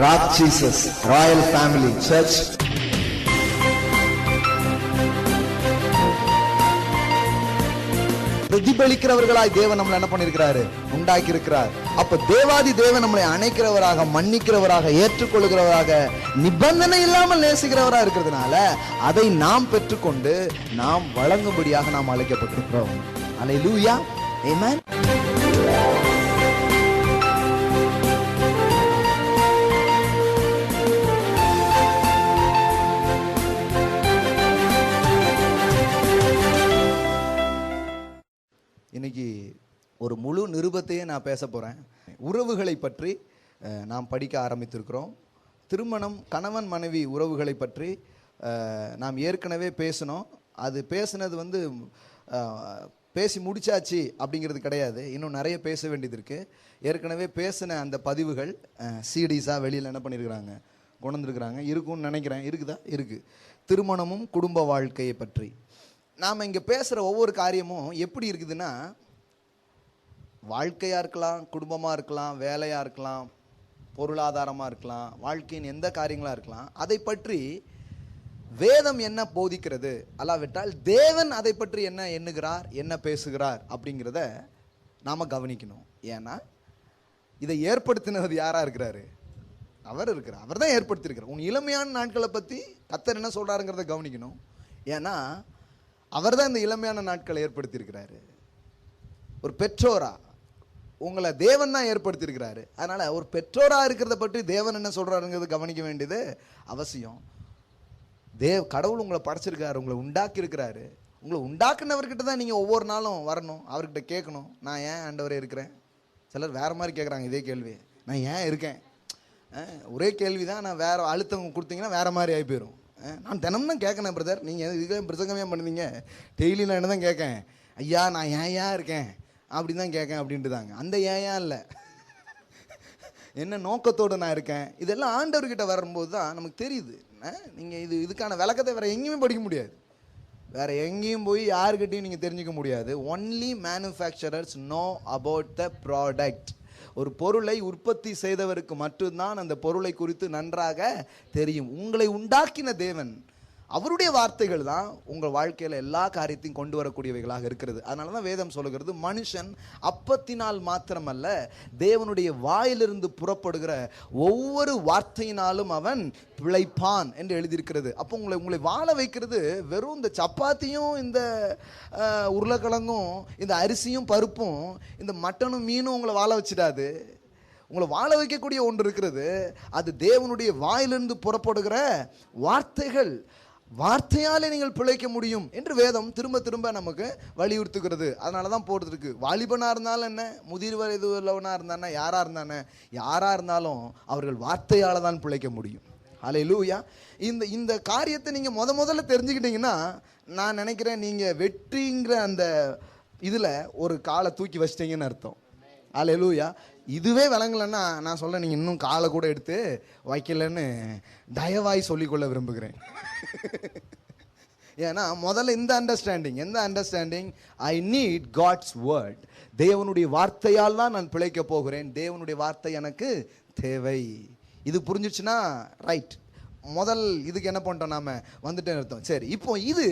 Rock Jesus Royal Family Church. பிரதிபலிக்கிறவர்களாய் தேவன் நம்மளை என்ன பண்ணிருக்கிறாரு, உண்டாக்கி இருக்கிறார். அப்ப தேவாதி தேவன் நம்மளை அணைக்கிறவராக, மன்னிக்கிறவராக, ஏற்றுக்கொள்கிறவராக, நிபந்தனை இல்லாமல் நேசிக்கிறவராக இருக்கிறதுனால அதை நாம் பெற்றுக்கொண்டு நாம் வழங்கும்படியாக நாம் அழைக்கப்பட்டிருக்கிறோம். அல்லேலூயா, ஆமென். இன்னைக்கு ஒரு முழு நிருபத்தையே நான் பேச போகிறேன். உறவுகளை பற்றி நாம் படிக்க ஆரம்பித்திருக்கிறோம். திருமணம், கணவன் மனைவி உறவுகளை பற்றி நாம் ஏற்கனவே பேசணும். அது பேசுனது பேசி முடிச்சாச்சு அப்படிங்கிறது கிடையாது. இன்னும் நிறைய பேச வேண்டியது இருக்குது. ஏற்கனவே பேசின அந்த பதிவுகள் சிடிஸாக வெளியில் என்ன பண்ணியிருக்கிறாங்க, கொண்டு வந்துருக்குறாங்க. இருக்கும்னு நினைக்கிறேன். இருக்குதா? இருக்குது. திருமணமும் குடும்ப வாழ்க்கையை பற்றி நாம் இங்கே பேசுகிற ஒவ்வொரு காரியமும் எப்படி இருக்குதுன்னா, வாழ்க்கையாக இருக்கலாம், குடும்பமாக இருக்கலாம், வேலையாக இருக்கலாம், பொருளாதாரமாக இருக்கலாம், வாழ்க்கையின் எந்த காரியங்களாக இருக்கலாம். அதை பற்றி வேதம் என்ன போதிக்கிறது, அல்லாவிட்டால் தேவன் அதை பற்றி என்ன எண்ணுகிறார், என்ன பேசுகிறார் அப்படிங்கிறத நாம் கவனிக்கணும். ஏன்னா இதை ஏற்படுத்தினது யாராக இருக்கிறாரு? அவர் இருக்கிறார். அவர் தான் ஏற்படுத்தியிருக்கிறார். உன் இளமையான நாட்களை பற்றி கர்த்தர் என்ன சொல்கிறாருங்கிறத கவனிக்கணும். ஏன்னா அவர் தான் இந்த இளமையான நாட்களை ஏற்படுத்தியிருக்கிறாரு. ஒரு பெற்றோரா உங்களை தேவன் தான் ஏற்படுத்தியிருக்கிறாரு. அதனால் ஒரு பெற்றோராக இருக்கிறத பற்றி தேவன் என்ன சொல்கிறாருங்கிறது கவனிக்க வேண்டியது அவசியம். கடவுள் உங்களை படைச்சிருக்காரு, உங்களை உண்டாக்கி இருக்கிறாரு. உங்களை உண்டாக்குனவர்கிட்ட தான் நீங்கள் ஒவ்வொரு நாளும் வரணும், அவர்கிட்ட கேட்கணும். நான் ஏன் ஆண்டவரே இருக்கிறேன்? சிலர் வேறு மாதிரி கேட்குறாங்க இதே கேள்வி. நான் ஏன் இருக்கேன்? ஒரே கேள்வி தான். நான் வேறு அழுத்தம் கொடுத்தீங்கன்னா வேறு மாதிரி ஆகி போயிடும். நான் தினமும் தான் கேட்கணும் பிரதர், நீங்கள் இதுக்கே பிரசங்கமே பண்ணுவீங்க. டெய்லி நான் என்ன தான் கேட்கேன், ஐயா நான் ஏன் இருக்கேன் அப்படின்னு தான் கேட்கேன் அப்படின்ட்டு தாங்க. அந்த ஏன் இல்லை, என்ன நோக்கத்தோடு நான் இருக்கேன், இதெல்லாம் ஆண்டவர்கிட்ட வரும்போது தான் நமக்கு தெரியுது. நீங்கள் இதுக்கான விளக்கத்தை வேறு எங்கேயுமே படிக்க முடியாது. வேறு எங்கேயும் போய் யாருக்கிட்டையும் நீங்கள் தெரிஞ்சிக்க முடியாது. Only manufacturers know about the product. ஒரு பொருளை உற்பத்தி செய்தவருக்கு மட்டும்தான் அந்த பொருளை குறித்து நன்றாக தெரியும். உங்களை உண்டாக்கின தேவன், அவருடைய வார்த்தைகள் தான் உங்கள் வாழ்க்கையில் எல்லா காரியத்தையும் கொண்டு வரக்கூடியவைகளாக இருக்கிறது. அதனால தான் வேதம் சொல்லுகிறது, மனுஷன் அப்பத்தினால் மாத்திரமல்ல தேவனுடைய வாயிலிருந்து புறப்படுகிற ஒவ்வொரு வார்த்தையினாலும் அவன் பிழைப்பான் என்று எழுதியிருக்கிறது. அப்போ உங்களை வாழ வைக்கிறது வெறும் இந்த சப்பாத்தியும் இந்த உருளைக்கிழங்கும் இந்த அரிசியும் பருப்பும் இந்த மட்டனும் மீனும் உங்களை வாழ வச்சிடாது. உங்களை வாழ வைக்கக்கூடிய ஒன்று இருக்கிறது. அது தேவனுடைய வாயிலிருந்து புறப்படுகிற வார்த்தைகள். வார்த்தையாலே நீங்கள் பிழைக்க முடியும் என்று வேதம் திரும்ப திரும்ப நமக்கு வலியுறுத்துகிறது. அதனால தான் போடுறதுக்கு, வாலிபனாக இருந்தாலும் என்ன, முதிர் வயது உள்ளவனாக இருந்தானே, யாராக இருந்தாலும் அவர்கள் வார்த்தையால் தான் பிழைக்க முடியும். அல்லேலூயா. இந்த காரியத்தை நீங்கள் முதல்ல தெரிஞ்சுக்கிட்டீங்கன்னா, நான் நினைக்கிறேன் நீங்கள் வெற்றிங்கிற அந்த இதில் ஒரு காலை தூக்கி வச்சிட்டீங்கன்னு அர்த்தம். அல்லேலூயா. இதுவே விளங்கலைன்னா நான் சொல்கிறேன், நீங்கள் இன்னும் காலை கூட எடுத்து வைக்கலன்னு தயவாய் சொல்லிக்கொள்ள விரும்புகிறேன். ஏன்னா முதல்ல இந்த understanding, I need God's word. தேவனுடைய வார்த்தையால் தான் நான் பிழைக்க போகிறேன். தேவனுடைய வார்த்தை எனக்கு தேவை. இது புரிஞ்சிச்சுன்னா ரைட். முதல் இதுக்கு என்ன பண்ணிட்டோம், நாம வந்துட்டேன்னு அர்த்தம். சரி, இப்போ இது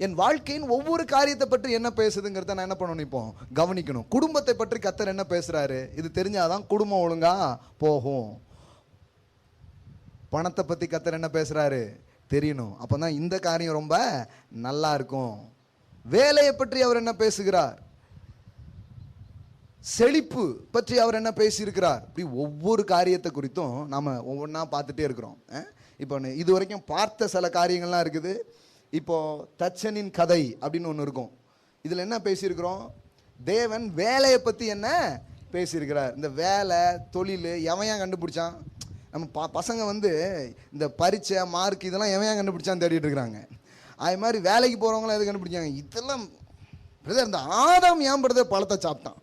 என் வாழ்க்கையின் ஒவ்வொரு காரியத்தை பற்றி என்ன பேசுதுங்கிறத நான் என்ன பண்ணணும், இப்போ கவனிக்கணும். குடும்பத்தை பற்றி கர்த்தர் என்ன பேசுறாரு, இது தெரிஞ்சாதான் குடும்பம் ஒழுங்கா போகும். பணத்தை பற்றி கர்த்தர் என்ன பேசுறாரு தெரியணும். அப்பதான் இந்த காரியம் ரொம்ப நல்லா இருக்கும். வேலையை பற்றி அவர் என்ன பேசுகிறார், செழிப்பு பற்றி அவர் என்ன பேசியிருக்கிறார், இப்படி ஒவ்வொரு காரியத்தை குறித்தும் நாம ஒவ்வொன்றா பார்த்துட்டே இருக்கிறோம். இப்போ இது வரைக்கும் பார்த்த சில காரியங்கள்லாம் இருக்குது. இப்போ தச்சனின் கதை அப்படின்னு ஒன்று இருக்கும். இதில் என்ன பேசியிருக்கிறோம், தேவன் வேலையை பற்றி என்ன பேசியிருக்கிறார். இந்த வேலை தொழில் எவன் கண்டுபிடிச்சான்? நம்ம பசங்க இந்த பரீட்சை மார்க் இதெல்லாம் எவன் கண்டுபிடிச்சான்னு தேடிட்டு இருக்கிறாங்க. அது மாதிரி வேலைக்கு போகிறவங்களாம் எது கண்டுபிடிச்சாங்க, இதெல்லாம் பிரதர் இந்த ஆதாம் ஏன் பிரதர் பழத்தை சாப்பிட்டான்,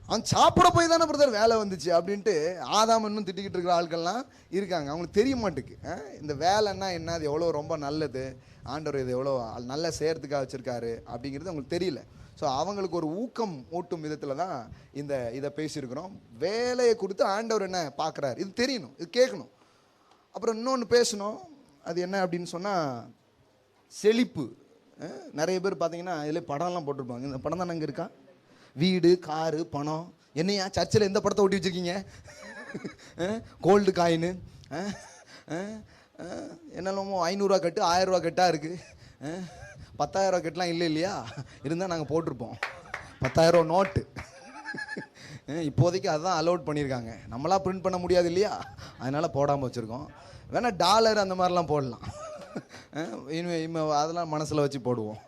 அவன் சாப்பிட போய் தானே பிரதர் வேலை வந்துச்சு அப்படின்ட்டு ஆதாம் இன்னும் திட்டிக்கிட்டு இருக்கிற ஆட்கள்லாம் இருக்காங்க. அவங்களுக்கு தெரிய மாட்டுக்கு இந்த வேலைன்னா என்ன, அது எவ்வளோ ரொம்ப நல்லது, ஆண்டவர் இது எவ்வளோ நல்ல செய்கிறதுக்காக வச்சுருக்காரு அப்படிங்கிறது அவங்களுக்கு தெரியல. ஸோ அவங்களுக்கு ஒரு ஊக்கம் ஊட்டும் விதத்தில் தான் இதை பேசியிருக்கிறோம். வேலையை கொடுத்து ஆண்டவர் என்ன பார்க்குறாரு இது தெரியணும், இது கேட்கணும். அப்புறம் இன்னொன்று பேசணும், அது என்ன அப்படின்னு சொன்னால் செழிப்பு. நிறைய பேர் பார்த்தீங்கன்னா இதில் படம்லாம் போட்டிருப்பாங்க. இந்த படம் தான் அங்கே இருக்கா, வீடு காரு பணம். என்னையா சர்ச்சில் எந்த படத்தை ஒட்டி வச்சுருக்கீங்க, கோல்டு காயின்னு என்னெல்லாமோ 500 கட்டு 1000 ரூபா கட்டாக இருக்குது, 10,000 கட்டுலாம் இல்லை இல்லையா, இருந்தால் நாங்கள் போட்டிருப்போம் 10,000 நோட்டு. இப்போதைக்கு அதுதான் அலோட் பண்ணியிருக்காங்க, நம்மளாம் பிரிண்ட் பண்ண முடியாது இல்லையா, அதனால் போடாமல் வச்சுருக்கோம். வேணால் டாலர் அந்த மாதிரிலாம் போடலாம், அதெல்லாம் மனசில் வச்சு போடுவோம்.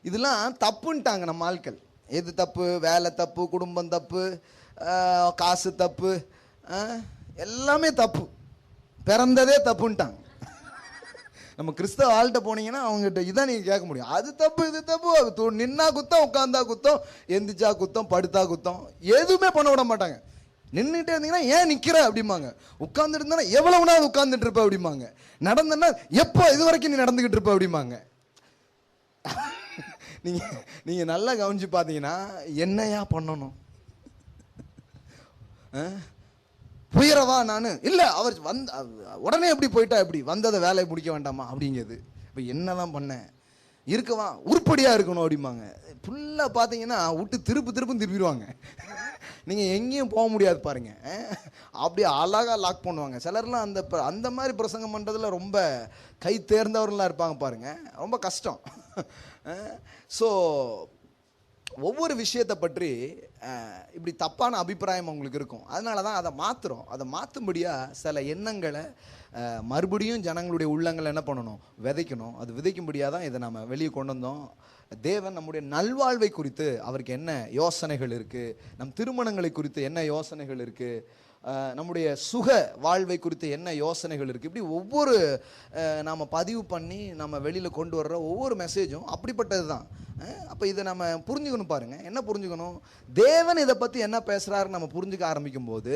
இதெல்லாம் தப்புன்ட்டாங்க நம்ம ஆட்கள். எது தப்பு, வேலை தப்பு, குடும்பம் தப்பு, காசு தப்பு, எல்லாமே தப்பு, பிறந்ததே தப்புன்ட்டாங்க. நம்ம கிறிஸ்தவ ஆள்கிட்ட போனீங்கன்னா அவங்ககிட்ட இதான் நீங்கள் கேட்க முடியும், அது தப்பு இது தப்பு, அது நின்னா குத்தம், உட்காந்தா குத்தம், எந்திரிச்சா குத்தம், படுத்தா குத்தம், எதுவுமே பண்ண விட மாட்டாங்க. நின்றுட்டே இருந்தீங்கன்னா ஏன் நிற்கிற அப்படிம்பாங்க, உட்காந்துட்டு இருந்தா எவ்வளவு நாள் உட்காந்துட்டு இருப்ப அப்படிம்பாங்க, நடந்தன்னா எப்போ இது வரைக்கும் நீ நடந்துக்கிட்டு இருப்ப அப்படிம்பாங்க. நீங்கள் நல்லா கவனிச்சு பார்த்தீங்கன்னா என்னையா பண்ணணும், புயரவா நான் இல்லை, அவர் உடனே எப்படி போயிட்டா எப்படி, வந்ததை வேலையை முடிக்க வேண்டாமா அப்படிங்கிறது. இப்போ என்னதான் பண்ணேன், இருக்கவா உருப்படியாக இருக்கணும் அப்படிம்பாங்க. ஃபுல்லாக பார்த்தீங்கன்னா விட்டு திருப்பிடுவாங்க, நீங்கள் எங்கேயும் போக முடியாது பாருங்க, அப்படியே அழகாக லாக் பண்ணுவாங்க. சிலர்லாம் அந்த மாதிரி பிரசங்கம் பண்ணுறதுல ரொம்ப கை தேர்ந்தவர்களாக இருப்பாங்க பாருங்க, ரொம்ப கஷ்டம். ஸோ ஒவ்வொரு விஷயத்தை பற்றி இப்படி தப்பான அபிப்பிராயம் அவங்களுக்கு இருக்கும். அதனால தான் அதை மாற்றுறோம். அதை மாற்றும்படியாக சில எண்ணங்களை மறுபடியும் ஜனங்களுடைய உள்ளங்களை என்ன பண்ணணும், விதைக்கணும். அது விதைக்கும்படியாக தான் இதை நம்ம வெளியே கொண்டு வந்தோம். தேவன் நம்முடைய நல்வாழ்வை குறித்து அவருக்கு என்ன யோசனைகள் இருக்குது, நம் திருமணங்களை குறித்து என்ன யோசனைகள் இருக்குது, நம்முடைய சுக வாழ்வை குறித்து என்ன யோசனைகள் இருக்குது, இப்படி ஒவ்வொரு நாம் பதிவு பண்ணி நம்ம வெளியில் கொண்டு வர்ற ஒவ்வொரு மெசேஜும் அப்படிப்பட்டது தான். அப்போ இதை நம்ம புரிஞ்சுக்கணும். பாருங்கள், என்ன புரிஞ்சுக்கணும், தேவன் இதை பற்றி என்ன பேசுகிறாருன்னு நம்ம புரிஞ்சுக்க ஆரம்பிக்கும் போது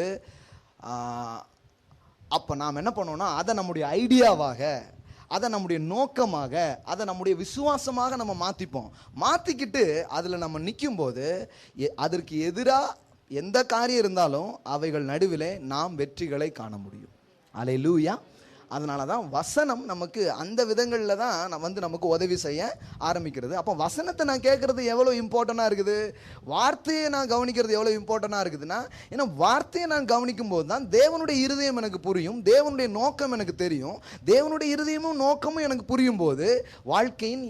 அப்போ நாம் என்ன பண்ணோம்னா அதை நம்முடைய ஐடியாவாக, அதை நம்முடைய நோக்கமாக, அதை நம்முடைய விசுவாசமாக நம்ம மாற்றிப்போம். மாற்றிக்கிட்டு அதில் நம்ம நிற்கும்போது அதற்கு எதிராக எந்த காரியம் இருந்தாலும் அவைகள் நடுவிலே நாம் வெற்றிகளை காண முடியும். அல்லேலூயா. அதனால தான் வசனம் நமக்கு அந்த விதங்களில் தான் நமக்கு உதவி செய்ய ஆரம்பிக்கிறது. அப்போ வசனத்தை நான் கேட்குறது எவ்வளோ இம்பார்ட்டண்ட்டாக இருக்குது, வார்த்தையை நான் கவனிக்கிறது எவ்வளோ இம்பார்ட்டண்ட்டாக இருக்குதுன்னா, ஏன்னா வார்த்தையை நான் கவனிக்கும் போது தான் தேவனுடைய இருதயம் எனக்கு புரியும், தேவனுடைய நோக்கம் எனக்கு தெரியும். தேவனுடைய இருதயமும் நோக்கமும் எனக்கு புரியும் போது வாழ்க்கையின்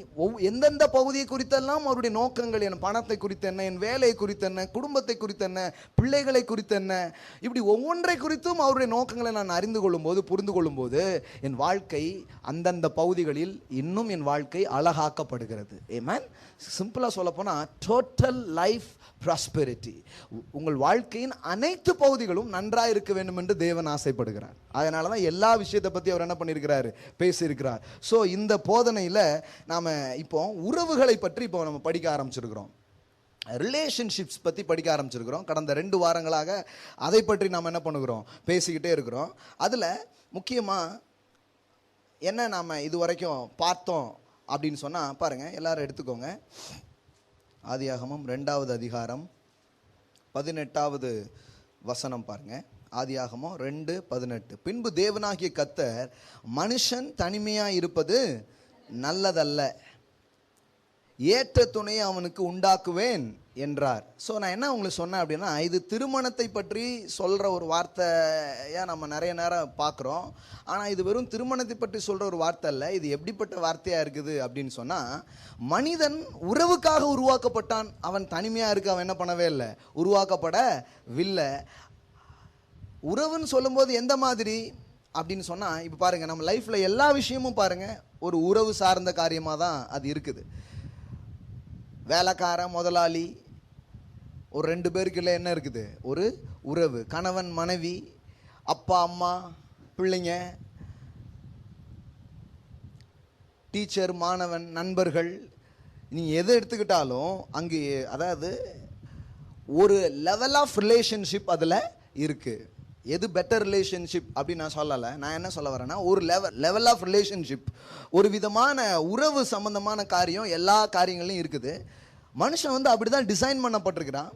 எந்தெந்த பகுதியை குறித்தெல்லாம் அவருடைய நோக்கங்கள், என் பணத்தை குறித்து என்ன, என் வேலையை குறித்து என்ன, குடும்பத்தை குறித்து என்ன, பிள்ளைகளை குறித்து என்ன, இப்படி ஒவ்வொன்றை குறித்தும் அவருடைய நோக்கங்களை நான் அறிந்து கொள்ளும்போது, புரிந்து கொள்ளும்போது என் வாழ்க்கை அந்தந்த பகுதிகளில் இன்னும் என் வாழ்க்கை அழகாக்கப்படுகிறது. ஆமென். சிம்பிளா சொல்ல போனா டோட்டல் லைஃப் ப்ராஸ்பெரிட்டி, உங்கள் வாழ்க்கையின் அனைத்து பகுதிகளும் நன்றாக இருக்க வேண்டும் என்று தேவன் ஆசைப்படுகிறார். அதனால தான் எல்லா விஷயத்தை பற்றி அவர் என்ன பண்ணியிருக்கிறாரு, பேசியிருக்கிறார். ஸோ இந்த போதனையில் நாம் இப்போ உறவுகளை பற்றி இப்போ நம்ம படிக்க ஆரம்பிச்சிருக்கிறோம். ரிலேஷன்ஷிப்ஸ் பற்றி படிக்க ஆரம்பிச்சிருக்கிறோம். கடந்த 2 வாரங்களாக அதை பற்றி நாம் என்ன பண்ணுகிறோம், பேசிக்கிட்டே இருக்கிறோம். அதில் முக்கியமாக என்ன நாம் இது வரைக்கும் பார்த்தோம் அப்படின்னு சொன்னால் பாருங்கள், எல்லாரும் எடுத்துக்கோங்க. ஆதியாகமம் 2வது அதிகாரம் 18வது வசனம் பாருங்கள். ஆதியாகமம் 2:18. பின்பு தேவனாகிய கர்த்தர், மனுஷன் தனிமையாக இருப்பது நல்லதல்ல, ஏற்ற துணையை அவனுக்கு உண்டாக்குவேன் என்றார். ஸோ நான் என்ன உங்களுக்கு சொன்னேன் அப்படின்னா, இது திருமணத்தை பற்றி சொல்கிற ஒரு வார்த்தையாக நம்ம நிறைய நேரம் பார்க்குறோம். ஆனால் இது வெறும் திருமணத்தை பற்றி சொல்கிற ஒரு வார்த்தை இல்லை. இது எப்படிப்பட்ட வார்த்தையாக இருக்குது அப்படின்னு சொன்னால், மனிதன் உறவுக்காக உருவாக்கப்பட்டான். அவன் தனிமையாக இருக்க அவன் என்ன பண்ணவே இல்லை, உருவாக்கப்படவில்லை. உறவுன்னு சொல்லும்போது எந்த மாதிரி அப்படின்னு சொன்னால், இப்போ பாருங்கள், நம்ம லைஃப்பில் எல்லா விஷயமும் பாருங்கள் ஒரு உறவு சார்ந்த காரியமாக தான் அது இருக்குது. வேலைக்காரன் முதலாளி, ஒரு 2 பேருக்குள்ள என்ன இருக்குது, ஒரு உறவு. கணவன் மனைவி, அப்பா அம்மா பிள்ளைங்க, டீச்சர் மாணவன், நண்பர்கள், நீங்கள் எதை எடுத்துக்கிட்டாலும் அங்கே அதாவது ஒரு லெவல் ஆஃப் ரிலேஷன்ஷிப் அதில் இருக்கு. எது பெட்டர் ரிலேஷன்ஷிப் அப்படின்னு நான் சொல்லலை. நான் என்ன சொல்ல வரேன்னா, ஒரு லெவல் ஆஃப் ரிலேஷன்ஷிப், ஒரு விதமான உறவு சம்பந்தமான காரியம் எல்லா காரியங்களையும் இருக்குது. மனுஷன் வந்து அப்படி தான் டிசைன் பண்ணப்பட்டிருக்கிறான்.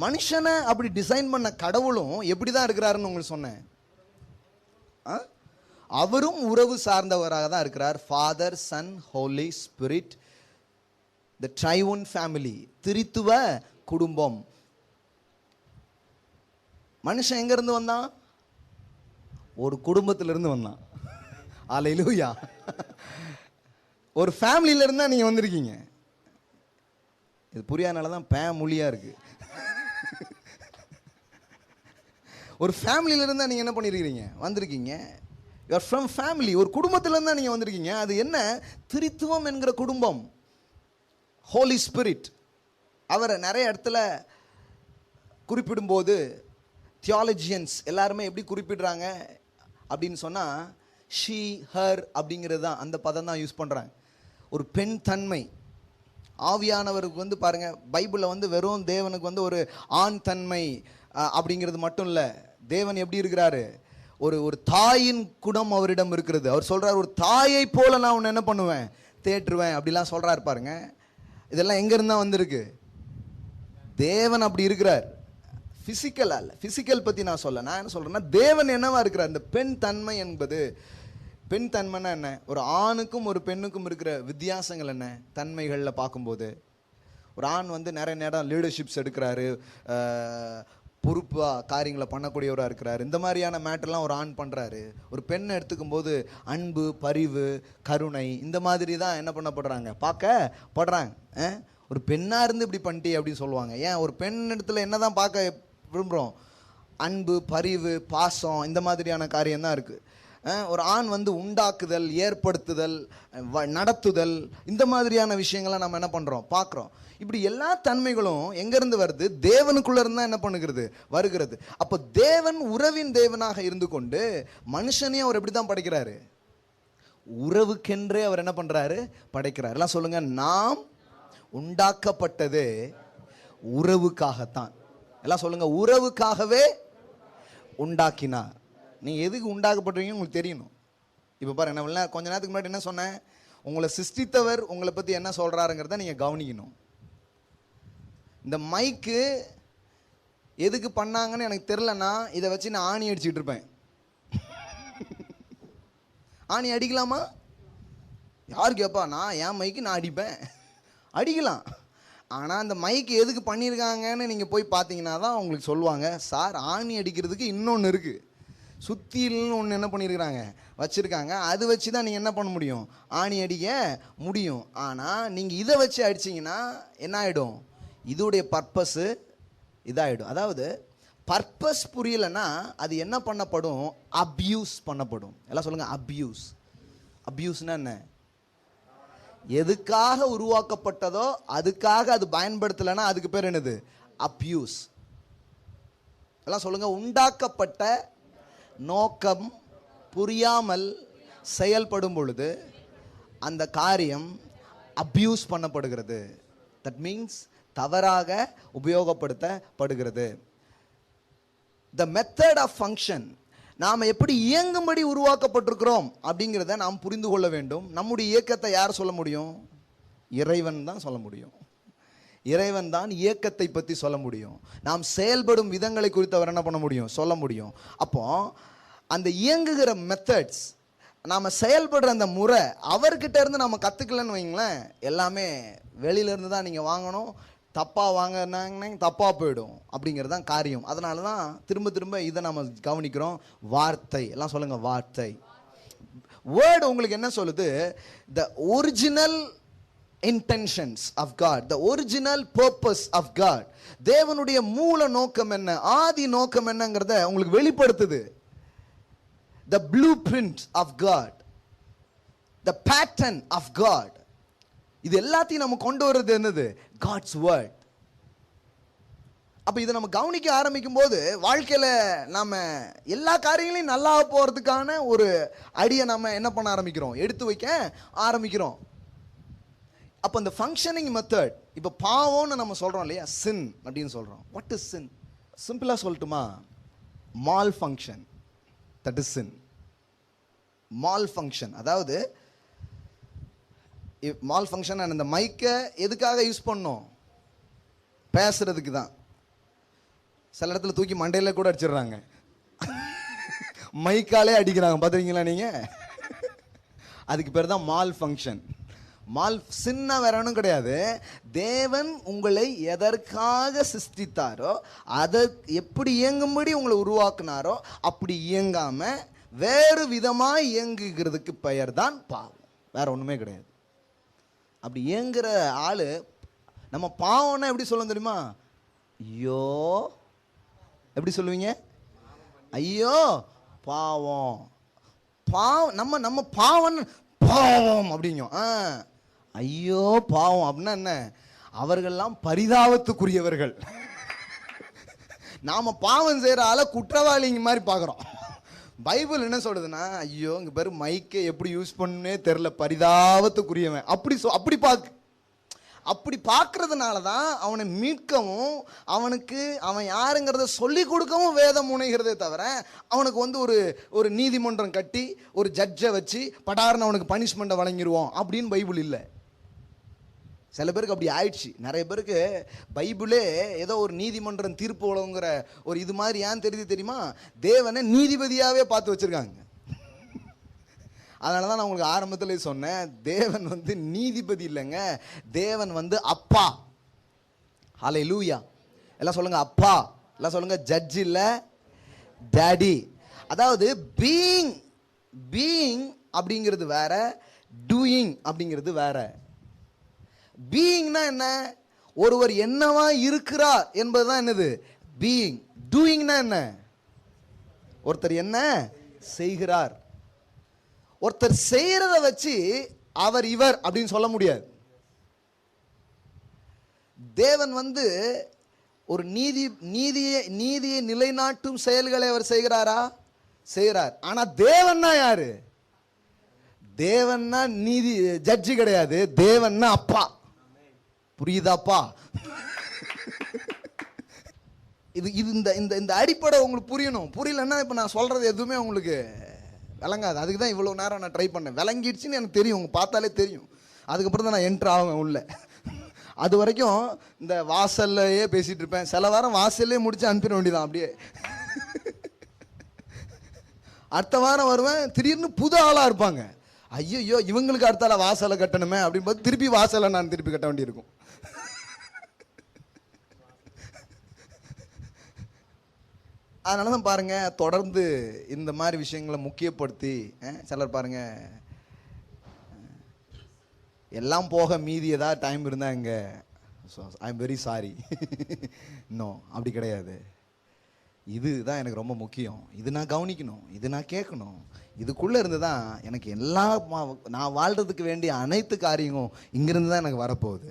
மனுஷனை அப்படி டிசைன் பண்ண கடவுளும் எப்படி தான் இருக்கிறாருன்னு உங்களுக்கு சொன்னேன். அவரும் உறவு சார்ந்தவராக தான் இருக்கிறார். ஃபாதர், சன், ஹோலி ஸ்பிரிட், த ட்ரைஒன் ஃபேமிலி, திரித்துவ குடும்பம். மனுஷன் எங்க இருந்து வந்தான்? ஒரு குடும்பத்திலிருந்து வந்தான். அல்லேலூயா. ஒரு ஃபேமிலியில இருந்தா நீங்க வந்திருக்கீங்க. இது புரியாதனால தான் மொழியா இருக்கு. ஒரு ஃபேமிலியில இருந்தா நீங்க என்ன பண்ணிருக்கீங்க? வந்திருக்கீங்க. You are from family. ஒரு குடும்பத்துல இருந்தா நீங்க வந்திருக்கீங்க. அது என்ன? திரித்துவம் என்கிற குடும்பம். ஹோலி ஸ்பிரிட் அவரை நிறைய இடத்துல குறிப்பிடும்போது தியாலஜியன்ஸ் எல்லாருமே எப்படி குறிப்பிடுறாங்க அப்படின்னு சொன்னா, ஷீ, ஹர் அப்படிங்கிறது தான், அந்த பதம் தான் யூஸ் பண்றாங்க. ஒரு பெண் தன்மை. ஆவியானவருக்கு வந்து பாருங்க, பைபிளில் வந்து வெறும் தேவனுக்கு வந்து ஒரு ஆண் தன்மை அப்படிங்கிறது மட்டும் இல்லை. தேவன் எப்படி இருக்கிறாரு? ஒரு தாயின் குணம் அவரிடம் இருக்கிறது. அவர் சொல்றாரு, ஒரு தாயை போல நான் உன்னை என்ன பண்ணுவேன்? தேற்றுவேன் அப்படிலாம் சொல்றாரு பாருங்க. இதெல்லாம் எங்க இருந்தா வந்திருக்கு? தேவன் அப்படி இருக்கிறார். பிசிக்கலா இல்ல. பிசிக்கல் பத்தி நான் சொல்ல. நான் என்ன சொல்றேன்னா, தேவன் என்னவா இருக்கிறார்? இந்த பெண் தன்மை என்பது, பெண் தன்மைன்னா என்ன? ஒரு ஆணுக்கும் ஒரு பெண்ணுக்கும் இருக்கிற வித்தியாசங்கள் என்ன தன்மைகளில் பார்க்கும்போது? ஒரு ஆண் வந்து நிறைய நேரம் லீடர்ஷிப்ஸ் எடுக்கிறாரு, பொறுப்பாக காரியங்களை பண்ணக்கூடியவராக இருக்கிறாரு. இந்த மாதிரியான மேட்டர்லாம் ஒரு ஆண் பண்ணுறாரு. ஒரு பெண்ணை எடுத்துக்கும் போது அன்பு, பரிவு, கருணை, இந்த மாதிரி தான் என்ன பண்ணப்படுறாங்க? பார்க்கப்படுறாங்க. ஒரு பெண்ணாக இருந்து இப்படி பண்ணிட்டே அப்படின்னு சொல்லுவாங்க. ஏன்? ஒரு பெண் இடத்துல என்ன தான் பார்க்க விரும்புகிறோம்? அன்பு, பரிவு, பாசம், இந்த மாதிரியான காரியம் தான் இருக்குது. ஒரு ஆண் வந்து உண்டாக்குதல், ஏற்படுத்துதல், நடத்துதல், இந்த மாதிரியான விஷயங்களை நம்ம என்ன பண்ணுறோம்? பார்க்குறோம். இப்படி எல்லா தன்மைகளும் எங்கேருந்து வருது? தேவனுக்குள்ளே இருந்தால் என்ன பண்ணுகிறது? வருகிறது. அப்போ தேவன் உறவின் தேவனாக இருந்து கொண்டு மனுஷனையும் அவர் எப்படி தான் படைக்கிறாரு? உறவுக்கென்றே அவர் என்ன பண்ணுறாரு? படைக்கிறார். எல்லாம் சொல்லுங்க, நாம் உண்டாக்கப்பட்டது உறவுக்காகத்தான். எல்லாம் சொல்லுங்க, உறவுக்காகவே உண்டாக்கினார். நீங்கள் எதுக்கு உண்டாக்கப்பட்டிருக்கீங்க உங்களுக்கு தெரியணும். இப்போ பாருங்க, நான் கொஞ்ச நேரத்துக்கு முன்னாடி என்ன சொன்னேன்? உங்களை சிருஷ்டித்தவர் உங்களை பற்றி என்ன சொல்கிறாருங்கிறத நீங்கள் கவனிக்கணும். இந்த மைக்கு எதுக்கு பண்ணாங்கன்னு எனக்கு தெரிலன்னா, இதை வச்சு நான் ஆணி அடிச்சுட்டு இருப்பேன். ஆணி அடிக்கலாமா? யாரு கேட்பா? நான் என் மைக்கு நான் அடிப்பேன். அடிக்கலாம். ஆனால் அந்த மைக்கு எதுக்கு பண்ணியிருக்காங்கன்னு நீங்கள் போய் பார்த்தீங்கன்னா தான் உங்களுக்கு சொல்லுவாங்க, சார் ஆணி அடிக்கிறதுக்கு இன்னொன்று இருக்குது, சுத்தில்னு ஒன்று என்ன பண்ணியிருக்கிறாங்க, வச்சுருக்காங்க. அது வச்சு தான் நீங்கள் என்ன பண்ண முடியும்? ஆணி அடிக்க முடியும். ஆனால் நீங்கள் இதை வச்சு அடிச்சிங்கன்னா என்ன ஆகிடும்? இதோடைய பர்பஸ்ஸு இதாகிடும். அதாவது பர்பஸ் புரியலைன்னா அது என்ன பண்ணப்படும்? அப்யூஸ் பண்ணப்படும். எல்லாம் சொல்லுங்கள், அப்யூஸ். அப்யூஸ்னா என்ன? எதுக்காக உருவாக்கப்பட்டதோ அதுக்காக அது பயன்படுத்தலைன்னா அதுக்கு பேர் என்னது? அப்யூஸ். எல்லாம் சொல்லுங்க, உண்டாக்கப்பட்ட நோக்கம் புரியாமல் செயல்படும் பொழுது அந்த காரியம் அப்யூஸ் பண்ணப்படுகிறது. தட் மீன்ஸ் தவறாக உபயோகப்படுத்தப்படுகிறது. த மெத்தட் ஆஃப் ஃபங்க்ஷன், நாம் எப்படி இயங்கும்படி உருவாக்கப்பட்டிருக்கிறோம் அப்படிங்கிறத நாம் புரிந்து கொள்ள வேண்டும். நம்முடைய இயக்கத்தை யார் சொல்ல முடியும்? இறைவன் தான் சொல்ல முடியும். இறைவன் தான் இயக்கத்தை பற்றி சொல்ல முடியும். நாம் செயல்படும் விதங்களை குறித்து அவர் என்ன பண்ண முடியும்? சொல்ல முடியும். அப்போ அந்த இயங்குகிற மெத்தட்ஸ், நாம் செயல்படுற அந்த முறை அவர்கிட்ட இருந்து நம்ம கற்றுக்கலன்னு வைங்களேன், எல்லாமே வெளியிலேருந்து தான் நீங்கள் வாங்கணும். தப்பாக வாங்கினாங்கன்னா தப்பாக போயிடும் அப்படிங்கிறது தான் காரியம். அதனால தான் திரும்ப திரும்ப இதை நம்ம கவனிக்கிறோம். வார்த்தை, எல்லாம் சொல்லுங்கள், வார்த்தை. வேர்டு உங்களுக்கு என்ன சொல்லுது? The original intentions of God, the original purpose of God. தேவனுடைய மூல நோக்கம் என்ன, ஆதி நோக்கம் என்னங்கிறத உங்களுக்கு வெளிப்படுத்துது. The blueprint of God, the pattern of God. இது எல்லாத்தையும் நம்ம கொண்டு வர்றது என்னது? God's word. அப்ப இதை நம்ம கவனிக்க ஆரம்பிக்கும் போது வாழ்க்கையில நாம எல்லா காரியங்களையும் நல்லா போறதுக்கான ஒரு ஐடியா நம்ம என்ன பண்ண ஆரம்பிக்கிறோம்? எடுத்து வைக்க ஆரம்பிக்கிறோம். அப்போ இந்த ஃபங்க்ஷனிங் மெத்தட், இப்போ பாவம்னு நம்ம சொல்கிறோம் இல்லையா, சின் அப்படின்னு சொல்கிறோம். What is sin? சிம்பிளாக சொல்லட்டுமா, malfunction, that is sin. Malfunction, அதாவது மால் ஃபங்க்ஷன். இந்த மைக்கை எதுக்காக யூஸ் பண்ணோம்? பேசுறதுக்கு தான். சில இடத்துல தூக்கி மண்டையில் கூட அடிச்சிடுறாங்க, மைக்காலே அடிக்கிறாங்க, பார்த்துருக்கீங்களா நீங்கள்? அதுக்கு பேர் தான் மால் ஃபங்க்ஷன். மால் சின்ன வேற ஒன்றும் கிடையாது. தேவன் உங்களை எதற்காக சிருஷ்டித்தாரோ, அதை எப்படி இயங்கும்படி உங்களை உருவாக்குனாரோ அப்படி இயங்காம வேறு விதமாக இயங்குகிறதுக்கு பெயர் தான் பாவம், வேற ஒன்றுமே கிடையாது. அப்படி இயங்குற ஆள் நம்ம பாவம்னா எப்படி சொல்ல தெரியுமா? ஐயோ, எப்படி சொல்லுவீங்க? ஐயோ பாவம், பாவம். நம்ம பாவம் பாவம் அப்படிங்க. ஐயோ பாவம் அப்படின்னா என்ன? அவர்கள்லாம் பரிதாபத்துக்குரியவர்கள். நாம பாவம் செய்யற ஆளை குற்றவாளிங்க மாதிரி பார்க்குறோம். பைபிள் என்ன சொல்றதுன்னா, ஐயோ இங்க பேரு மைக்கை எப்படி யூஸ் பண்ணே தெரியல, பரிதாபத்துக்குரியவன் அப்படி அப்படி பார்க்கறதுனால தான் அவனை மீட்கவும் அவனுக்கு அவன் யாருங்கிறத சொல்லி கொடுக்கவும் வேதம் முனைகிறதே தவிர, அவனுக்கு வந்து ஒரு நீதிமன்றம் கட்டி ஒரு ஜட்ஜை வச்சு படார்னு அவனுக்கு பனிஷ்மெண்ட்டை வழங்கிடுவோம் அப்படின்னு பைபிள் இல்லை. சில பேருக்கு அப்படி ஆயிடுச்சு. நிறைய பேருக்கு பைபிளே ஏதோ ஒரு நீதிமன்றம் தீர்ப்பு வழங்குற ஒரு இது மாதிரி. ஏன் தெரியுமா? தேவனை நீதிபதியாகவே பார்த்து வச்சுருக்காங்க. அதனால தான் நான் உங்களுக்கு ஆரம்பத்தில் சொன்னேன், தேவன் வந்து நீதிபதி இல்லைங்க, தேவன் வந்து அப்பா. ஹல்லேலூயா. எல்லாம் சொல்லுங்க அப்பா, எல்லாம் சொல்லுங்க ஜட்ஜ் இல்லை டேடி. அதாவது பீயிங் அப்படிங்கிறது வேற, டூயிங் அப்படிங்கிறது வேற. பீயிங்னா என்ன? ஒருவர் என்னவா இருக்கிறார் என்பதுதான் என்னது? பீயிங். டூயிங்னா என்ன? ஒருத்தர் என்ன செய்கிறார். ஒருத்தர் செய்யறத வச்சு அவர் இவர் அப்படின்னு சொல்ல முடியாது. தேவன் வந்து ஒரு நீதியை நிலைநாட்டும் செயல்களை அவர் செய்கிறாரா? செய்கிறார். ஆனா தேவன்னா யாரு? தேவன்னா நீதி ஜட்ஜி கிடையாது, தேவன்னா அப்பா. புரியுதாப்பா? இது இந்த இந்த அடிப்படை உங்களுக்கு புரியணும். புரியலன்னா இப்ப நான் சொல்றது எதுவுமே உங்களுக்கு விளங்காது. அதுக்கு தான் இவ்வளோ நேரம் நான் ட்ரை பண்ணேன். விளங்கிடுச்சுன்னு எனக்கு தெரியும், உங்க பார்த்தாலே தெரியும். அதுக்கப்புறம் தான் நான் என்ட்ரு ஆவேன் உள்ள. அது வரைக்கும் இந்த வாசல்லையே பேசிட்டு இருப்பேன். சில வாரம் வாசல்லே முடிச்சு அனுப்பிட வேண்டியதான் அப்படியே. அடுத்த வாரம் வருவேன், திடீர்னு புது ஆளாக இருப்பாங்க. ஐயோ இவங்களுக்கு அடுத்தால வாசலை கட்டணுமே அப்படின்னு பார்த்து திருப்பி வாசலை நான் திருப்பி கட்ட வேண்டியிருக்கும். அதனால தான் பாருங்க, தொடர்ந்து இந்த மாதிரி விஷயங்களை முக்கியப்படுத்தி சிலர் பாருங்க, எல்லாம் போக மீதி ஏதாவது டைம் இருந்தால் இங்கே I am very sorry no, அப்படி கிடையாது. இதுதான் எனக்கு ரொம்ப முக்கியம், இது நான் கவனிக்கணும், இது நான் கேட்கணும். இதுக்குள்ளே இருந்து தான் எனக்கு எல்லா நான் வாழ்கிறதுக்கு வேண்டிய அனைத்து காரியமும் இங்கிருந்து தான் எனக்கு வரப்போகுது.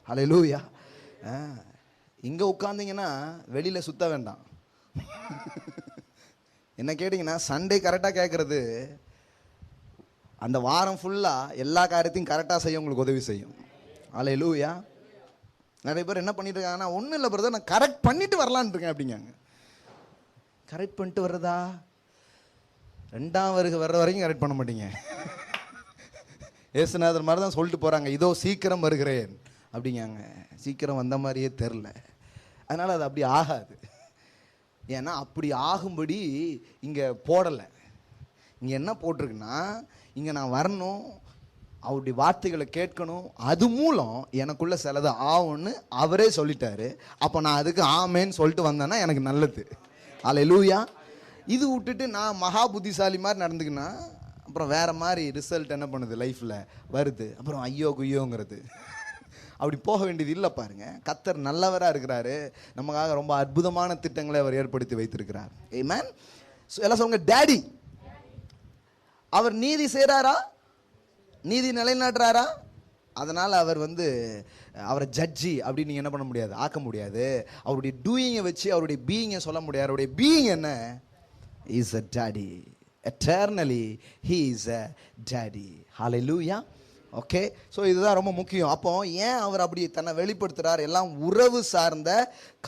ஹல்லேலூயா. இங்கே உட்காந்திங்கன்னா வெளியில் சுத்த வேண்டாம். என்ன கேட்டிங்கன்னா, சண்டே கரெக்டாக கேட்குறது அந்த வாரம் ஃபுல்லாக எல்லா காரியத்தையும் கரெக்டாக செய்ய உங்களுக்கு உதவி செய்யும். ஹல்லேலூயா. நிறைய பேர் என்ன பண்ணிட்டு இருக்காங்கன்னா, ஒன்றும் இல்லை பிரதர், நான் கரெக்ட் பண்ணிட்டு வரலான்னு இருக்கேன் அப்படிங்காங்க. கரெக்ட் பண்ணிட்டு வர்றதா? 2ஆம் வருகை வர்ற வரைக்கும் கரெக்ட் பண்ண மாட்டீங்க. ஏசுநாதர் மாதிரி தான் சொல்லிட்டு போகிறாங்க, இதோ சீக்கிரம் வருகிறேன் அப்படிங்காங்க. சீக்கிரம் வந்த மாதிரியே தெரில. அதனால் அது அப்படி ஆகாது. ஏன்னா அப்படி ஆகும்படி இங்கே போடலை. இங்கே என்ன போட்டிருக்குன்னா, இங்கே நான் வரணும், அவருடைய வார்த்தைகளை கேட்கணும், அது மூலம் எனக்குள்ள சிலது ஆகும்னு அவரே சொல்லிட்டாரு. அப்போ நான் அதுக்கு ஆமேன்னு சொல்லிட்டு வந்தேன்னா எனக்கு நல்லது. ஹல்லேலூயா. இது விட்டுட்டு நான் மகா புத்திசாலி மாதிரி நடந்துக்கினா அப்புறம் வேறு மாதிரி ரிசல்ட் என்ன பண்ணுது லைஃப்பில் வருது. அப்புறம் ஐயோ குய்யோங்கிறது. அப்படி போக வேண்டியது இல்லை. பாருங்க, கர்த்தர் நல்லவராக இருக்கிறாரு. நமக்காக ரொம்ப அற்புதமான திட்டங்களை அவர் ஏற்படுத்தி வைத்திருக்கிறார். ஆமென். எல்லாம் சொல்லுங்க டேடி. அவர் நீதி செய்கிறாரா? நீதி நிலைநாட்டுறாரா? அதனால் அவர் வந்து அவரை ஜட்ஜி அப்படின்னு நீங்கள் என்ன பண்ண முடியாது, ஆக்க முடியாது. அவருடைய டூயிங்கை வச்சு அவருடைய பீயிங்கை சொல்ல முடியாது. அவருடைய பீயிங் என்ன? Is a daddy. Eternally he is a daddy. Hallelujah. Okay, so இதுதான் ரொம்ப முக்கியம். அப்போ ஏன் அவர் அப்படி தன்னை வெளிப்படுத்துகிறார்? எல்லாம் உறவு சார்ந்த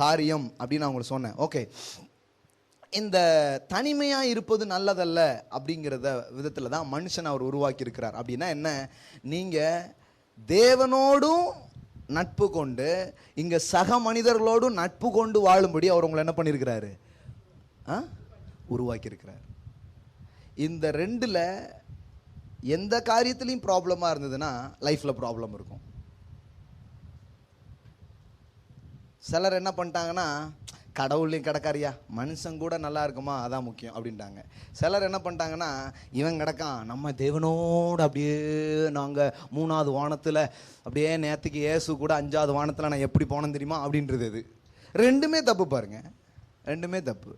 காரியம் அப்படின்னு நான் உங்களுக்கு சொன்னேன். ஓகே, இந்த தனிமையாக இருப்பது நல்லதல்ல அப்படிங்கிறத விதத்தில் தான் மனுஷன் அவர் உருவாக்கி இருக்கிறார். அப்படின்னா என்ன? நீங்கள் தேவனோடும் நட்பு கொண்டு இங்கே சக மனிதர்களோடும் நட்பு கொண்டு வாழும்படி அவர் உங்களை என்ன பண்ணியிருக்கிறாரு? உருவாக்கி இருக்கிறார். இந்த ரெண்டில் எந்த காரியத்திலையும் ப்ராப்ளமாக இருந்ததுன்னா லைஃப்பில் ப்ராப்ளம் இருக்கும். சிலர் என்ன பண்ணிட்டாங்கன்னா, கடவுள்லையும் கிடக்காரியா, மனுஷன் கூட நல்லா இருக்குமா, அதான் முக்கியம் அப்படின்ட்டாங்க. சிலர் என்ன பண்ணிட்டாங்கன்னா, இவன் கிடக்கான், நம்ம தேவனோடு அப்படியே நாங்கள் 3வது வானத்தில் அப்படியே நேற்றுக்கு ஏசு கூட 5வது வானத்தில் நான் எப்படி போனேன்னு தெரியுமா அப்படின்றது. இது ரெண்டுமே தப்பு பாருங்க, ரெண்டுமே தப்பு.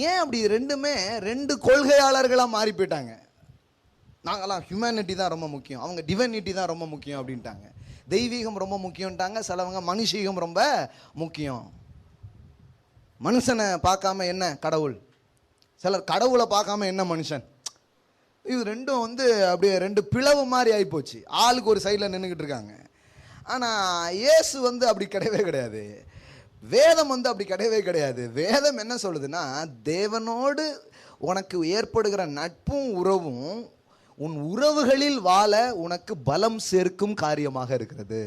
ஏன் அப்படி? ரெண்டுமே ரெண்டு கொள்கையாளர்களாக மாறி போயிட்டாங்க. நாங்களாம் ஹியூமனிட்டி தான் ரொம்ப முக்கியம், அவங்க டிவைனிட்டி தான் ரொம்ப முக்கியம் அப்படின்ட்டாங்க. தெய்வீகம் ரொம்ப முக்கியம்ட்டாங்க, சிலவங்க மனுஷீகம் ரொம்ப முக்கியம். மனுஷனை பார்க்காம என்ன கடவுள், சிலர் கடவுளை பார்க்காம என்ன மனுஷன். இது ரெண்டும் அப்படியே ரெண்டு பிளவு மாதிரி ஆகிப்போச்சு. ஆளுக்கு ஒரு சைடில் நின்றுக்கிட்டு இருக்காங்க. ஆனால் இயேசு அப்படி கிடையவே கிடையாது. வேதம் அப்படி கிடையவே கிடையாது. வேதம் என்ன சொல்லுதுன்னா, தேவனோடு உனக்கு ஏற்படுகிற நட்பும் உறவும் உன் உறவுகளில் வாழ உனக்கு பலம் சேர்க்கும் காரியமாக இருக்கிறது.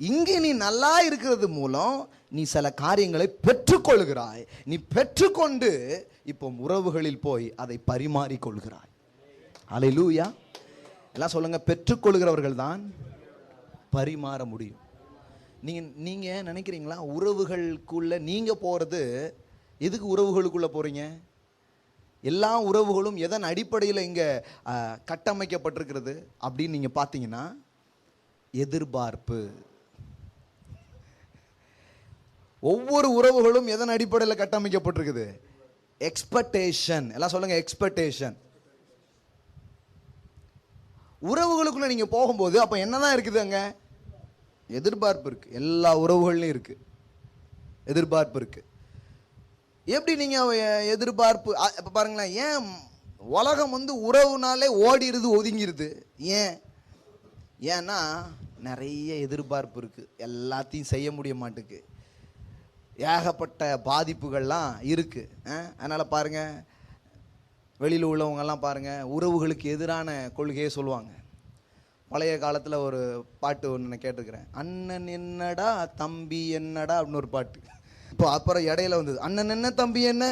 இங்கே நீ நல்லா இருக்கிறது மூலம் நீ சில காரியங்களை பெற்றுக்கொள்கிறாய். நீ பெற்றுக்கொண்டு இப்போ உறவுகளில் போய் அதை பரிமாறிக்கொள்கிறாய். அல்லேலூயா. எல்லாம் சொல்லுங்க, பெற்றுக்கொள்கிறவர்கள் தான் பரிமாற முடியும். நீங்கள் நினைக்கிறீங்களா உறவுகளுக்குள்ள நீங்கள் போகிறது? எதுக்கு உறவுகளுக்குள்ளே போகிறீங்க? எல்லா உறவுகளும் எதன் அடிப்படையில் இங்கே கட்டமைக்கப்பட்டிருக்கிறது அப்படின்னு நீங்கள் பார்த்தீங்கன்னா, எதிர்பார்ப்பு. ஒவ்வொரு உறவுகளும் எதன் அடிப்படையில் கட்டமைக்கப்பட்டிருக்குது? எக்ஸ்பெக்டேஷன். எல்லாம் சொல்லுங்க, எக்ஸ்பெக்டேஷன். உறவுகளுக்குள்ள நீங்க போகும்போது அப்ப என்னதான் இருக்குது? அங்க எதிர்பார்ப்பு இருக்கு. எல்லா உறவுகள்லையும் இருக்கு, எதிர்பார்ப்பு இருக்கு. எப்படி நீங்க எதிர்பார்ப்பு? இப்ப பாருங்களேன், ஏன் உலகம் உறவுனாலே ஓடிடுது, ஒதுங்கிடுது? ஏன்னா நிறைய எதிர்பார்ப்பு இருக்கு, எல்லாத்தையும் செய்ய முடிய மாட்டுக்கு, ஏகப்பட்ட பாதிப்புகள்லாம் இருக்கு. அதனால பாருங்க, வெளியில் உள்ளவங்கெல்லாம் பாருங்க, உறவுகளுக்கு எதிரான கொள்கையை சொல்லுவாங்க. பழைய காலத்தில் ஒரு பாட்டு ஒன்று நான் கேட்டுக்கிறேன், அண்ணன் என்னடா தம்பி என்னடா அப்படின்னு ஒரு பாட்டு. இப்போ அப்புறம் இடையில வந்தது அண்ணன் என்ன தம்பி என்ன,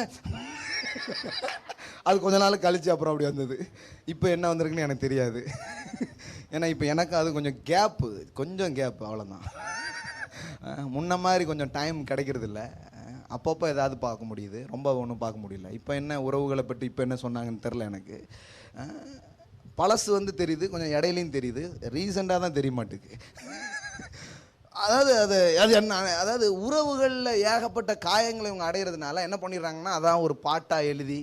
அது கொஞ்ச நாள் கழிச்சு அப்புறம் அப்படி வந்தது. இப்போ என்ன வந்திருக்குன்னு எனக்கு தெரியாது. ஏன்னா இப்போ எனக்கு அது கொஞ்சம் கேப்பு, அவ்வளோதான். முன்ன மாதிரி கொஞ்சம் டைம் கிடைக்கிறது இல்லை. அப்பப்போ ஏதாவது பார்க்க முடியுது, ரொம்ப ஒன்றும் பார்க்க முடியல. இப்போ என்ன உறவுகளை பற்றி இப்போ என்ன சொன்னாங்கன்னு தெரில எனக்கு. பழசு தெரியுது, கொஞ்சம் இடையிலையும் தெரியுது, ரீசெண்டாக தான் தெரிய மாட்டுக்கு. அது என்ன, அதாவது உறவுகளில் ஏகப்பட்ட காயங்களை இவங்க அடையிறதுனால என்ன பண்ணிடுறாங்கன்னா, அதான் ஒரு பாட்டாக எழுதி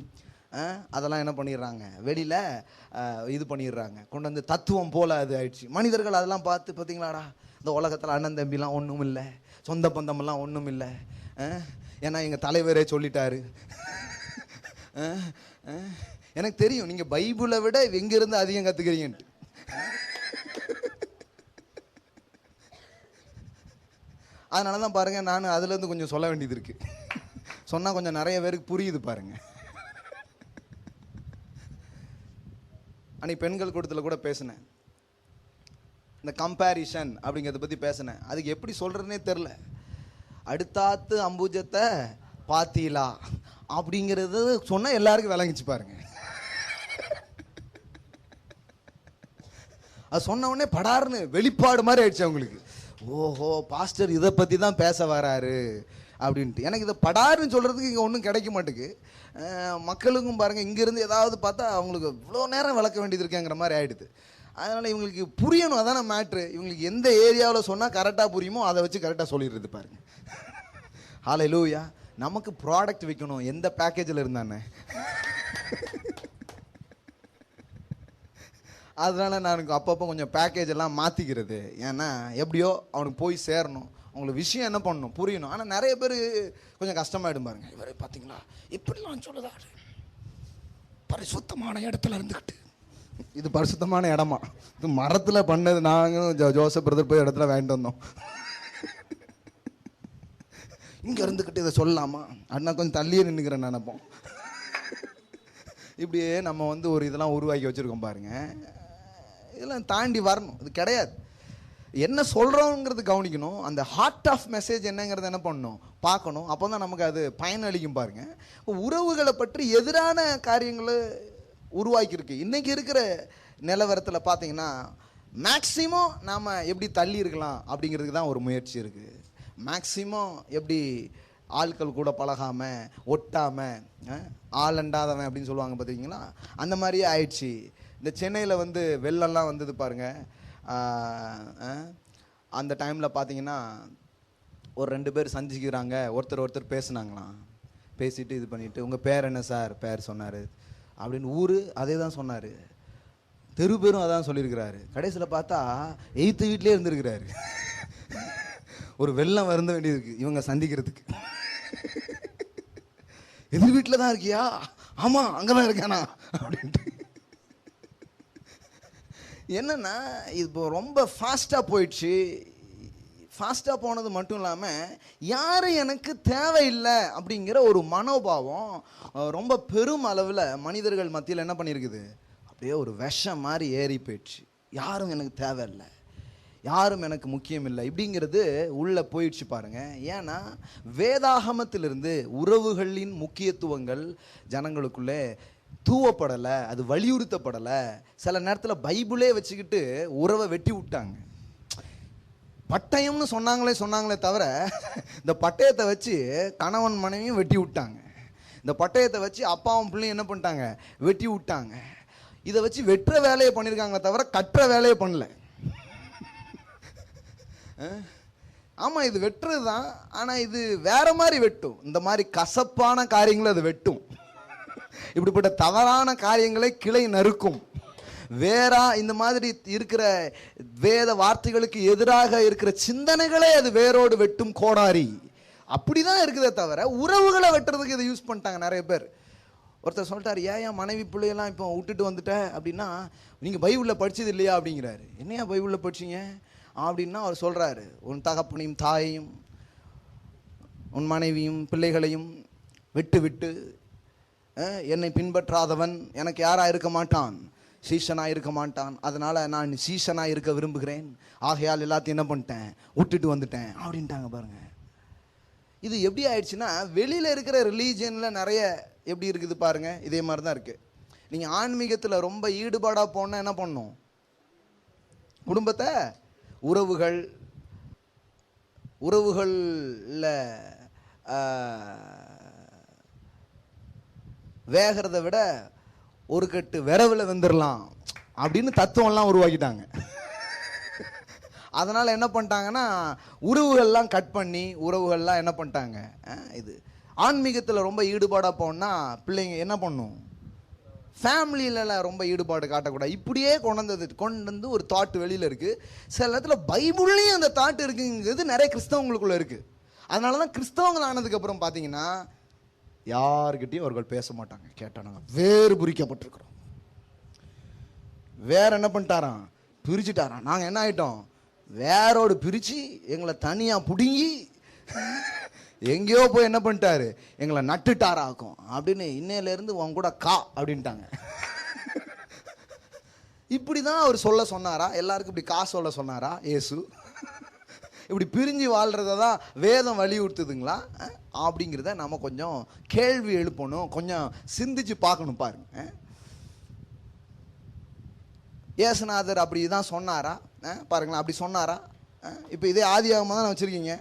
அதெல்லாம் என்ன பண்ணிடுறாங்க, வெளியில் இது பண்ணிடுறாங்க, கொண்டு தத்துவம் போல் அது ஆயிடுச்சு. மனிதர்கள் அதெல்லாம் பார்த்து, பார்த்தீங்களாடா இந்த உலகத்தில் அண்ணன் தம்பிலாம் ஒன்றும் இல்லை, சொந்த பந்தமெல்லாம் ஒன்றும் இல்லை, ஏன்னா எங்கள் தலைவரே சொல்லிட்டாரு. எனக்கு தெரியும் நீங்கள் பைபிளை விட எங்கிருந்து அதிகம் கற்றுக்கிறீங்கன்ட்டு. அதனால தான் பாருங்கள், நான் அதுலேருந்து கொஞ்சம் சொல்ல வேண்டியது இருக்குது. சொன்னால் கொஞ்சம் நிறைய பேருக்கு புரியுது பாருங்கள். அன்னைக்கு பெண்கள் கூட்டத்தில் கூட பேசினேன், இந்த கம்பேரிஷன் அப்படிங்கிறத பற்றி பேசினேன். அதுக்கு எப்படி சொல்கிறதுனே தெரில. அடுத்தாத்து அம்புஜத்தை பாத்தீலா அப்படிங்கிறது சொன்னால் எல்லாருக்கும் விளங்கிச்சு பாருங்க. அது சொன்ன உடனே படார்னு வெளிப்பாடு மாதிரி ஆயிடுச்சு அவங்களுக்கு. ஓஹோ, பாஸ்டர் இதை பற்றி தான் பேச வராரு அப்படின்ட்டு. எனக்கு இதை படாருன்னு சொல்கிறதுக்கு இங்கே ஒன்றும் கிடைக்க மாட்டுக்கு. மக்களுக்கும் பாருங்கள், இங்கேருந்து ஏதாவது பார்த்தா அவங்களுக்கு இவ்வளோ நேரம் விளக்க வேண்டியது இருக்குங்கிற மாதிரி ஆகிடுது. அதனால் இவங்களுக்கு புரியணும், அதான மேட்ரு. இவங்களுக்கு எந்த ஏரியாவில் சொன்னால் கரெக்டாக புரியுமோ அதை வச்சு கரெக்டாக சொல்லிடுறது பாருங்கள். ஹல்லேலூயா. நமக்கு ப்ராடக்ட் விற்கணும், எந்த பேக்கேஜில் இருந்தானே. அதனால் நான் அப்பப்போ கொஞ்சம் பேக்கேஜ் எல்லாம் மாற்றிக்கிறது. ஏன்னா எப்படியோ அவனுக்கு போய் சேரணும், அவங்களுக்கு விஷயம் என்ன பண்ணணும், புரியணும். ஆனால் நிறைய பேர் கொஞ்சம் கஷ்டமாயிடும் பாருங்க. இவரை பார்த்தீங்களா இப்படிலாம் சொல்லுதா, பரிசுத்தமான இடத்துல இருந்துக்கிட்டு இது பரிசுத்தமான இடமா, இது மரத்தில் பண்ணது. நாங்களும் ஜோசப் பிரதர் போய் இடத்துல வாங்கிட்டு வந்தோம். இங்கே இருந்துக்கிட்டு இதை சொல்லலாமா அப்படின்னா கொஞ்சம் தள்ளியே நின்றுக்கிறேன் நினைப்போம். இப்படியே நம்ம வந்து ஒரு இதெல்லாம் உருவாக்கி வச்சுருக்கோம் பாருங்க. இதெல்லாம் தாண்டி வரணும். இது கிடையாது. என்ன சொல்கிறோங்கிறது கவனிக்கணும். அந்த ஹார்ட் ஆஃப் மெசேஜ் என்னங்கிறத என்ன பண்ணணும், பார்க்கணும். அப்போ தான் நமக்கு அது பயனளிக்கும் பாருங்க. உறவுகளை பற்றி எதிரான காரியங்களை உருவாக்கியிருக்கு. இன்றைக்கி இருக்கிற நிலவரத்தில் பார்த்தீங்கன்னா மேக்சிமம் நாம் எப்படி தள்ளி இருக்கலாம் அப்படிங்கிறதுக்கு தான் ஒரு முயற்சி இருக்குது. மேக்சிமம் எப்படி ஆட்கள் கூட பழகாமல் ஒட்டாமல் ஆளண்டாதவன் அப்படின்னு சொல்லுவாங்க பார்த்தீங்களா, அந்த மாதிரியே ஆயிடுச்சு. இந்த சென்னையில் வந்து வெள்ளம்லாம் வந்தது பாருங்கள். அந்த டைமில் பார்த்தீங்கன்னா ஒரு 2 பேர் சந்திக்கிறாங்க, ஒருத்தர் பேசுனாங்களாம். பேசிட்டு இது பண்ணிவிட்டு உங்கள் பேர் என்ன சார், பேர் சொன்னார் அப்படின்னு. ஊர் அதே தான் சொன்னார், தெரு பேரும் அதான் சொல்லியிருக்கிறாரு. கடைசியில் பார்த்தா 8th வீட்லேயே இருந்திருக்கிறாரு. ஒரு வெள்ளம் வருந்த வேண்டியதுக்கு இவங்க சந்திக்கிறதுக்கு. எதிர் வீட்டில் தான் இருக்கியா, ஆமாம் அங்கே தான் இருக்கானா அப்படின்ட்டு. என்னன்னா இப்போ ரொம்ப ஃபாஸ்ட்டாக போயிடுச்சு. ஃபாஸ்ட்டாக போனது மட்டும் இல்லாமல் யாரும் எனக்கு தேவையில்லை அப்படிங்கிற ஒரு மனோபாவம் ரொம்ப பெரும் அளவில் மனிதர்கள் மத்தியில் என்ன பண்ணியிருக்குது, அப்படியே ஒரு விஷம் மாதிரி ஏறி போயிடுச்சு. யாரும் எனக்கு தேவையில்லை, யாரும் எனக்கு முக்கியம் இல்லை இப்படிங்கிறது உள்ளே போயிடுச்சு பாருங்க. ஏன்னா வேதாகமத்திலிருந்து உறவுகளின் முக்கியத்துவங்கள் ஜனங்களுக்குள்ளே தூவப்படலை, அது வலியுறுத்தப்படலை. சில நேரத்தில் பைபிளே வச்சுக்கிட்டு உறவை வெட்டி விட்டாங்க. பட்டயம்னு சொன்னாங்களே தவிர இந்த பட்டயத்தை வச்சு கணவன் மனைவியும் வெட்டி விட்டாங்க. இந்த பட்டயத்தை வச்சு அப்பாவும் பிள்ளையும் என்ன பண்ணிட்டாங்க, வெட்டி விட்டாங்க. இதை வச்சு வெட்டுற வேலையை பண்ணியிருக்காங்க தவிர கட்டுற வேலையை பண்ணல. ஆமாம், இது வெட்டுறது தான். ஆனால் இது வேற மாதிரி வெட்டும். இந்த மாதிரி கசப்பான காரியங்களை அது வெட்டும். இப்படிப்பட்ட தவறான காரியங்களை கிளை நறுக்கும். வேற இந்த மாதிரி இருக்கிற வேத வார்த்தைகளுக்கு எதிராக இருக்கிற சிந்தனைகளே அது வேரோடு வெட்டும் கோடாரி. அப்படிதான் இருக்குதே தவிர உறவுகளை வெட்டுறதுக்கு இதை யூஸ் பண்ணிட்டாங்க நிறைய பேர். ஒருத்தர் சொல்லிட்டார், ஏன் மனைவி பிள்ளையெல்லாம் இப்போ விட்டுட்டு வந்துட்ட அப்படின்னா, நீங்கள் பைபிளில் படித்தது இல்லையா அப்படிங்கிறாரு. என்னையா பைபிளில் படிச்சிங்க அப்படின்னா அவர் சொல்கிறாரு, உன் தகப்பனையும் தாயையும் உன் மனைவியும் பிள்ளைகளையும் விட்டு என்னை பின்பற்றாதவன் எனக்கு யாராக இருக்க மாட்டான், சீசனாக இருக்க மாட்டான். அதனால் நான் சீசனாக இருக்க விரும்புகிறேன், ஆகையால் எல்லாத்தையும் என்ன பண்ணிட்டேன், விட்டுட்டு வந்துட்டேன் அப்படின்ட்டாங்க பாருங்க. இது எப்படி ஆயிடுச்சுன்னா, வெளியில் இருக்கிற ரிலீஜியனில் நிறைய எப்படி இருக்குது பாருங்க, இதே மாதிரி தான் இருக்குது. நீங்கள் ஆன்மீகத்தில் ரொம்ப ஈடுபாடாக போனால் என்ன பண்ணணும், குடும்பத்தை உறவுகளில் வேகிறத விட ஒரு கட்டு விரவில் வெந்துடலாம் அப்படின்னு தத்துவம்லாம் உருவாக்கிட்டாங்க. அதனால் என்ன பண்ணிட்டாங்கன்னா உறவுகள்லாம் கட் பண்ணி உறவுகள்லாம் என்ன பண்ணிட்டாங்க, இது ஆன்மீகத்தில் ரொம்ப ஈடுபாடாக போனால் பிள்ளைங்க என்ன பண்ணும், ஃபேமிலியிலலாம் ரொம்ப ஈடுபாடு காட்டக்கூடாது. இப்படியே கொண்டு வந்து ஒரு தாட் வெளியில் இருக்குது. சில நேரத்தில் பைபிள்லேயும் அந்த தாட் இருக்குங்கிறது நிறைய கிறிஸ்தவங்களுக்குள்ளே இருக்குது. அதனால தான் கிறிஸ்தவங்கள் ஆனதுக்கப்புறம் பார்த்தீங்கன்னா யார்கிட்டையும் அவர்கள் பேச மாட்டாங்க. கேட்டால் நாங்கள் வேறு பிரிக்கப்பட்டிருக்கிறோம். வேற என்ன பண்ணிட்டாராம், பிரிச்சுட்டாராம். நாங்கள் என்ன ஆகிட்டோம், வேரோடு பிரித்து எங்களை தனியாக பிடுங்கி எங்கேயோ போய் என்ன பண்ணிட்டாரு, எங்களை நட்டுட்டாராக்கும் அப்படின்னு இன்னையிலேருந்து உன் கூட கா அப்படின்ட்டாங்க. இப்படி தான் அவர் சொன்னாரா, எல்லாருக்கும் இப்படி கா சொல்ல சொன்னாரா இயேசு? இப்படி பிரிஞ்சு வாழ்கிறத தான் வேதம் வலியுறுத்துதுங்களா அப்படிங்கிறத நம்ம கொஞ்சம் கேள்வி எழுப்பணும், கொஞ்சம் சிந்திச்சு பார்க்கணும் பாருங்க. இயேசுநாதர் அப்படி தான் சொன்னாரா பாருங்களேன், அப்படி சொன்னாரா? இப்போ இதே ஆதியாகமம் தான் வச்சுருக்கீங்க.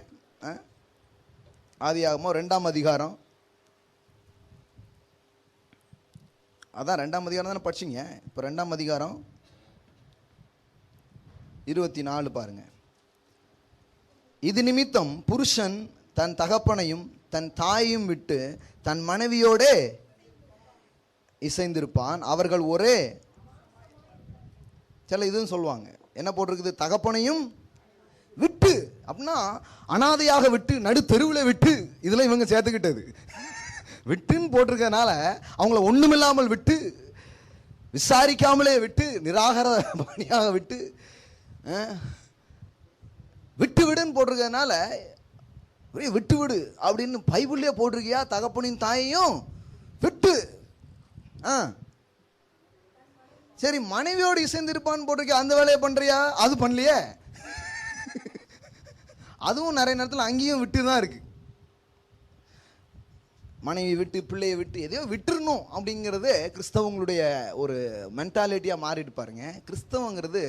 ஆதியாகமம் 2ஆம் அதிகாரம், அதான் 2ஆம் அதிகாரம் தானே படிச்சிங்க. இப்போ 2ஆம் அதிகாரம் 24 பாருங்க. இது நிமித்தம் புருஷன் தன் தகப்பனையும் தன் தாயையும் விட்டு தன் மனைவியோடே இசைந்திருப்பான், அவர்கள் ஒரே சில இதுன்னு சொல்லுவாங்க. என்ன போட்டிருக்குது, தகப்பனையும் விட்டு அப்படின்னா அனாதையாக விட்டு, நடு தெருவில் விட்டு, இதெல்லாம் இவங்க சேர்த்துக்கிட்டது. விட்டுன்னு போட்டிருக்கனால அவங்கள ஒண்ணுமில்லாமல் விட்டு விசாரிக்காமலே விட்டு, நிராகர பணியாக விட்டு, விட்டு விடுன்னு போட்டிருக்கிறதுனால விட்டு விடு அப்படின்னு பைபிள்லயே போட்டிருக்கியா? தகப்பனின் தாயையும் விட்டு. சரி, மனைவியோடு இசைந்திருப்பான்னு போட்டிருக்கியா, அந்த வேலையை பண்றியா? அது பண்ணலையே. அதுவும் நிறைய நேரத்தில் அங்கேயும் விட்டு தான் இருக்கு. மனைவி விட்டு, பிள்ளையை விட்டு, எதையோ விட்டுறணும் அப்படிங்கிறது கிறிஸ்தவங்களுடைய ஒரு மென்டாலிட்டியாக மாறிட்டு பாருங்க. கிறிஸ்தவங்கிறது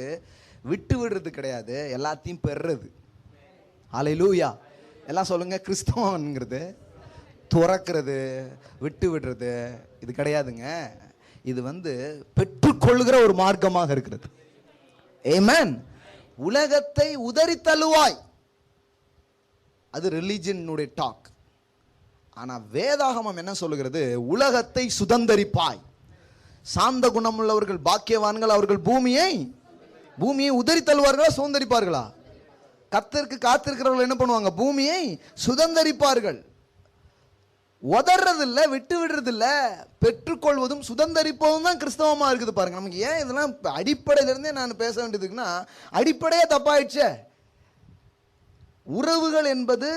விட்டு விடுறது கிடையாது, எல்லாத்தையும் பெறுறது. ஹல்லேலூயா. எல்லாம் சொல்லுங்க. கிறிஸ்தவங்கிறது துறக்கிறது, விட்டு விடுறது இது கிடையாதுங்க. இது பெற்றுக்கொள்கிற ஒரு மார்க்கமாக இருக்கிறது. ஆமென். உலகத்தை உதறி தள்ளுவாய், அது ரிலிஜனுடைய டாக். ஆனா வேதாகமம் என்ன சொல்லுகிறது? உலகத்தை சுதந்தரிப்பாய். சாந்த குணமுள்ளவர்கள் பாக்கியவான்கள், அவர்கள் பூமியை உதறி தள்ளுவார்களா, சுதந்தரிப்பார்களா? கர்த்தருக்கு காத்திருக்கிறவர்கள் என்ன பண்ணுவாங்க? பூமியை சுதந்தரிப்பார்கள். உதறது இல்லை, விட்டு விடுறது இல்லை, பெற்றுக்கொள்வதும் சுதந்தரிப்பதும் தான் கிறிஸ்தவமா இருக்குது பாருங்க. நமக்கு ஏன் இதெல்லாம் அடிப்படையிலிருந்தே நான் பேச வேண்டியதுக்குன்னா, அடிப்படையே தப்பாயிடுச்சே. உறவுகள் என்பது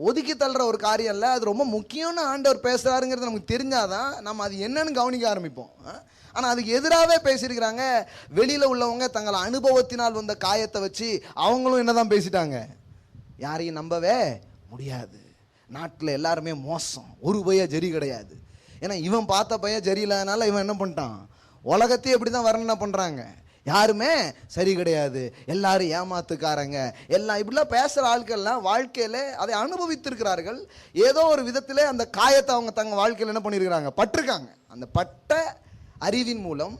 ஒதுக்கி தள்ளுற ஒரு காரியம் இல்லை, அது ரொம்ப முக்கியம்னு ஆண்டவர் பேசுறாருங்கிறது நமக்கு தெரிஞ்சாதான் நம்ம அது என்னன்னு கவனிக்க ஆரம்பிப்போம். ஆனால் அதுக்கு எதிராகவே பேசியிருக்கிறாங்க. வெளியில் உள்ளவங்க தங்கள் அனுபவத்தினால் வந்த காயத்தை வச்சு அவங்களும் என்னதான் பேசிட்டாங்க? யாரையும் நம்பவே முடியாது, நாட்டில் எல்லாருமே மோசம், ஒரு பையன் ஜெரி கிடையாது. ஏன்னா இவன் பார்த்த பையன் ஜெரி இல்லாதனால இவன் என்ன பண்ணிட்டான்? உலகத்தையே எப்படி தான் வர்ணனை பண்ணுறாங்க, யாருமே சரி கிடையாது, எல்லாரும் ஏமாத்துக்காரங்க, எல்லாம் இப்படிலாம் பேசுகிற ஆட்கள்லாம் வாழ்க்கையில் அதை அனுபவித்திருக்கிறார்கள். ஏதோ ஒரு விதத்தில் அந்த காயத்தை அவங்க தங்க வாழ்க்கையில் என்ன பண்ணியிருக்கிறாங்க? பட்டிருக்காங்க. அந்த பட்ட அறிவின் மூலம்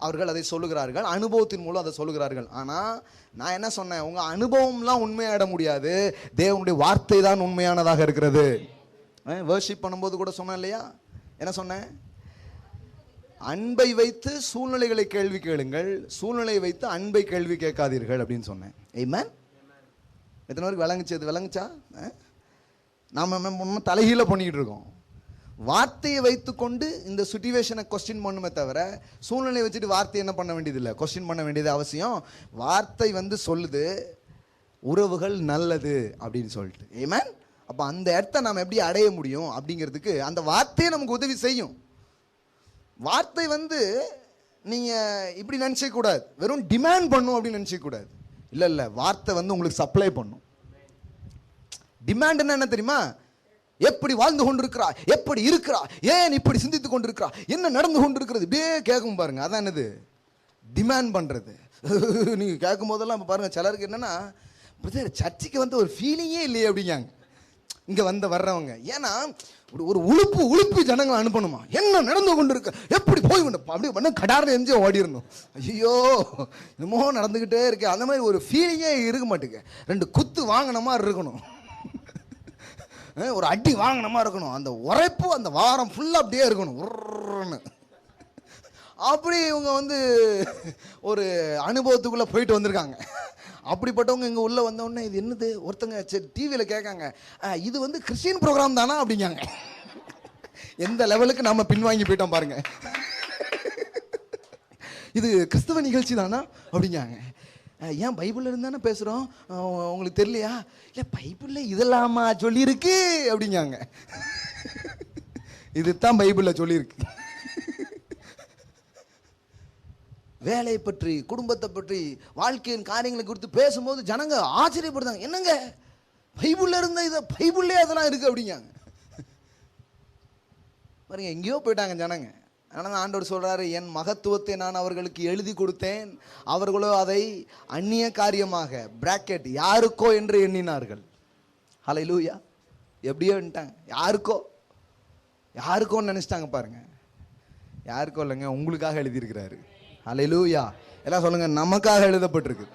அவர்கள் அதை சொல்லுகிறார்கள், அனுபவத்தின் மூலம் அதை சொல்லுகிறார்கள். ஆனால் நான் என்ன சொன்னேன்? உங்கள் அனுபவம்லாம் உண்மையாட முடியாது, தேவனுடைய வார்த்தை தான் உண்மையானதாக இருக்கிறது. வர்ஷிப் பண்ணும்போது கூட சொன்னேன் இல்லையா? என்ன சொன்னேன்? அன்பை வைத்து சூழ்நிலைகளை கேள்வி கேளுங்கள், சூழ்நிலையை வைத்து அன்பை கேள்வி கேட்காதீர்கள் அப்படின்னு சொன்னேன். ஆமென். எத்தனை பேருக்கு விளங்குச்சு? அது விளங்குச்சா? நாம தலைகீழ பண்ணிக்கிட்டு இருக்கோம். வார்த்தையை வைத்துக்கொண்டு இந்த சிச்சுவேஷனை கொஸ்டின் பண்ணுமே தவிர, சூழ்நிலையை வச்சுட்டு வார்த்தை என்ன பண்ண வேண்டியதில்லை, கொஸ்டின் பண்ண வேண்டியது அவசியம். வார்த்தை சொல்லுது உறவுகள் நல்லது அப்படின்னு சொல்லிட்டு. ஆமென். அப்போ அந்த இடத்த நாம் எப்படி அடைய முடியும் அப்படிங்கிறதுக்கு அந்த வார்த்தையை நமக்கு உதவி செய்யும். வார்த்தை நீங்கள் இப்படி நினச்சிக்க கூடாது, வெறும் டிமாண்ட் பண்ணும் அப்படின்னு நினச்சிக்க கூடாது. இல்லை, வார்த்தை உங்களுக்கு சப்ளை பண்ணும். டிமாண்ட்னா என்ன தெரியுமா? எப்படி வாழ்ந்து கொண்டிருக்கிறா, எப்படி இருக்கிறா, ஏன் இப்படி சிந்தித்து கொண்டிருக்கிறா, என்ன நடந்து கொண்டிருக்கிறது, இப்படியே கேட்கும் பாருங்க. அதான் என்னது? டிமாண்ட் பண்ணுறது. நீங்கள் கேட்கும் போதெல்லாம் இப்போ பாருங்கள், சிலருக்கு என்னென்னா, சர்ச்சைக்கு ஒரு ஃபீலிங்கே இல்லையே அப்படிங்காங்க இங்கே வர்றவங்க. ஏன்னா ஒரு உழுப்பு ஜனங்களை அனுப்பணுமா, என்ன நடந்து கொண்டு இருக்க, எப்படி போய் அப்படி பண்ண கடார்னு எரிஞ்சு ஓடிடணும். ஐயோ என்னமோ நடந்துக்கிட்டே இருக்கு, அந்த மாதிரி ஒரு ஃபீலிங்கே இருக்க மாட்டேங்க. 2 குத்து வாங்கின மாதிரி இருக்கணும், ஒரு அடி வாங்கின மாதிரி இருக்கணும், அந்த உரைப்பு அந்த வாரம் ஃபுல்லாக அப்படியே இருக்கணும் உருன்னு. அப்படி இவங்க ஒரு அனுபவத்துக்குள்ளே போயிட்டு வந்திருக்காங்க. அப்படிப்பட்டவங்க இங்கே உள்ளே வந்தோடனே, இது என்னது, ஒருத்தங்க சரி டிவியில் கேட்காங்க, இது கிறிஸ்டியன் ப்ரோக்ராம் தானா அப்படிங்காங்க. எந்த லெவலுக்கு நாம் பின்வாங்கி போயிட்டோம் பாருங்க. இது கிறிஸ்தவ நிகழ்ச்சி தானா அப்படிங்காங்க. ஏன் பைபிள்ல இருந்தானே பேசுகிறோம், உங்களுக்கு தெரியலையா? இல்லை பைபிளில் இதெல்லாமா சொல்லியிருக்கு அப்படிங்காங்க. இதுதான் பைபிளில் சொல்லியிருக்கு. வேலையை பற்றி, குடும்பத்தை பற்றி, வாழ்க்கையின் காரியங்களை குறித்து பேசும்போது ஜனங்க ஆச்சரியப்படுறாங்க. என்னங்க பைபிள்ல இருந்த இதை பைபிள்லே அதெல்லாம் இருக்கு அப்படிங்காங்க. பாருங்க, எங்கேயோ போயிட்டாங்க ஜனங்க. ஆனால் ஆண்டவர் சொல்றாரு, என் மகத்துவத்தை நான் அவர்களுக்கு எழுதி கொடுத்தேன், அவர்களோ அதை அந்நிய காரியமாக பிராக்கெட் யாருக்கோ என்று எண்ணினார்கள். ஹல்லேலூயா. எப்படியோ எண்ணிட்டாங்க, யாருக்கோன்னு நினைச்சிட்டாங்க பாருங்க. யாருக்கோ இல்லைங்க, உங்களுக்காக எழுதியிருக்கிறாரு. ஹல்லேலூயா. எல்லாம் சொல்லுங்க, நமக்காக எழுதப்பட்டிருக்கு.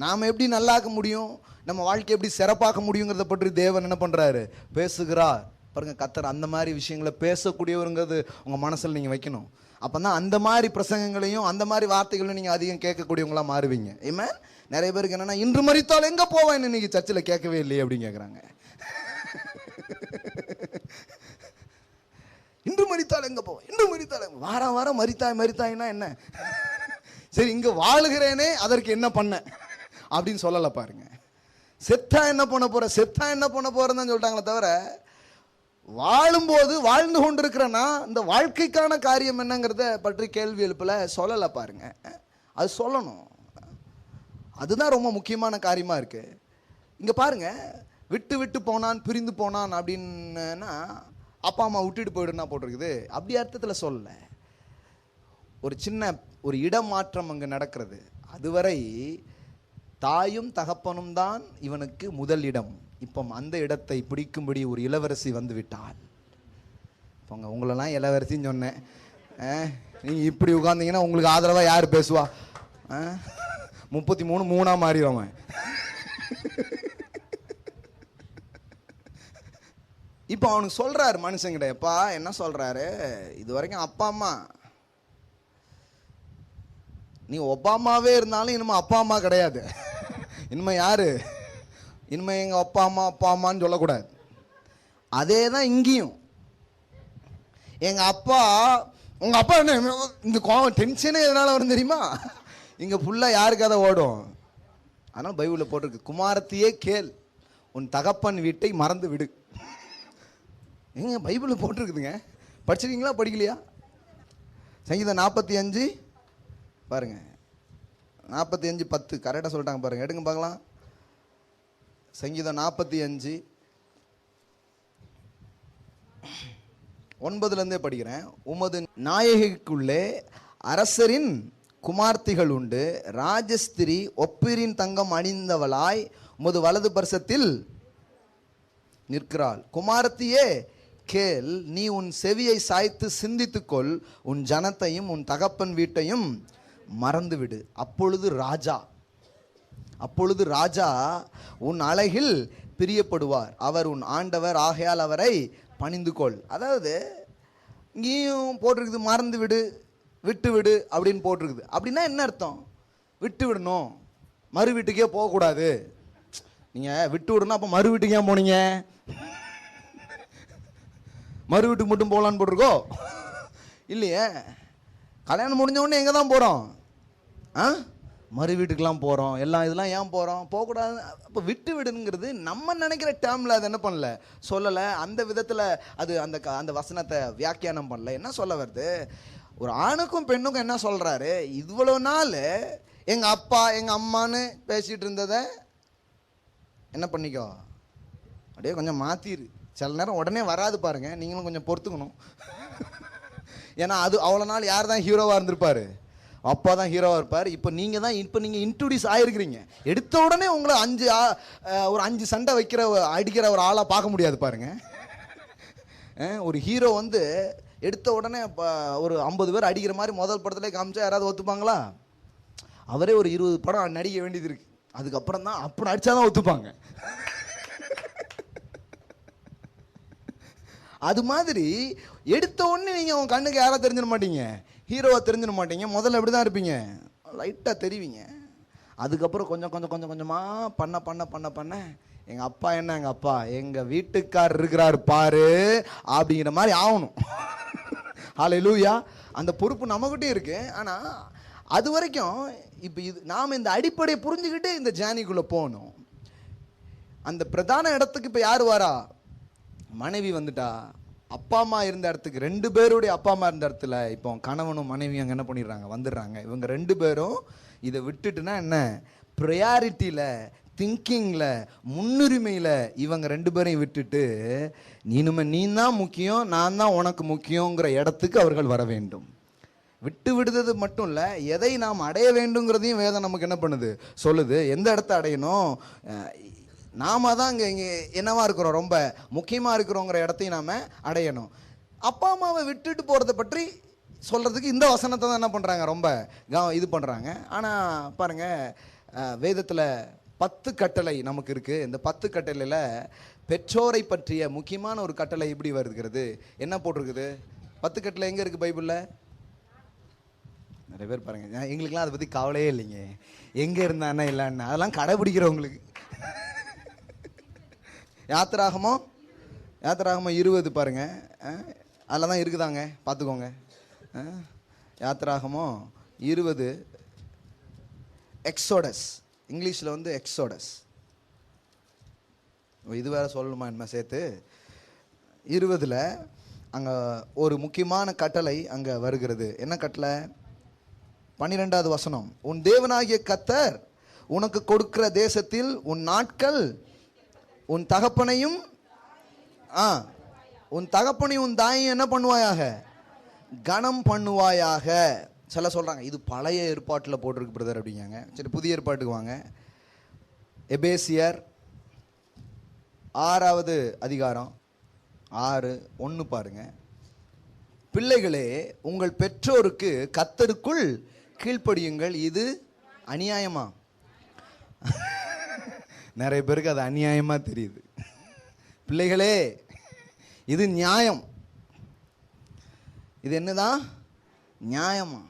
நாம் எப்படி நல்லாக்க முடியும், நம்ம வாழ்க்கை எப்படி சிறப்பாக்க முடியுங்கிறத பற்றி தேவன் என்ன பண்ணுறாரு, பேசுகிறார் பாருங்க. கர்த்தர் அந்த மாதிரி விஷயங்களை பேசக்கூடியவருங்கிறது உங்கள் மனசில் நீங்கள் வைக்கணும். அப்போ தான் அந்த மாதிரி பிரசங்கங்களையும் அந்த மாதிரி வார்த்தைகளையும் நீங்கள் அதிகம் கேட்கக்கூடியவங்களாக மாறுவீங்க. ஏமே நிறைய பேருக்கு என்னென்னா, இன்று மரித்தால் எங்கே போவேன், இன்னைக்கு சர்ச்சில் கேட்கவே இல்லையே அப்படின்னு கேட்குறாங்க. இன்று மரித்தால் எங்க போவோம், இன்று மரித்தால் வாரம் வாரம் மரித்தாய்னா என்ன? சரி, இங்க வாழுகிறேனே அதற்கு என்ன பண்ண அப்படின்னு சொல்லல பாருங்க. செத்தா என்ன பண்ண போற, செத்தா என்ன பண்ண போறன்னு தான் சொல்லிட்டாங்களே தவிர, வாழும்போது வாழ்ந்து கொண்டிருக்கிறேன்னா இந்த வாழ்க்கைக்கான காரியம் என்னங்கிறத பற்றி கேள்வி எழுப்பல, சொல்லலை பாருங்க. அது சொல்லணும், அதுதான் ரொம்ப முக்கியமான காரியமா இருக்கு. இங்க பாருங்க, விட்டு விட்டு போனான், பிரிந்து போனான் அப்படின்னா அப்பா அம்மா விட்டுட்டு போயிடுனா போட்டிருக்குது. அப்படி அர்த்தத்தில் சொல்லல. ஒரு சின்ன ஒரு இடமாற்றம் அங்கே நடக்கிறது. அதுவரை தாயும் தகப்பனும் தான் இவனுக்கு முதல் இடம். இப்போ அந்த இடத்தை பிடிக்கும்படி ஒரு இளவரசி வந்து விட்டாள். போங்க, உங்களெல்லாம் இளவரசின்னு சொன்னேன். நீங்கள் இப்படி உட்கார்ந்தீங்கன்னா உங்களுக்கு ஆதரவாக யார் பேசுவா? 33 3 மாறிடுவான். இப்போ அவனுக்கு சொல்றாரு மனுஷங்கிட்ட, எப்பா என்ன சொல்றாரு, இது வரைக்கும் அப்பா அம்மா, நீ ஒபாமாவே இருந்தாலும் இனிமே அப்பா அம்மா கிடையாது. இனிமே யாரு? இனிமே எங்க அப்பா அம்மான்னு சொல்லக்கூடாது. அதே தான் இங்கேயும். எங்க அப்பா, உங்க அப்பா என்ன இந்த கோவம் டென்ஷனே எதனால வரும் தெரியுமா? இங்க ஃபுல்லா யாரு கதை ஓடும். அதனால பைபிளில் போட்டிருக்கு, குமாரத்தையே கேள், உன் தகப்பன் வீட்டை மறந்து விடு. எங்க பைபிளில் போட்டிருக்குதுங்க, படிச்சிருக்கீங்களா படிக்கலையா? சங்கீதம் 45 பாருங்க, 45:10 கரெக்டாக சொல்லிட்டாங்க பாருங்க, எடுங்க பார்க்கலாம். சங்கீதம் 45 9 படிக்கிறேன். உமது நாயகிக்குள்ளே அரசரின் குமார்த்திகள் உண்டு, ராஜஸ்திரி ஒப்பிரின் தங்கம் அணிந்தவளாய் உமது வலது பர்சத்தில் நிற்கிறாள். குமாரத்தியே கேள், நீ உன் செவியை சாய்த்து சிந்தித்துக்கொள், உன் ஜனத்தையும் உன் தகப்பன் வீட்டையும் மறந்துவிடு. அப்பொழுது ராஜா உன் அழகில் பிரியப்படுவார், அவர் உன் ஆண்டவர் ஆகையால் அவரை பணிந்து கொள். அதாவது இங்கேயும் போட்டிருக்குது மறந்து விடு, விட்டு விடு அப்படின்னு போட்டிருக்குது. அப்படின்னா என்ன அர்த்தம்? விட்டு விடணும், மறு வீட்டுக்கே போகக்கூடாது. நீங்கள் விட்டு விடணும், அப்போ மறு வீட்டுக்கு ஏன் போனீங்க? மறு வீட்டுக்கு மட்டும் போகலான்னு போட்டிருக்கோ இல்லையே. கல்யாணம் முடிஞ்ச உடனே எங்கே தான் போகிறோம்? மறு வீட்டுக்கெலாம் போகிறோம். எல்லாம் இதெல்லாம் ஏன் போகிறோம்? போகக்கூடாது. அப்போ விட்டு விடுங்கிறது நம்ம நினைக்கிற டேர்மில் அது என்ன பண்ணல, சொல்லலை. அந்த விதத்தில் அது அந்த வசனத்தை வியாக்கியானம் பண்ணல. என்ன சொல்ல வருது, ஒரு ஆணுக்கும் பெண்ணுக்கும் என்ன சொல்கிறாரு, இவ்வளோ நாள் எங்கள் அப்பா எங்கள் அம்மான்னு பேசிகிட்டு இருந்ததை என்ன பண்ணிக்கோ, அப்படியே கொஞ்சம் மாற்றிடு. சில நேரம் உடனே வராது பாருங்க, நீங்களும் கொஞ்சம் பொறுத்துக்கணும். ஏன்னா அது அவ்வளோ நாள் யார் தான் ஹீரோவாக இருந்திருப்பாரு? அப்பா தான் ஹீரோவாக இருப்பார். இப்போ நீங்கள் இன்ட்ரடியூஸ் ஆகிருக்கிறீங்க. எடுத்த உடனே உங்களை ஒரு 5 சண்டை அடிக்கிற ஒரு ஆளாக பார்க்க முடியாது பாருங்க. ஒரு ஹீரோ வந்து எடுத்த உடனே ஒரு 50 பேர் அடிக்கிற மாதிரி முதல் படத்துல காமிச்சா யாராவது ஒத்துப்பாங்களா? அவரே ஒரு 20 படம் நடிக்க வேண்டியது இருக்கு. அதுக்கப்புறம் தான் அப்படி அடிச்சாதான் ஒத்துப்பாங்க. அது மாதிரி எடுத்த உடனே நீங்கள் உங்கள் கண்ணுக்கு யாராவது தெரிஞ்சிட மாட்டீங்க, ஹீரோவாக தெரிஞ்சிட மாட்டீங்க. முதல்ல எப்படி தான் இருப்பீங்க, லைட்டாக தெரிவிங்க. அதுக்கப்புறம் கொஞ்சம் கொஞ்சம் கொஞ்சம் கொஞ்சமாக பண்ண பண்ண பண்ண பண்ண எங்கள் அப்பா என்ன, எங்கள் அப்பா எங்கள் வீட்டுக்காரர் இருக்கிறாரு பாரு அப்படிங்கிற மாதிரி ஆகணும். ஹல்லேலூயா. அந்த பொறுப்பு நம்மகிட்டே இருக்கு. ஆனால் அது வரைக்கும் இப்போ நாம் இந்த அடிப்படையை புரிஞ்சுக்கிட்டு இந்த ஜேர்னிக்குள்ளே போகணும். அந்த பிரதான இடத்துக்கு இப்போ யார் வரா? மனைவி வந்துட்டா. அப்பா அம்மா இருந்த இடத்துக்கு, 2 பேருடைய அப்பா அம்மா இருந்த இடத்துல இப்போ கணவனும் மனைவியும் அங்கே என்ன பண்ணிடுறாங்க, வந்துடுறாங்க. இவங்க 2 பேரும் இதை விட்டுட்டுனா என்ன, ப்ரையாரிட்டியில், திங்கிங்கில், முன்னுரிமையில் இவங்க 2 பேரையும் விட்டுட்டு நீ தான் முக்கியம், நான் தான் உனக்கு முக்கியங்கிற இடத்துக்கு அவர்கள் வர வேண்டும். விட்டு விடுறது மட்டும் இல்லை, எதை நாம் அடைய வேண்டுங்கிறதையும் வேதம் நமக்கு என்ன பண்ணுது, சொல்லுது. எந்த இடத்த அடையணும், நாம தான் இங்கே என்னவா இருக்கிறோம், ரொம்ப முக்கியமாக இருக்கிறோங்கிற இடத்தையும் நாம் அடையணும். அப்பா அம்மாவை விட்டுட்டு போகிறத பற்றி சொல்கிறதுக்கு இந்த வசனத்தை தான் என்ன பண்ணுறாங்க, ரொம்ப இது பண்ணுறாங்க. ஆனால் பாருங்கள், வேதத்தில் 10 கட்டளை நமக்கு இருக்குது. இந்த 10 கட்டளையில் பெற்றோரை பற்றிய முக்கியமான ஒரு கட்டளை இப்படி வருகிறது. என்ன போட்டிருக்குது? 10 கட்டளை எங்கே இருக்குது பைபிளில்? நிறைய பேர் பாருங்கள், எங்களுக்கெல்லாம் அதை பற்றி கவலையே இல்லைங்க, எங்கே இருந்தானே இல்லைன்னு. அதெல்லாம் கடைபிடிக்கிறவங்களுக்கு. யாத்திராகமம் 20 பாருங்க. அதில் தான் இருக்குதாங்க, பார்த்துக்கோங்க. யாத்திராகமோ 20 எக்ஸோடஸ், இங்கிலீஷில் வந்து எக்ஸோடஸ். இது வேறு சொல்லணுமா என்ன சேர்த்து? 20 அங்கே ஒரு முக்கியமான கட்டளை அங்கே வருகிறது. என்ன கட்டளை? 12வது வசனம். உன் தேவனாகிய கர்த்தர் உனக்கு கொடுக்கிற தேசத்தில் உன் நாட்கள் உன் தகப்பனையும் உன் தாயையும் என்ன பண்ணுவாயாக? கனம் பண்ணுவாயாக. சில சொல்கிறாங்க இது பழைய ஏற்பாட்டில் போட்டிருக்கு பிரதர் அப்படிங்காங்க. சரி, புதிய ஏற்பாட்டுக்கு வாங்க. எபேசியர் 6வது அதிகாரம் 6:1 பாருங்க. பிள்ளைகளே, உங்கள் பெற்றோருக்கு கர்த்தருக்குள் கீழ்ப்படியுங்கள், இது அநியாயமா? நிறைய பேருக்கு அது அநியாயமா தெரியுது. பிள்ளைகளே, இது நியாயம். இது என்னதான்? நியாயமா?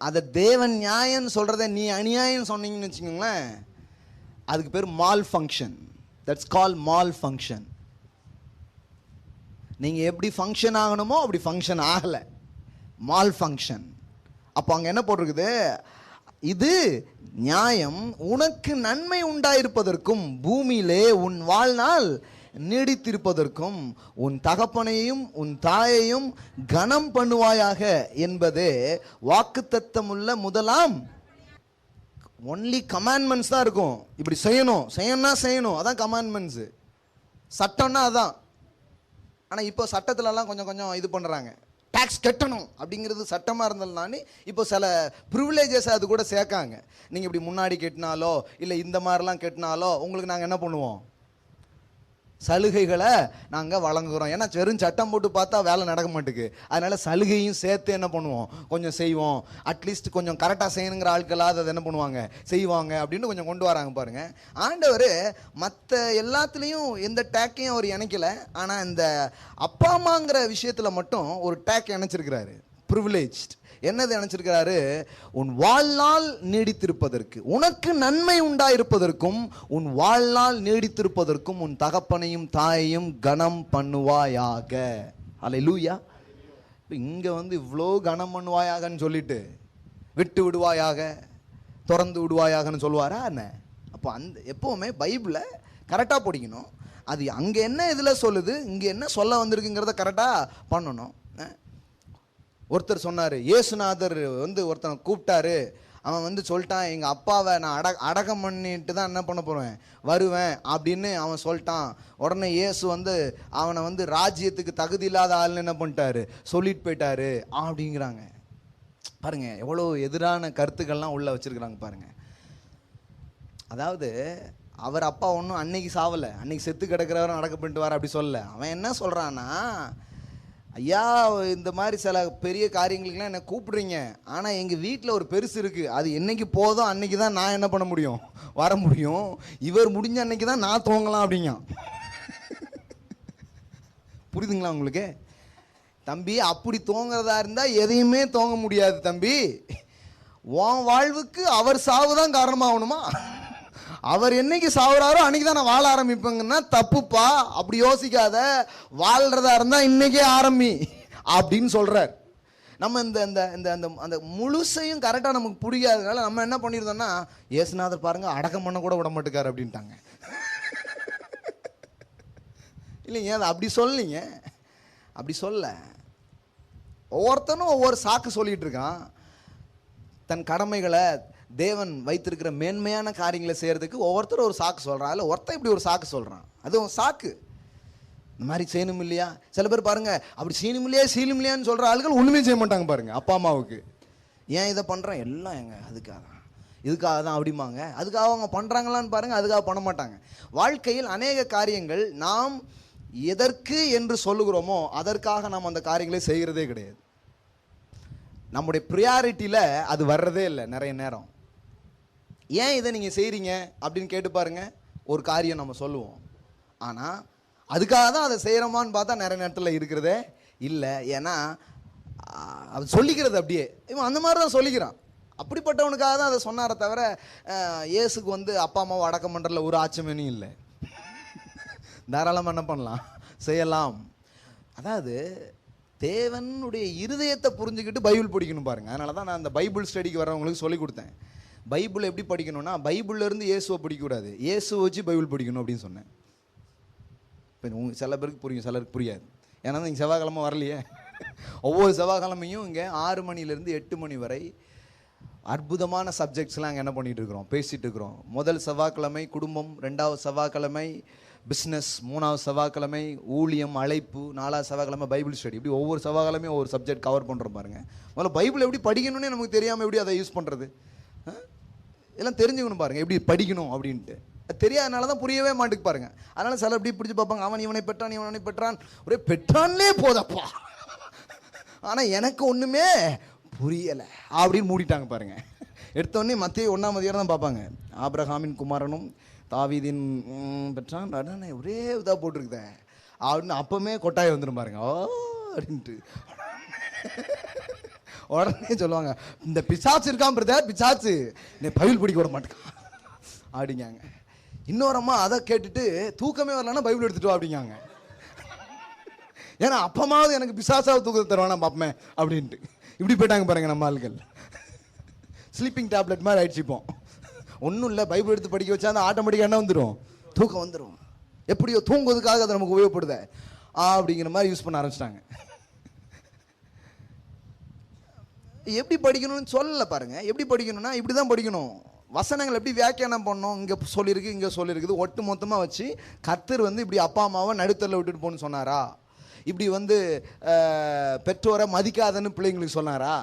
அதை தேவன் நியாயம் சொல்றத நீ அநியாயம் சொன்னீங்கன்னு வச்சுக்கோங்களேன், அதுக்கு பேர் mall function. That's call mall function. நீங்க எப்படி ஃபங்க்ஷன் ஆகணுமோ அப்படி ஃபங்க்ஷன் ஆகலை, மால் ஃபங்க்ஷன். அப்போ அங்கே என்ன போட்டிருக்குது? இது நியாயம், உனக்கு நன்மை உண்டாயிருப்பதற்கும் பூமியிலே உன் வாழ்நாள் நீடித்திருப்பதற்கும் உன் தகப்பனையும் உன் தாயையும் கனம் பண்ணுவாயாக என்பதே வாக்குத்தத்தமுள்ள முதலாம். ஒன்லி கமாண்ட்மெண்ட்ஸ் தான் இருக்கும். இப்படி செய்யணும், செய்யணும், அதான் கமாண்ட்மெண்ட்ஸு. சட்டம்னா அதான். ஆனால் இப்போ சட்டத்திலலாம் கொஞ்சம் இது பண்ணுறாங்க. டேக்ஸ் கட்டணும் அப்படிங்கிறது சட்டமாக இருந்ததுனால இப்போ சில ப்ரிவிலேஜஸ் அது கூட சேர்க்காங்க. நீங்கள் இப்படி முன்னாடி கட்டினாலோ இல்லை இந்த மாதிரிலாம் கட்டினாலோ உங்களுக்கு நாங்கள் என்ன பண்ணுவோம்? சலுகைகளை நாங்கள் வழங்குகிறோம். ஏன்னா வெறும் சட்டம் போட்டு பார்த்தா வேலை நடக்க மாட்டேங்குது. அதனால் சலுகையும் சேர்த்து என்ன பண்ணுவோம்? கொஞ்சம் செய்வோம். அட்லீஸ்ட் கொஞ்சம் கரெக்டாக செய்யணுங்கிற ஆட்களாவது அதை என்ன பண்ணுவாங்க? செய்வாங்க அப்படின்னு கொஞ்சம் கொண்டு வராங்க பாருங்கள். ஆண்டவர் மற்ற எல்லாத்துலேயும் எந்த டேக்கையும் அவர் இணைக்கலை. ஆனால் இந்த அப்பா அம்மாங்கிற விஷயத்தில் மட்டும் ஒரு டேக் இணைச்சிருக்கிறாரு, ப்ரிவிலேஜ்ட். என்னது நினைச்சிருக்கிறாரு? உன் வாழ்நாள் நீடித்திருப்பதற்கு, உனக்கு நன்மை உண்டாயிருப்பதற்கும் உன் வாழ்நாள் நீடித்திருப்பதற்கும் உன் தகப்பனையும் தாயையும் கனம் பண்ணுவாயாக. அல்லேலூயா. இங்க வந்து இவ்வளோ கனம் பண்ணுவாயாகன்னு சொல்லிட்டு விட்டு விடுவாயாக, திறந்து விடுவாயாகன்னு சொல்லுவாரா என்ன? அப்போ அந்த எப்பவுமே பைபிளை கரெக்டாக படிக்கணும். அது அங்கே என்ன இதில் சொல்லுது, இங்கே என்ன சொல்ல வந்திருக்குங்கிறத கரெக்டாக பண்ணணும். ஒருத்தர் சொன்னார், இயேசுநாதர் வந்து ஒருத்தனை கூப்பிட்டாரு. அவன் வந்து சொல்லிட்டான், எங்கள் அப்பாவை நான் அடக்கம் பண்ணிட்டு தான் என்ன பண்ண போகிறேன், வருவேன் அப்படின்னு அவன் சொல்லிட்டான். உடனே இயேசு வந்து அவனை வந்து ராஜ்யத்துக்கு தகுதி இல்லாத ஆள்னு என்ன பண்ணிட்டாரு, சொல்லிட்டு போயிட்டாரு அப்படிங்கிறாங்க. பாருங்க எவ்வளோ எதிரான கருத்துக்கள்லாம் உள்ள வச்சிருக்கிறாங்க பாருங்க. அதாவது அவர் அப்பா ஒன்றும் அன்னைக்கு சாவலை, அன்னைக்கு செத்து கிடக்கிறவரும் அடக்கம் பண்ணிட்டு வர அப்படி சொல்லலை. அவன் என்ன சொல்கிறான்னா, ஐயா இந்த மாதிரி சில பெரிய காரியங்களுக்கெல்லாம் என்னை கூப்பிடுறீங்க, ஆனால் எங்கள் வீட்டில் ஒரு பெருசு இருக்குது, அது என்னைக்கு போதும் அன்னைக்கு தான் நான் என்ன பண்ண முடியும், வர முடியும். இவர் முடிஞ்ச அன்னைக்கு தான் நான் தூங்கலாம் அப்படிங்க. புரியுதுங்களா உங்களுக்கு? தம்பி, அப்படி தூங்குறதா இருந்தால் எதையுமே தூங்க முடியாது தம்பி. உன் வாழ்வுக்கு அவர் சாவு தான் காரணமாகணுமா? அவர் என்னைக்கு சாவுறாரோ அன்னைக்கு தான் நான் வாழ ஆரம்பிப்பேங்கன்னா தப்புப்பா. அப்படி யோசிக்காத, வாழ்றதா இருந்தா இன்னைக்கே ஆரம்பி அப்படின்னு சொல்றார். நம்ம இந்த இந்த அந்த முழுசையும் கரெக்டாக நமக்கு புரியாததுனால நம்ம என்ன பண்ணிருந்தோம்னா, இயேசுநாதர் பாருங்க அடக்கம் பண்ண கூட விட மாட்டேக்காரு அப்படின்ட்டாங்க. இல்லைங்க, அது அப்படி சொல்லீங்க, அப்படி சொல்ல. ஒவ்வொருத்தனும் ஒவ்வொரு சாக்கு சொல்லிட்டு இருக்கான். தன் கடமைகளை தேவன் வைத்திருக்கிற மேன்மையான காரியங்களை செய்யறதுக்கு ஒவ்வொருத்தரும் ஒரு சாக்கு சொல்றான். அதில் ஒருத்தன் இப்படி ஒரு சாக்கு சொல்றான், அதுவும் சாக்கு. இந்த மாதிரி செய்யணும் இல்லையா? சில பேர் பாருங்க அப்படி செய்யணும் இல்லையா செய்யணும் இல்லையான்னு சொல்ற ஆளுகள் ஒண்ணுமே செய்ய மாட்டாங்க பாருங்க. அப்பா அம்மாவுக்கு ஏன் இதை பண்றேன், எல்லாம் எங்க அதுக்காக இதுக்காக தான் அப்படிமாங்க. அதுக்காக அவங்க பண்றாங்களான்னு பாருங்க, அதுக்காக பண்ண மாட்டாங்க. வாழ்க்கையில் அநேக காரியங்கள் நாம் எதற்கு என்று சொல்லுகிறோமோ அதற்காக நாம் அந்த காரியங்களை செய்கிறதே கிடையாது. நம்முடைய ப்ரியாரிட்டியில் அது வர்றதே இல்லை. நிறைய நேரம் ஏன் இதை நீங்கள் செய்கிறீங்க அப்படின்னு கேட்டு பாருங்க, ஒரு காரியம் நம்ம சொல்லுவோம். ஆனால் அதுக்காக தான் அதை செய்கிறோமான்னு பார்த்தா நிறைய நேரத்தில் இருக்கிறதே இல்லை. ஏன்னா அது சொல்லிக்கிறது அப்படியே, இவன் அந்த மாதிரி தான் சொல்லிக்கிறான். அப்படிப்பட்டவனுக்காக தான் அதை சொன்னாரே தவிர இயேசுக்கு வந்து அப்பா அம்மாவை அடக்கம் பண்ணுறதுல ஒரு ஆச்சமேனும் இல்லை. தாராளமாக என்ன பண்ணலாம், செய்யலாம். அதாவது தேவனுடைய இருதயத்தை புரிஞ்சுக்கிட்டு பைபிள் படிக்கணும் பாருங்க. அதனால தான் நான் அந்த பைபிள் ஸ்டடிக்கு வரவங்களுக்கு சொல்லி கொடுத்தேன். பைபிள் எப்படி படிக்கணும்னா, பைபிள்ல இருந்து இயேசுவை படிக்கக்கூடாது, இயேசுவை வச்சு பைபிள் படிக்கணும் அப்படின்னு சொன்னேன். இப்போ சில பேருக்கு புரியும், சிலருக்கு புரியாது. ஏன்னா நீங்கள் செவ்வாய்க்கிழமை வரலையே. ஒவ்வொரு செவ்வாய்க்கிழமையும் இங்கே 6 மணிலேருந்து 8 மணி வரை அற்புதமான சப்ஜெக்ட்ஸ்லாம் அங்கே என்ன பண்ணிகிட்டு இருக்கிறோம், பேசிகிட்டு இருக்கிறோம். முதல் செவ்வாய்க்கிழமை குடும்பம், 2வது செவ்வாய்க்கிழமை பிஸ்னஸ், 3வது செவ்வாய்க்கிழமை ஊழியம் அழைப்பு, 4வது செவ்வாய்க்கிழமை பைபிள் ஸ்டடி. இப்படி ஒவ்வொரு செவ்வாய்க்கிழமையும் ஒவ்வொரு சப்ஜெக்ட் கவர் பண்ணுறோம் பாருங்க. முதல்ல பைபிள் எப்படி படிக்கணும்னே நமக்கு தெரியாமல் எப்படி அதை யூஸ் பண்ணுறது, எல்லாம் தெரிஞ்சுக்கணும் பாருங்கள் எப்படி படிக்கணும் அப்படின்ட்டு. அது தெரியாதனால தான் புரியவே மாட்டுக்கு பாருங்க. அதனால சில எப்படி பிடிச்சி பார்ப்பாங்க, அவன் இவனை பெற்றான் இவனை பெற்றான், ஒரே பெற்றான்லே போதப்பா, ஆனால் எனக்கு ஒன்றுமே புரியலை அப்படின்னு மூடிட்டாங்க பாருங்க. எடுத்தோடனே மத்திய 1ஆம் அதிகாரம் தான் பார்ப்பாங்க. ஆபிரகாமின் குமாரனும் தாவீதின் பெற்றான் ஒரே இதாக போட்டிருக்குதே அப்படின்னு அப்பவுமே கொட்டாயம் வந்துடும் பாருங்க. ஓ அப்படின்ட்டு உடனே சொல்லுவாங்க, இந்த பிசாச்சு இருக்கான் பிரதர், பிசாச்சு நீ பைபிள் படிக்க விட மாட்டேன் அப்படிங்காங்க. இன்னொரு அம்மா அதை கேட்டுட்டு தூக்கமே வரலன்னா பைபிள் எடுத்துட்டு வா அப்படிங்காங்க. ஏன்னா அப்பமாவது எனக்கு பிசாசாவது தூக்கத்தை தருவானா பார்ப்பமே அப்படின்ட்டு இப்படி போயிட்டாங்க பாருங்க நம்ம ஆள்கள். ஸ்லீப்பிங் டேப்லெட் மாதிரி ஆயிடுச்சுப்போம். ஒன்றும் இல்லை, பைபிள் எடுத்து படிக்க வச்சா அந்த ஆட்டோமேட்டிக்காக என்ன வந்துடும், தூக்கம் வந்துடும். எப்படியோ தூங்குவதுக்காக அதை நமக்கு உபயோகப்படுத அப்படிங்கிற மாதிரி யூஸ் பண்ண ஆரம்பிச்சிட்டாங்க. எப்படி படிக்கணும்னு சொல்லலை பாருங்க. எப்படி படிக்கணும்னா இப்படி தான் படிக்கணும். வசனங்கள் எப்படி வியாக்கியானம் பண்ணணும், இங்கே சொல்லியிருக்கு இங்கே சொல்லியிருக்குது ஒட்டு மொத்தமாக வச்சு கர்த்தர் வந்து இப்படி அப்பா அம்மாவை நடுத்தரில் விட்டுட்டு போகணும்னு சொன்னாரா, இப்படி வந்து பெற்றோரை மதிக்காதன்னு பிள்ளைங்களுக்கு சொன்னாரா,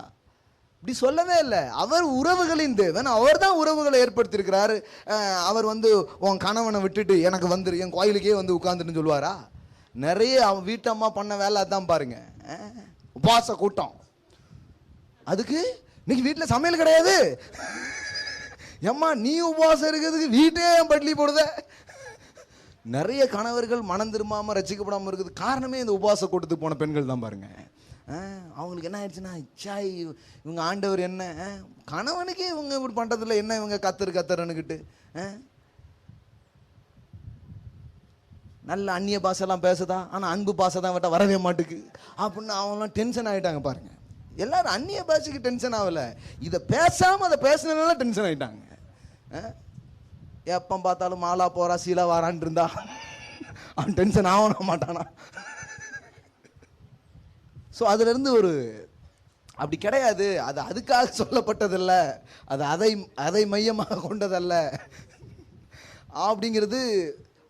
இப்படி சொல்லவே இல்லை. அவர் உறவுகளின் தேவன், அவர் தான் உறவுகளை ஏற்படுத்தியிருக்கிறாரு. அவர் வந்து உன் கணவனை விட்டுட்டு எனக்கு வந்துரு என் கோயிலுக்கே வந்து உட்காந்துன்னு சொல்லுவாரா? நிறைய அவன் வீட்டம்மா பண்ண வேலை அதான் பாருங்க. உபவாச கூட்டம், அதுக்கு இன்னைக்கு வீட்டில் சமையல் கிடையாது. ஏம்மா நீ உபவாசம் இருக்கிறதுக்கு வீட்டே பட்லி போடுத. நிறைய கணவர்கள் மனம் திரும்பாமல் ரசிக்கப்படாமல் இருக்குது காரணமே இந்த உபவாச கூட்டத்துக்கு போன பெண்கள் தான் பாருங்க. அவங்களுக்கு என்ன ஆயிடுச்சுன்னா, சாய் இவங்க ஆண்டவர் என்ன கணவனுக்கே இவங்க இப்படி பண்ணுறதில்ல, என்ன இவங்க கத்தருன்னுக்கிட்டு நல்ல அந்நிய பாஷெல்லாம் பேசுதா, ஆனால் அன்பு பாஷை தான் விட்ட வரவே மாட்டுக்கு அப்படின்னு அவங்களாம் டென்ஷன் ஆகிட்டாங்க பாருங்க. எல்லாரும் அந்நிய பாஷைக்கு டென்ஷன் ஆகலை, இதை பேசாமல் அதை பேசினால டென்ஷன் ஆகிட்டாங்க. எப்போ பார்த்தாலும் மாலா போறா சீலா வாரான் இருந்தா அவன் டென்ஷன் ஆகணும் மாட்டானா? ஸோ அதுலேருந்து ஒரு அப்படி கிடையாது, அது அதுக்காக சொல்லப்பட்டதில்ல, அது அதை மையமாக கொண்டதல்ல அப்படிங்கிறது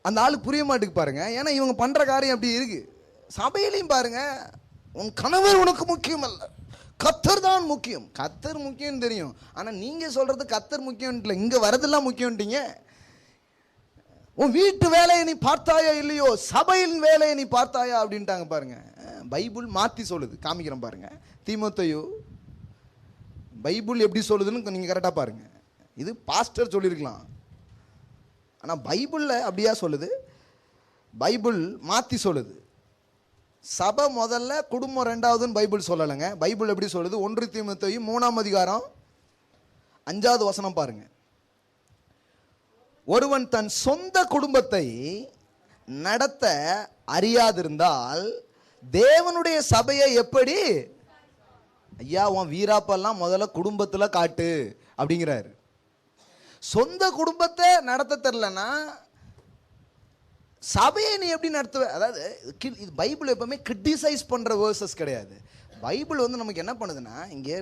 அந்த ஆளுக்கு புரிய மாட்டுக்கு பாருங்க. ஏன்னா இவங்க பண்ணுற காரியம் அப்படி இருக்கு. சபையிலையும் பாருங்க, உன் கணவர் உனக்கு முக்கியம் அல்ல, கத்தர் தான் முக்கியம். கத்தர் முக்கியம் தெரியும், ஆனால் நீங்கள் சொல்கிறது கத்தர் முக்கியம் இல்லை, இங்கே வரதெல்லாம் முக்கியம்ட்டீங்க. உன் வீட்டு வேலையை நீ பார்த்தாயா இல்லையோ, சபையின் வேலையை நீ பார்த்தாயா அப்படின்ட்டாங்க பாருங்க. பைபிள் மாற்றி சொல்லுது, காமிக்கிறேன் பாருங்க. தீமோத்தேயு பைபிள் எப்படி சொல்லுதுன்னு நீங்கள் கரெக்டாக பாருங்க. இது பாஸ்டர் சொல்லியிருக்கலாம், ஆனால் பைபிளில் அப்படியா சொல்லுது, பைபிள் மாற்றி சொல்லுது. சபை முதல்ல, குடும்பம் 2வதுன்னு பைபிள் சொல்லலைங்க. பைபிள் எப்படி சொல்லுது, 1 தீமோத்தேயு 3ஆம் அதிகாரம் 5வது வசனம் பாருங்க. ஒருவன் தன் சொந்த குடும்பத்தை நடத்த அறியாதிருந்தால் தேவனுடைய சபையை எப்படி, ஐயா உன் வீராப்பெல்லாம் முதல்ல குடும்பத்துல காட்டு அப்படிங்கிறாரு. சொந்த குடும்பத்தை நடத்த தெரியலன்னா சபையை நீ எப்படி நடத்துவ? அதாவது இது பைபிள் எப்பவுமே கிரிட்டிசைஸ் பண்ற வேர்சஸ் கிடையாது. பைபிள் வந்து நமக்கு என்ன பண்ணுதுன்னா, இங்கே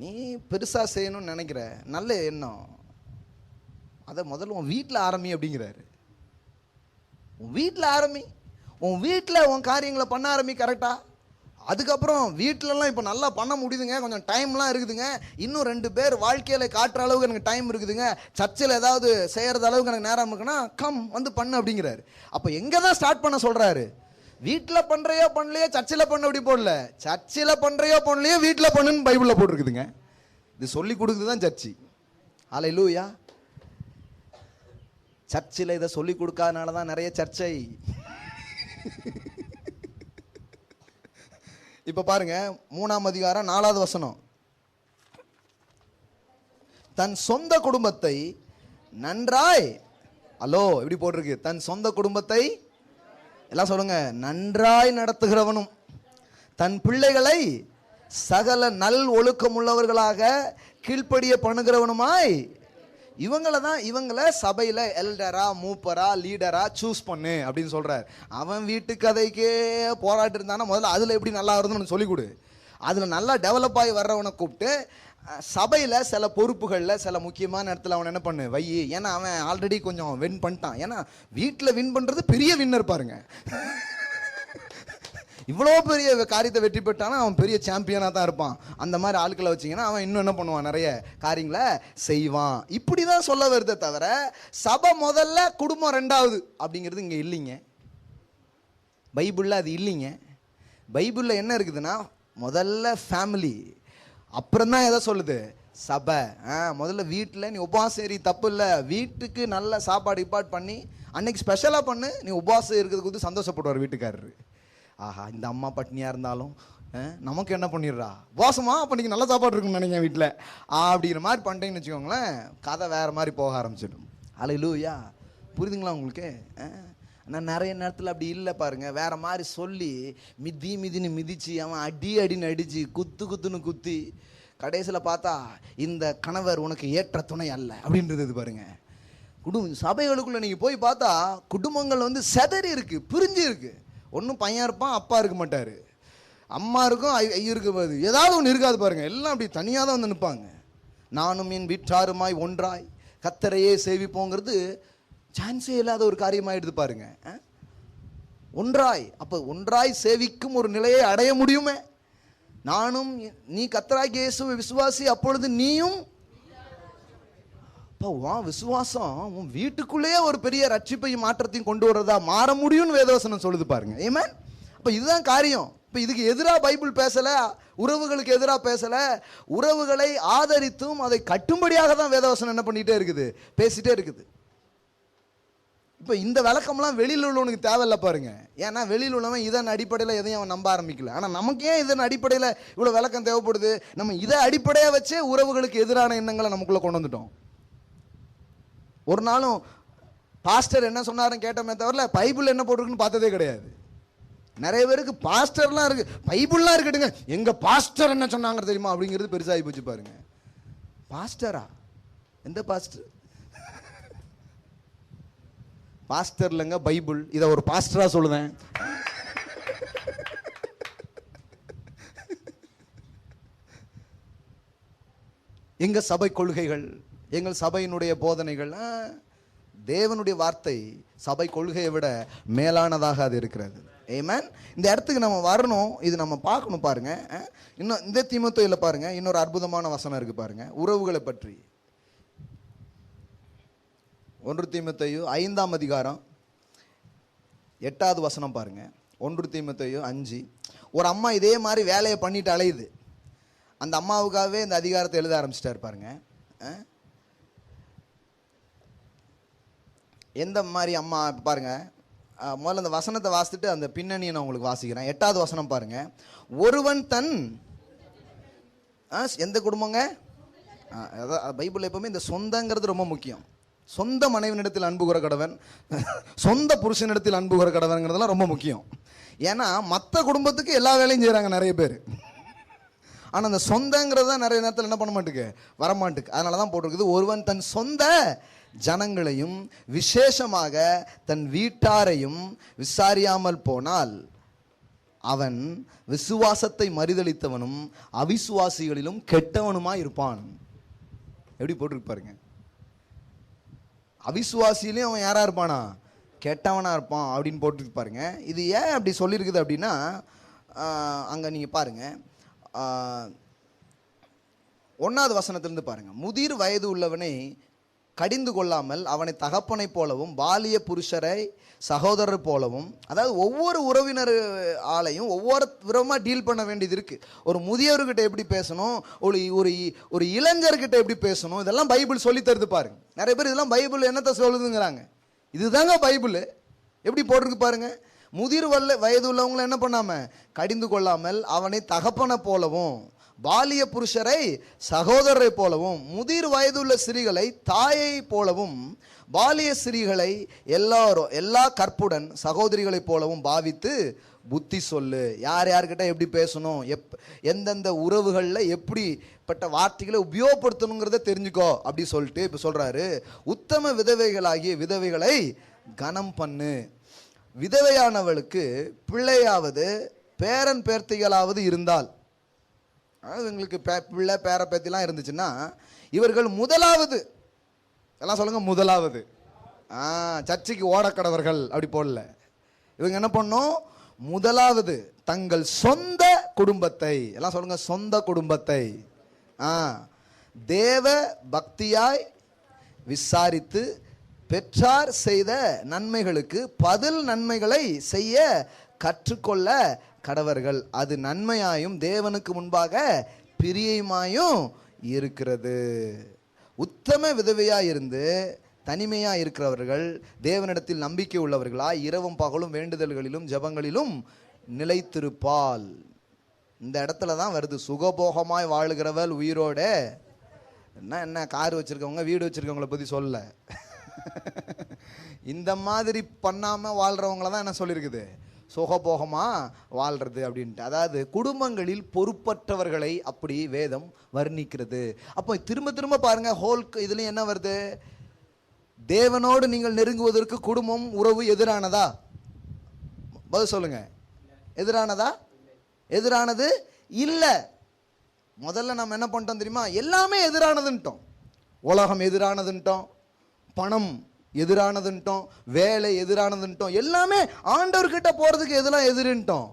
நீ பெருசா செய்யணும்னு நினைக்கிற நல்ல எண்ணம், அதை முதல்ல உன் வீட்டில் ஆரம்பி அப்படிங்கிறாரு. உன் வீட்டில் ஆரம்பி, உன் வீட்டில் உன் காரியங்களை பண்ண ஆரம்பி கரெக்டா. அதுக்கப்புறம் வீட்டிலலாம் இப்போ நல்லா பண்ண முடியுதுங்க, கொஞ்சம் டைம்லாம் இருக்குதுங்க, இன்னும் 2 பேர் வாழ்க்கையில் காட்டுற அளவுக்கு எனக்கு டைம் இருக்குதுங்க, சர்ச்சில் ஏதாவது செய்கிறது அளவுக்கு எனக்கு நேரம் இருக்குன்னா கம் வந்து பண்ணு அப்படிங்கிறாரு. அப்போ எங்கே தான் ஸ்டார்ட் பண்ண சொல்கிறாரு? வீட்டில் பண்ணுறையோ பண்ணலையோ சர்ச்சில் பண்ண அப்படி போடல, சர்ச்சில் பண்ணுறையோ பண்ணலையோ வீட்டில் பண்ணுன்னு பைபிளில் போட்டிருக்குதுங்க. இது சொல்லி கொடுக்குது தான் சர்ச்சு. ஹல்லேலூயா. சர்ச்சில் இதை சொல்லி கொடுக்காதனால தான் நிறைய சர்ச்சை. இப்ப பாருங்க, 3ஆம் அதிகாரம் 4வது வசனம். தன் சொந்த குடும்பத்தை நன்றாய், ஹலோ எப்படி போட்டிருக்கு, தன் சொந்த குடும்பத்தை எல்லாம் சொல்லுங்க. நன்றாய் நடத்துகிறவனும் தன் பிள்ளைகளை சகல நல் ஒழுக்கம் உள்ளவர்களாக கீழ்ப்படிய பண்ணுகிறவனுமாய். இவங்களை சபையில எல்டரா, மூப்பரா, லீடரா சூஸ் பண்ணு அப்படின்னு சொல்றாரு. அவன் வீட்டு கதைக்கே போராட்டு இருந்தானா முதல்ல அதுல எப்படி நல்லா இருந்தோம்னு சொல்லி கொடு. அதுல நல்லா டெவலப் ஆகி வர்றவனை கூப்பிட்டு சபையில சில பொறுப்புகள்ல சில முக்கியமான இடத்துல அவன் என்ன பண்ணு வை. ஏன்னா அவன் ஆல்ரெடி கொஞ்சம் வின் பண்ணிட்டான். ஏன்னா வீட்டில் வின் பண்றது பெரிய வின்னர் பாருங்க. இவ்வளோ பெரிய காரியத்தை வெற்றி பெற்றானா அவன் பெரிய சாம்பியனாக தான் இருப்பான். அந்த மாதிரி ஆட்களை வச்சிங்கன்னா அவன் இன்னும் என்ன பண்ணுவான், நிறைய காரியங்களை செய்வான். இப்படி தான் சொல்ல வருதே தவிர சபை முதல்ல குடும்பம் ரெண்டாவது அப்படிங்கிறது இங்கே இல்லைங்க. பைபிளில் அது இல்லைங்க. பைபிளில் என்ன இருக்குதுன்னா முதல்ல ஃபேமிலி, அப்புறம் தான் எதை சொல்லுது சபை. முதல்ல வீட்டில் நீ உபவாசம் ஏறி தப்பு இல்லை, வீட்டுக்கு நல்ல சாப்பாடு இப்பாட் பண்ணி அன்னைக்கு ஸ்பெஷலாக பண்ணு. நீ உபவாசம் இருக்கிறதுக்கு வந்து சந்தோஷப்படுவார் வீட்டுக்காரரு. ஆஹா இந்த அம்மா பட்னியாக இருந்தாலும் நமக்கு என்ன பண்ணிடுறா உபவாசமா, அப்போ நீங்கள் நல்ல சாப்பாடு இருக்குன்னு நினைக்கிறேன் வீட்டில் அப்படிங்கிற மாதிரி பண்ணிட்டேன்னு வச்சுக்கோங்களேன், கதை வேறு மாதிரி போக ஆரம்பிச்சிடும். அல்லேலூயா. புரியுதுங்களா உங்களுக்கு? ஆனால் நிறைய நேரத்தில் அப்படி இல்லை பாருங்க. வேற மாதிரி சொல்லி மிதின்னு மிதிச்சு அவன் அடின்னு அடிச்சு குத்துன்னு குத்தி கடைசியில் பார்த்தா இந்த கணவர் உனக்கு ஏற்ற துணை அல்ல அப்படின்றது பாருங்க. சபைகளுக்குள்ள நீங்கள் போய் பார்த்தா குடும்பங்கள் வந்து செதறி இருக்கு, பிரிஞ்சு இருக்கு. ஒன்றும் பையன் இருப்பான், அப்பா இருக்க மாட்டார், அம்மா இருக்கும், ஐயோ இருக்க ஏதாவது ஒன்று இருக்காது பாருங்க. எல்லாம் அப்படி தனியாக தான் வந்து நிற்பாங்க. நானும் என் வீட்டாருமாய் ஒன்றாய் கர்த்தரையே சேவிப்போங்கிறது சான்ஸே இல்லாத ஒரு காரியமாயிடுது பாருங்க. ஒன்றாய், அப்போ ஒன்றாய் சேவிக்கும் ஒரு நிலையை அடைய முடியுமே. நானும் நீ கர்த்தராகிய இயேசுவை விசுவாசி, அப்பொழுது நீயும். விசுவாசம் உன் வீட்டுக்குள்ளேயே ஒரு பெரிய ரட்சிப்பையும் மாற்றத்தையும் கொண்டு வரதா மாற முடியும்னு வேதவசனம் சொல்லுது பாருங்க. ஆமென். அப்ப இதுதான் காரியம். இப்ப இதுக்கு எதிராக பைபிள் பேசல, உறவுகளுக்கு எதிராக பேசல, உறவுகளை ஆதரித்தும் அதை கட்டும்படியாக தான் வேதவசனம் என்ன பண்ணிட்டே இருக்குது, பேசிட்டே இருக்குது. இப்போ இந்த விளக்கம்லாம் வெளியில் உள்ளவனுக்கு தேவையில்ல பாருங்க. ஏன்னா வெளியில் உள்ளவன் இதன் அடிப்படையில் எதையும் அவன் நம்ப ஆரம்பிக்கல. ஆனால் நமக்கு ஏன் இதன் அடிப்படையில் இவ்வளோ விளக்கம் தேவைப்படுது? நம்ம இதை அடிப்படையாக வச்சே உறவுகளுக்கு எதிரான எண்ணங்களை நமக்குள்ளே கொண்டு வந்துட்டோம். ஒரு நாளும் பாஸ்டர் என்ன சொன்னாருன்னு கேட்டோமே தவிர பைபிள் என்ன போட்டிருக்குன்னு பார்த்ததே கிடையாது. நிறைய பேருக்கு பாஸ்டர்லாம் இருக்கு, பைபிள்லாம் இருக்கட்டுங்க, எங்க பாஸ்டர் என்ன சொன்னாங்க தெரியுமா அப்படிங்கிறது பெருசாகி போச்சு பாருங்க. பாஸ்டரா? எந்த பாஸ்டர்? பாஸ்டர் இல்லைங்க பைபிள். இதை ஒரு பாஸ்டரா சொல்லுவேன். எங்க சபை கொள்கைகள், எங்கள் சபையினுடைய போதனைகள், தேவனுடைய வார்த்தை சபை கொள்கையை விட மேலானதாக அது இருக்கிறது. ஆமென். இந்த இடத்துக்கு நம்ம வரணும், இது நம்ம பார்க்கணும் பாருங்க. இன்னும் இந்த தீமோத்தேயுல பாருங்க இன்னொரு அற்புதமான வசனம் இருக்கு பாருங்க, உறவுகளை பற்றி. 1 தீமோத்தேயு 5ஆம் அதிகாரம் 8வது வசனம் பாருங்க. 1 தீமோத்தேயு 5. ஒரு அம்மா இதே மாதிரி வேலையை பண்ணிட்டு அலையுது. அந்த அம்மாவுக்காகவே இந்த அதிகாரத்தை எழுத ஆரம்பிச்சிட்டாரு பாருங்க. எந்த மாதிரி அம்மா பாருங்க. முதல்ல அந்த வசனத்தை வாசித்துட்டு அந்த பின்னணியை நான் உங்களுக்கு வாசிக்கிறேன். 8வது வசனம் பாருங்க. ஒருவன் தன் எந்த குடும்பங்க, பைபிள் எப்பவுமே இந்த சொந்தங்கிறது ரொம்ப முக்கியம். சொந்த மனைவினிடத்தில் அன்பு கூற கடவன், சொந்த புருஷனிடத்தில் அன்பு கூற கடவன்ங்கிறதுலாம் ரொம்ப முக்கியம். ஏன்னா மற்ற குடும்பத்துக்கு எல்லா வேலையும் செய்கிறாங்க நிறைய பேர். ஆனால் அந்த சொந்தங்கிறது தான் நிறைய நேரத்தில் என்ன பண்ண மாட்டுக்கு, வரமாட்டுக்கு. அதனால தான் போட்டிருக்குது, ஒருவன் தன் சொந்த ஜனங்களையும் விசேஷமாக தன் வீட்டாரையும் விசாரியாமல் போனால் அவன் விசுவாசத்தை மறுதலித்தவனும் அவிசுவாசிகளிலும் கெட்டவனுமாய் இருப்பான். எப்படி போட்டிருக்கு பாருங்க. அவிசுவாசியிலையும் அவன் யாரா இருப்பானா, கெட்டவனா இருப்பான் அப்படின்னு போட்டு பாருங்க. இது ஏன் அப்படி சொல்லியிருக்குது அப்படின்னா, அங்க நீங்க பாருங்க 1வது வசனத்திலிருந்து பாருங்க. முதிர் வயது உள்ளவனை கடிந்து கொள்ளாமல் அவனை தகப்பனை போலவும் பாலிய புருஷரை சகோதரர் போலவும், அதாவது ஒவ்வொரு உறவினர் ஆளையும் ஒவ்வொரு விதமாக டீல் பண்ண வேண்டியது இருக்கு. ஒரு முதியவர்கிட்ட எப்படி பேசணும், ஒரு இளைஞர்கிட்ட எப்படி பேசணும், இதெல்லாம் பைபிள் சொல்லி தருது பாருங்க. நிறைய பேர் இதெல்லாம் பைபிள் என்னத்தை சொல்லுதுங்கிறாங்க. இதுதாங்க பைபிள். எப்படி போட்டிருக்கு பாருங்க. முதிர் வயது உள்ளவங்களை என்ன பண்ணாம கடிந்து கொள்ளாமல் அவனை தகப்பனை போலவும் பாலிய புருஷரை சகோதரரை போலவும், முதிர் வயதுள்ள ஸ்திரீகளை தாயை போலவும், பாலிய ஸ்திரீகளை எல்லா கற்புடன் சகோதரிகளை போலவும் பாவித்து புத்தி சொல்லு. யார் யார்கிட்ட எப்படி பேசணும், எந்தெந்த உறவுகளில் எப்படிப்பட்ட வார்த்தைகளை உபயோகப்படுத்தணுங்கிறத தெரிஞ்சுக்கோ அப்படி சொல்லிட்டு இப்போ சொல்றாரு, உத்தம விதவைகளாகிய விதவைகளை கனம் பண்ணு. விதவையானவளுக்கு பிள்ளையாவது பேரன் பேர்த்திகளாவது இருந்தால், இவங்களுக்கு பிள்ளை பேர பேத்திலாம் இருந்துச்சுன்னா, இவர்கள் முதலாவது, எல்லாம் சொல்லுங்க முதலாவது, சர்ச்சைக்கு ஓடக்கடவர்கள் அப்படி போடல, இவங்க என்ன பண்ணும், முதலாவது தங்கள் சொந்த குடும்பத்தை, எல்லாம் சொல்லுங்க சொந்த குடும்பத்தை தேவ பக்தியாய் விசாரித்து பெற்றார் செய்த நன்மைகளுக்கு பதில் நன்மைகளை செய்ய கற்றுக்கொள்ள கடவர்கள். அது நன்மையாயும் தேவனுக்கு முன்பாக பிரியமாயும் இருக்கிறது. உத்தம விதவையாயிருந்து தனிமையா இருக்கிறவர்கள் தேவனிடத்தில் நம்பிக்கை உள்ளவர்களாய் இரவும் பகலும் வேண்டுதல்களிலும் ஜெபங்களிலும் நிலைத்திருப்பாள். இந்த இடத்துல தான் வருது, சுகபோகமாய் வாழுகிறவள் உயிரோட. என்ன கார் வச்சிருக்கவங்க வீடு வச்சிருக்கவங்களை பத்தி சொல்ல, இந்த மாதிரி பண்ணாம வாழ்றவங்கள தான் என்ன சொல்லியிருக்குது, சுகபோகமா வாழ்றது அப்படின்ட்டு. அதாவது குடும்பங்களில் பொறுப்பற்றவர்களை அப்படி வேதம் வர்ணிக்கிறது. அப்போ திரும்ப திரும்ப பாருங்க, ஹோல் இதுலயும் என்ன வருது, தேவனோடு நீங்கள் நெருங்குவதற்கு குடும்பம் உறவு எதிரானதா? பதில் சொல்லுங்க. எதிரானதா? எதிரானது இல்ல. முதல்ல நம்ம என்ன பண்ணிட்டோம் தெரியுமா, எல்லாமே எதிரானதுன்ட்டோம். உலகம் எதிரானதுன்ட்டோம், பணம் எதிரானதுன்ட்டோம், வேலை எதிரானதுன்ட்டோம், எல்லாமே ஆண்டவர்கிட்ட போறதுக்கு எதெல்லாம் எதிரின்ட்டோம்,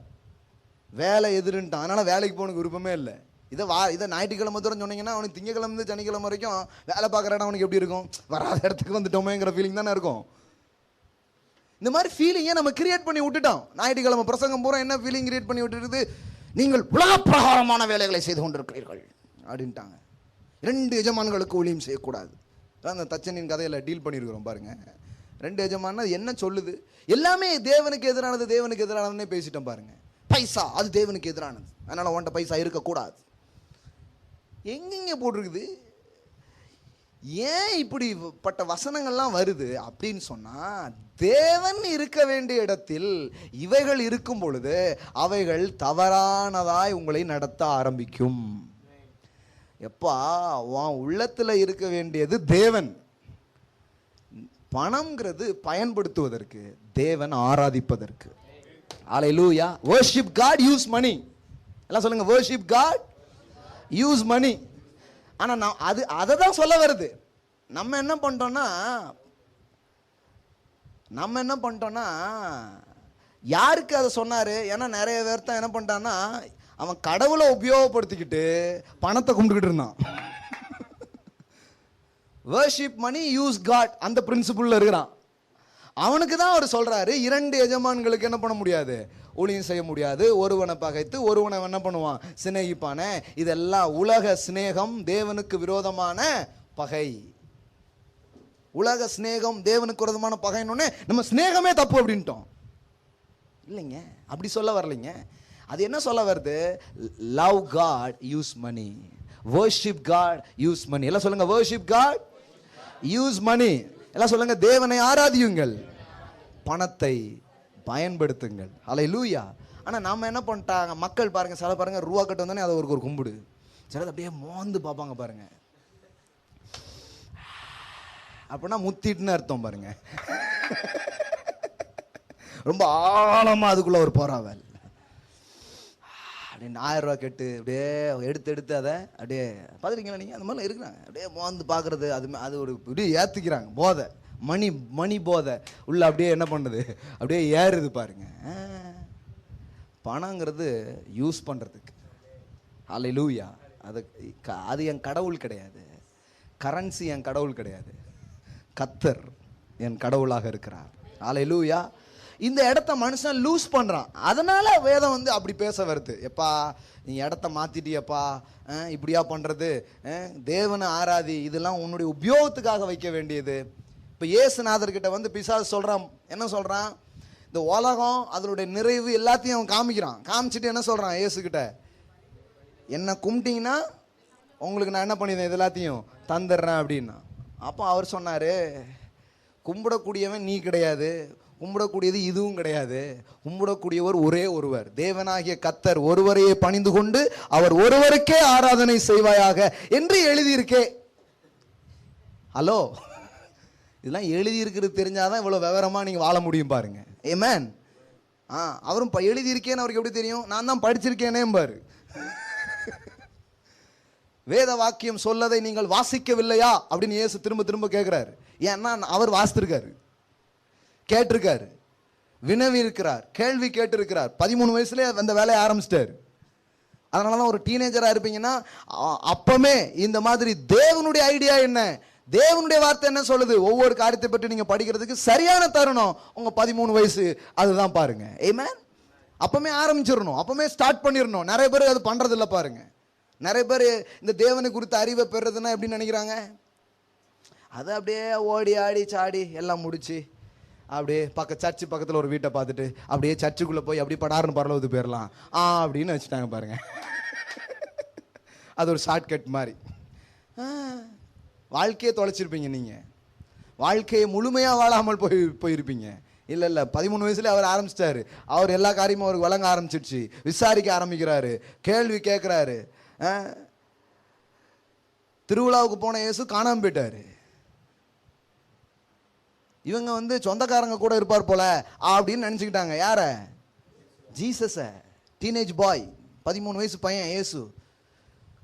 வேலை எதிரின்ட்டோம். அதனால வேலைக்கு போனதுக்கு விருப்பமே இல்லை. இதை ஞாயிற்றுக்கிழமை தூரம் சொன்னீங்கன்னா அவனுக்கு திங்கக்கிழமை சனிக்கிழமை வரைக்கும் வேலை பார்க்குறானா அவனுக்கு எப்படி இருக்கும், வராத இடத்துக்கு வந்துட்டோமேங்கிற ஃபீலிங் தானே இருக்கும். இந்த மாதிரி ஃபீலிங்கை நம்ம கிரியேட் பண்ணி விட்டுட்டோம். ஞாயிற்றுக்கிழமை பிரசங்கம் பூரா என்ன ஃபீலிங் கிரியேட் பண்ணி விட்டுருக்குது, நீங்கள் உலக பிரகாரமான வேலைகளை செய்து கொண்டிருக்கிறீர்கள் அப்படின்ட்டாங்க. 2 எஜமான்களுக்கு ஊழியம் செய்யக்கூடாது. அந்த தச்சனின் கதையில் டீல் பண்ணியிருக்கிறோம் பாருங்க. 2 எஜமான் என்ன சொல்லுது, எல்லாமே தேவனுக்கு எதிரானது, தேவனுக்கு எதிரானதுன்னே பேசிட்டோம் பாருங்க. பைசா அது தேவனுக்கு எதிரானது, அதனால உன்ட்ட பைசா இருக்கக்கூடாது. எங்கெங்க போட்டிருக்குது? ஏன் இப்படிப்பட்ட வசனங்கள்லாம் வருது அப்படின்னு சொன்னா, தேவன் இருக்க வேண்டிய இடத்தில் இவைகள் இருக்கும் பொழுது அவைகள் தவறானதாய் உங்களை நடத்த ஆரம்பிக்கும். எப்பா உன் உள்ளத்துல இருக்க வேண்டியது தேவன். பணம்ங்கிறது பயன்படுத்துவதற்கு, தேவன் ஆராதிப்பதற்கு. ஹல்லேலூயா. worship God, use money. எல்லாம் சொல்லுங்க, worship God, use money. ஆனா நான் அதை தான் சொல்ல வருது. நம்ம என்ன பண்ணிட்டோம்னா யாருக்கு அதை சொன்னாரு? ஏன்னா நிறைய பேர் தான் என்ன பண்ணிட்டான்னா, அவன் கடவுளை உபயோகப்படுத்திக்கிட்டு பணத்தை கும்பிட்டுக்கிட்டு இருந்தான். worship money, use God அந்த பிரின்சிபிள்ல இருக்கிறான். அவனுக்கு தான் அவர் சொல்றாரு, 2 எஜமான்களுக்கு என்ன பண்ண முடியாது, ஊழியம் செய்ய முடியாது. ஒருவனை பகைத்து ஒருவனை என்ன பண்ணுவான், சிநேகிப்பானே. இதெல்லாம் உலக சிநேகம், தேவனுக்கு விரோதமான பகை. உலக சிநேகம் தேவனுக்கு விரோதமான பகைன்னு நம்ம சிநேகமே தப்பு அப்படின்ட்டோம். இல்லைங்க, அப்படி சொல்ல வரலைங்க. அது என்ன சொல்ல வருது, love God, use money. worship God, use money. எல்லாம் சொல்லுங்க, worship God, யூஸ் மணி. எல்லாம் சொல்லுங்க, தேவனை ஆராதியுங்கள், பணத்தை பயன்படுத்துங்கள். ஹல்லேலூயா. ஆனா நாம என்ன பண்ணிட்டாங்க மக்கள் பாருங்க, சில பாருங்க ரூபா கட்டு வந்தானே அதை ஒரு கும்பிடு, சிலது அப்படியே மோந்து பார்ப்பாங்க பாருங்க. அப்படின்னா முத்திட்டுன்னு அர்த்தம் பாருங்க. ரொம்ப ஆழமா அதுக்குள்ள ஒரு போறாவல். அப்படின்னு 1000 ரூபா கெட்டு அப்படியே எடுத்து அதை அப்படியே பார்த்துருக்கீங்களா நீங்கள்? அந்த மாதிரிலாம் இருக்கிறாங்க. அப்படியே மோந்து பார்க்குறது, அது ஒரு இப்படியே ஏற்றிக்கிறாங்க. போதை, மணி போதை உள்ள அப்படியே என்ன பண்ணுது, அப்படியே ஏறுது பாருங்க. பணங்கிறது யூஸ் பண்ணுறதுக்கு. ஹல்லேலூயா. அது என் கடவுள் கிடையாது. கரன்சி என் கடவுள் கிடையாது. கர்த்தர் என் கடவுளாக இருக்கிறார். ஹல்லேலூயா. இந்த இடத்த மனுஷன் லூஸ் பண்றான். அதனால வேதம் அப்படி பேச வருது. எப்பா நீ இடத்த மாத்திட்டியப்பா, இப்படியா பண்றது, தேவனை ஆராதி, இதெல்லாம் உன்னுடைய உபயோகத்துக்காக வைக்க வேண்டியது. இப்ப இயேசுநாதர்கிட்ட பிசாசு சொல்றான், என்ன சொல்றான், இந்த உலகம் அதனுடைய நிறைவு எல்லாத்தையும் அவன் காமிக்கிறான். காமிச்சிட்டு என்ன சொல்றான் இயேசுகிட்ட, என்ன கும்பிட்டீங்கன்னா உங்களுக்கு நான் என்ன பண்ணிடுறேன், இது எல்லாத்தையும் தந்துடுறேன் அப்படின்னா. அப்போ அவர் சொன்னார், கும்பிடக்கூடியவன் நீ கிடையாது, கும்பிடக்கூடியது இதுவும் கிடையாது, கும்பிடக்கூடியவர் ஒரே ஒருவர், தேவனாகிய கர்த்தர் ஒருவரையே பணிந்து கொண்டு அவர் ஒருவருக்கே ஆராதனை செய்வாயாக என்று எழுதியிருக்கே. ஹலோ, இதெல்லாம் எழுதியிருக்கிறது தெரிஞ்சாதான் இவ்வளோ விவரமா நீங்க வாழ முடியும் பாருங்க. ஆமென். அவரும் எழுதியிருக்கேன்னு அவருக்கு எப்படி தெரியும்? நான் தான் படிச்சிருக்கேனே பாரு. வேத வாக்கியம் சொல்லதை நீங்கள் வாசிக்கவில்லையா அப்படின்னு இயேசு திரும்ப திரும்ப கேட்கிறாரு. ஏன்னா அவர் வாசித்திருக்காரு, கேட்டிருக்காரு, வினவி இருக்கிறார், கேள்வி கேட்டு இருக்கிறார். 13 வயசுல அந்த வேலையை ஆரம்பிச்சிட்டாரு. அதனாலதான் ஒரு டீனேஜரா இருப்பீங்கன்னா அப்பமே இந்த மாதிரி தேவனுடைய ஐடியா என்ன, தேவனுடைய வார்த்தை என்ன சொல்லுது, ஒவ்வொரு காரியத்தை பற்றி நீங்க படிக்கிறதுக்கு சரியான தருணம் உங்க 13 வயசு. அதுதான் பாருங்க. ஆமென். அப்பமே ஆரம்பிச்சிடணும், அப்பமே ஸ்டார்ட் பண்ணிடணும். நிறைய பேர் அது பண்றது இல்லை பாருங்க. நிறைய பேர் இந்த தேவனை குறித்த அறிவை பெறதுன்னா எப்படின்னு நினைக்கிறாங்க, அது அப்படியே ஓடி ஆடி சாடி எல்லாம் முடிச்சு அப்படியே சர்ச்சு பக்கத்தில் ஒரு வீட்டை பார்த்துட்டு அப்படியே சர்ச்சுக்குள்ளே போய் அப்படியே படாருன்னு பரலவுக்கு போயிடலாம் அப்படின்னு வச்சுட்டாங்க பாருங்க. அது ஒரு ஷார்ட்கட் மாதிரி. வாழ்க்கையை தொலைச்சிருப்பீங்க நீங்க, வாழ்க்கையை முழுமையா வாழாமல் போயிருப்பீங்க. இல்ல 13 வயசுல அவர் ஆரம்பிச்சிட்டாரு. அவர் எல்லா காரியமும் அவருக்கு வழங்க ஆரம்பிச்சிடுச்சு. விசாரிக்க ஆரம்பிக்கிறாரு, கேள்வி கேட்கிறாரு. திருவிழாவுக்கு போன இயேசு காணாம போயிட்டாரு. இவங்க சொந்தக்காரங்க கூட இருப்பார் போல அப்படின்னு நினைச்சுக்கிட்டாங்க. யார? ஜீசஸ. டீனேஜ் பாய், 13 வயசு பையன் இயேசு.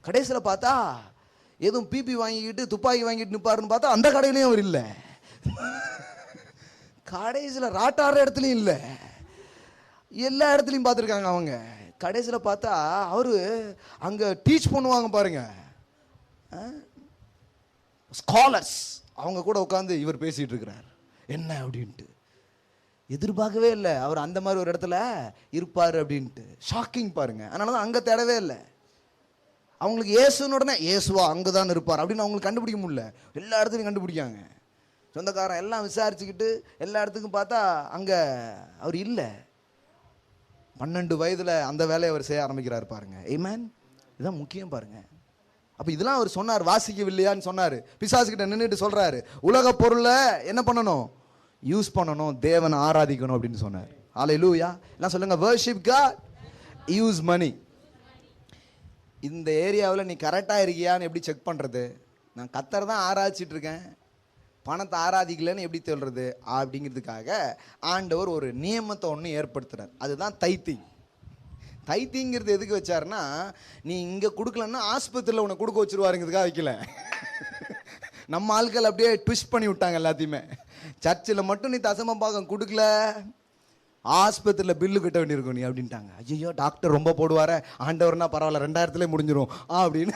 கடைசியில் பார்த்தா எதுவும் பிபி வாங்கிக்கிட்டு துப்பாக்கி வாங்கிட்டு நிப்பாருன்னு பார்த்தா அந்த கடையிலையும் அவர் இல்லை. கடைசியில் ராட்டாற இடத்துலையும் இல்லை, எல்லா இடத்துலையும் பார்த்துருக்காங்க அவங்க. கடைசியில் பார்த்தா அவரு அங்கே டீச் பண்ணுவாங்க பாருங்க, ஸ்காலர்ஸ், அவங்க கூட உட்காந்து இவர் பேசிட்டு இருக்கிறார் என்ன அப்படின்ட்டு. எதிர்பார்க்கவே இல்லை அவர் அந்த மாதிரி ஒரு இடத்துல இருப்பார் அப்படின்ட்டு. ஷாக்கிங் பாருங்க. அதனால தான் அங்கே தேடவே இல்லை. அவங்களுக்கு இயேசுன்னு உடனே இயேசுவா அங்கதான் இருப்பார் அப்படின்னு அவங்களுக்கு கண்டுபிடிக்க முடியல. எல்லா இடத்துலையும் கண்டுபிடிக்காங்க. சொந்தக்காரன் எல்லாம் விசாரிச்சுக்கிட்டு எல்லா இடத்துக்கும் பார்த்தா அங்க அவர் இல்லை. 12 வயதுல அந்த வேலையை அவர் செய்ய ஆரம்பிக்கிறார் பாருங்க. ஆமென். இதுதான் முக்கியம் பாருங்க. அப்ப இதெல்லாம் அவர் சொன்னார், வாசிக்கவில்லையான்னு சொன்னாரு. பிசாசுகிட்ட நின்றுட்டு சொல்றாரு, உலக பொருளை என்ன பண்ணணும், யூஸ் பண்ணணும், தேவனை ஆராதிக்கணும் அப்படின்னு சொன்னார். ஹல்லேலூயா. எல்லாம் சொல்லுங்க, வர்ஷிப் காட், யூஸ் மணி. இந்த ஏரியாவில் நீ கரெக்டாக இருக்கியான்னு எப்படி செக் பண்ணுறது? நான் கர்த்தரை தான் ஆராய்ச்சிட்டு இருக்கேன், பணத்தை ஆராதிக்கலன்னு எப்படி சொல்கிறது அப்படிங்கிறதுக்காக ஆண்டவர் ஒரு நியமத்தை ஒன்று ஏற்படுத்துறார். அதுதான் தைத்திங். தைத்திங்கிறது எதுக்கு வச்சாருன்னா, நீ இங்கே கொடுக்கலன்னா ஆஸ்பத்திரியில் உன்னை கொடுக்க வச்சிருவாருங்கிறதுக்காக வைக்கல. நம்ம ஆட்கள் அப்படியே ட்விஸ்ட் பண்ணி விட்டாங்க எல்லாத்தையுமே. சர்ச்சில் மட்டும் நீ தசம பாகம் கொடுக்கல, ஆஸ்பத்திரியில் பில்லு கட்ட வேண்டியிருக்கும் நீ அப்படின்ட்டாங்க. ஐயோ டாக்டர் ரொம்ப போடுவார, ஆண்டவர்னா பரவாயில்ல 2000 முடிஞ்சிடும் அப்படின்னு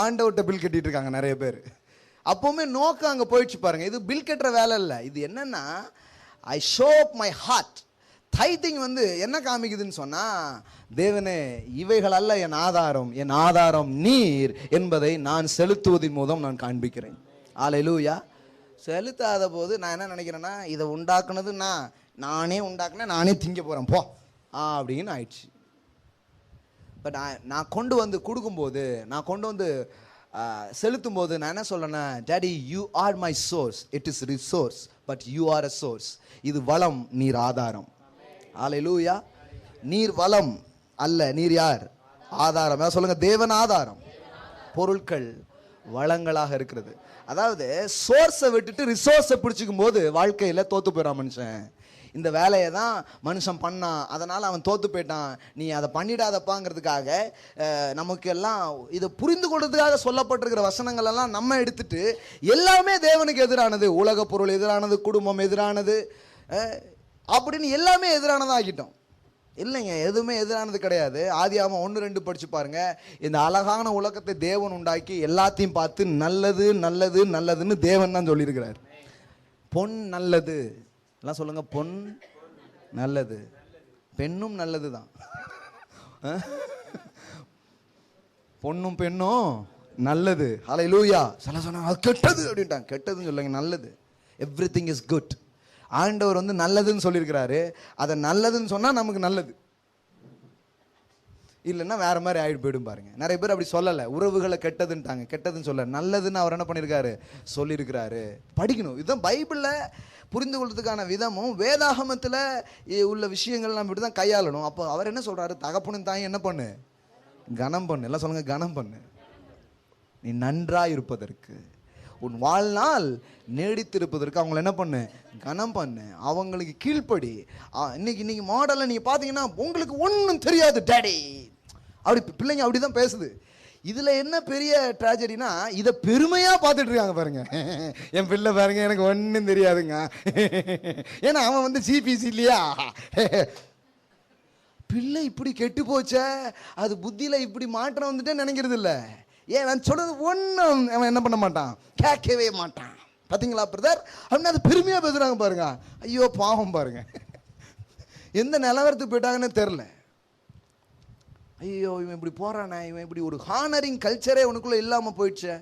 ஆண்டவர்கிட்ட பில் கட்டிட்டு இருக்காங்க நிறைய பேர். அப்பவுமே நோக்கம் அங்கே போயிடுச்சு பாருங்க. இது பில் கட்டுற வேலை இல்லை. இது என்னன்னா, I show up my heart. தைத்திங் என்ன காமிக்குதுன்னு சொன்னா, தேவனே இவைகள் அல்ல என் ஆதாரம், என் ஆதாரம் நீர் என்பதை நான் செலுத்துவதன் மூலம் நான் காண்பிக்கிறேன். ஹல்லேலூயா. செலுத்தாத போது நான் என்ன நினைக்கிறேன்னா, இதை உண்டாக்குனது நானே உண்டாக்குனேன், நானே திங்க போறேன் போ அப்படின்னு ஆயிடுச்சு. பட் நான் கொண்டு வந்து கொடுக்கும்போது, நான் கொண்டு வந்து செலுத்தும் போது நான் என்ன சொல்றேன்னா, daddy you are my source, it is resource but you R a source. இது வளம், நீர் ஆதாரம். ஹல்லேலூயா. நீர் வளம் அல்ல, நீர் யார்? ஆதாரம். சொல்லுங்க, தேவன் ஆதாரம், பொருட்கள் வளங்களாக இருக்கிறது. அதாவது சோர்ஸை விட்டுட்டு ரிசோர்ஸை பிடிச்சிக்கும் போது வாழ்க்கையில தோத்து போயிடான் மனுஷன். இந்த வேலையை தான் மனுஷன் பண்ணான், அதனால அவன் தோத்து போயிட்டான், நீ அதை பண்ணிடாதப்பாங்கிறதுக்காக நமக்கு எல்லாம் இதை புரிந்து கொள்றதுக்காக சொல்லப்பட்டிருக்கிற வசனங்கள் எல்லாம் நம்ம எடுத்துட்டு எல்லாமே தேவனுக்கு எதிரானது, உலக பொருள் எதிரானது, குடும்பம் எதிரானது அப்படின்னு எல்லாமே எதிரானதாக ஆகிட்டோம். இல்லைங்க, எதுவுமே எதிரானது கிடையாது. ஆதியாகமம் 1:2 படிச்சு பாருங்க. இந்த அழகான உலகத்தை தேவன் உண்டாக்கி எல்லாத்தையும் பார்த்து நல்லது நல்லது நல்லதுன்னு தேவன் தான் சொல்லியிருக்கிறார். பொன் நல்லது, எல்லாம் சொல்லுங்க, பொன் நல்லது, பெண்ணும் நல்லது தான். பொண்ணும் பெண்ணும் நல்லது. ஹல்லேலூயா. சொல்ல சொன்னாங்க அது கெட்டது அப்படின்ட்டாங்க. கெட்டதுன்னு சொல்லுங்க, நல்லது. Everything is good. ஆண்டவர் நல்லதுன்னு சொல்லியிருக்கிறாரு. அதை நல்லதுன்னு சொன்னா நமக்கு நல்லது. இல்லைன்னா வேற மாதிரி ஆயிட்டு போயிடும் பாருங்க. நிறைய பேர் அப்படி சொல்லலை, உறவுகளை கெட்டதுன்ட்டாங்க. கெட்டதுன்னு சொல்ல, நல்லதுன்னு அவர் என்ன பண்ணியிருக்காரு, சொல்லியிருக்கிறாரு. படிக்கணும். இதுதான் பைபிளில் புரிந்து கொள்றதுக்கான விதமும் வேதாகமத்தில் உள்ள விஷயங்கள் நம்ம இப்படி தான் கையாளணும். அப்போ அவர் என்ன சொல்றாரு, தகப்பனும் தாயும் என்ன பண்ணு, கனம் பண்ணு. எல்லாம் சொல்லுங்க, கனம் பண்ணு. நீ நன்றாக இருப்பதற்கு, உன் வாழ்நாள் நீடித்திருப்பதற்கு அவங்களை என்ன பண்ணு, கனம் பண்ணு, அவங்களுக்கு கீழ்ப்படி. இன்னைக்கு மாடலை நீங்கள் பார்த்தீங்கன்னா உங்களுக்கு ஒன்றும் தெரியாது டேடி, அப்படி பிள்ளைங்க அப்படி தான் பேசுது. இதில் என்ன பெரிய ட்ராஜடினா, இதை பெருமையாக பார்த்துட்டு இருக்காங்க பாருங்க. என் பிள்ளை பாருங்க எனக்கு ஒன்றும் தெரியாதுங்க, ஏன்னா அவன் வந்து சிபிசி இல்லையா. பிள்ளை இப்படி கெட்டு போச்ச, அது புத்தியில் இப்படி மாற்றம் வந்துட்டே நினைக்கிறது இல்லை. ஏன் நான் சொல்றது ஒன்றும் அவன் என்ன பண்ண மாட்டான், கேட்கவே மாட்டான். பார்த்தீங்களா பிரதர், அப்படின்னு அது பெருமையாக பேசுகிறாங்க பாருங்க. ஐயோ பாவம் பாருங்க, எந்த நிலவரத்துக்கு போயிட்டாங்கன்னு தெரில. ஐயோ இவன் இப்படி போகிறானே, இவன் இப்படி ஒரு ஹானரிங் கல்ச்சரே உனக்குள்ளே இல்லாமல் போயிடுச்சே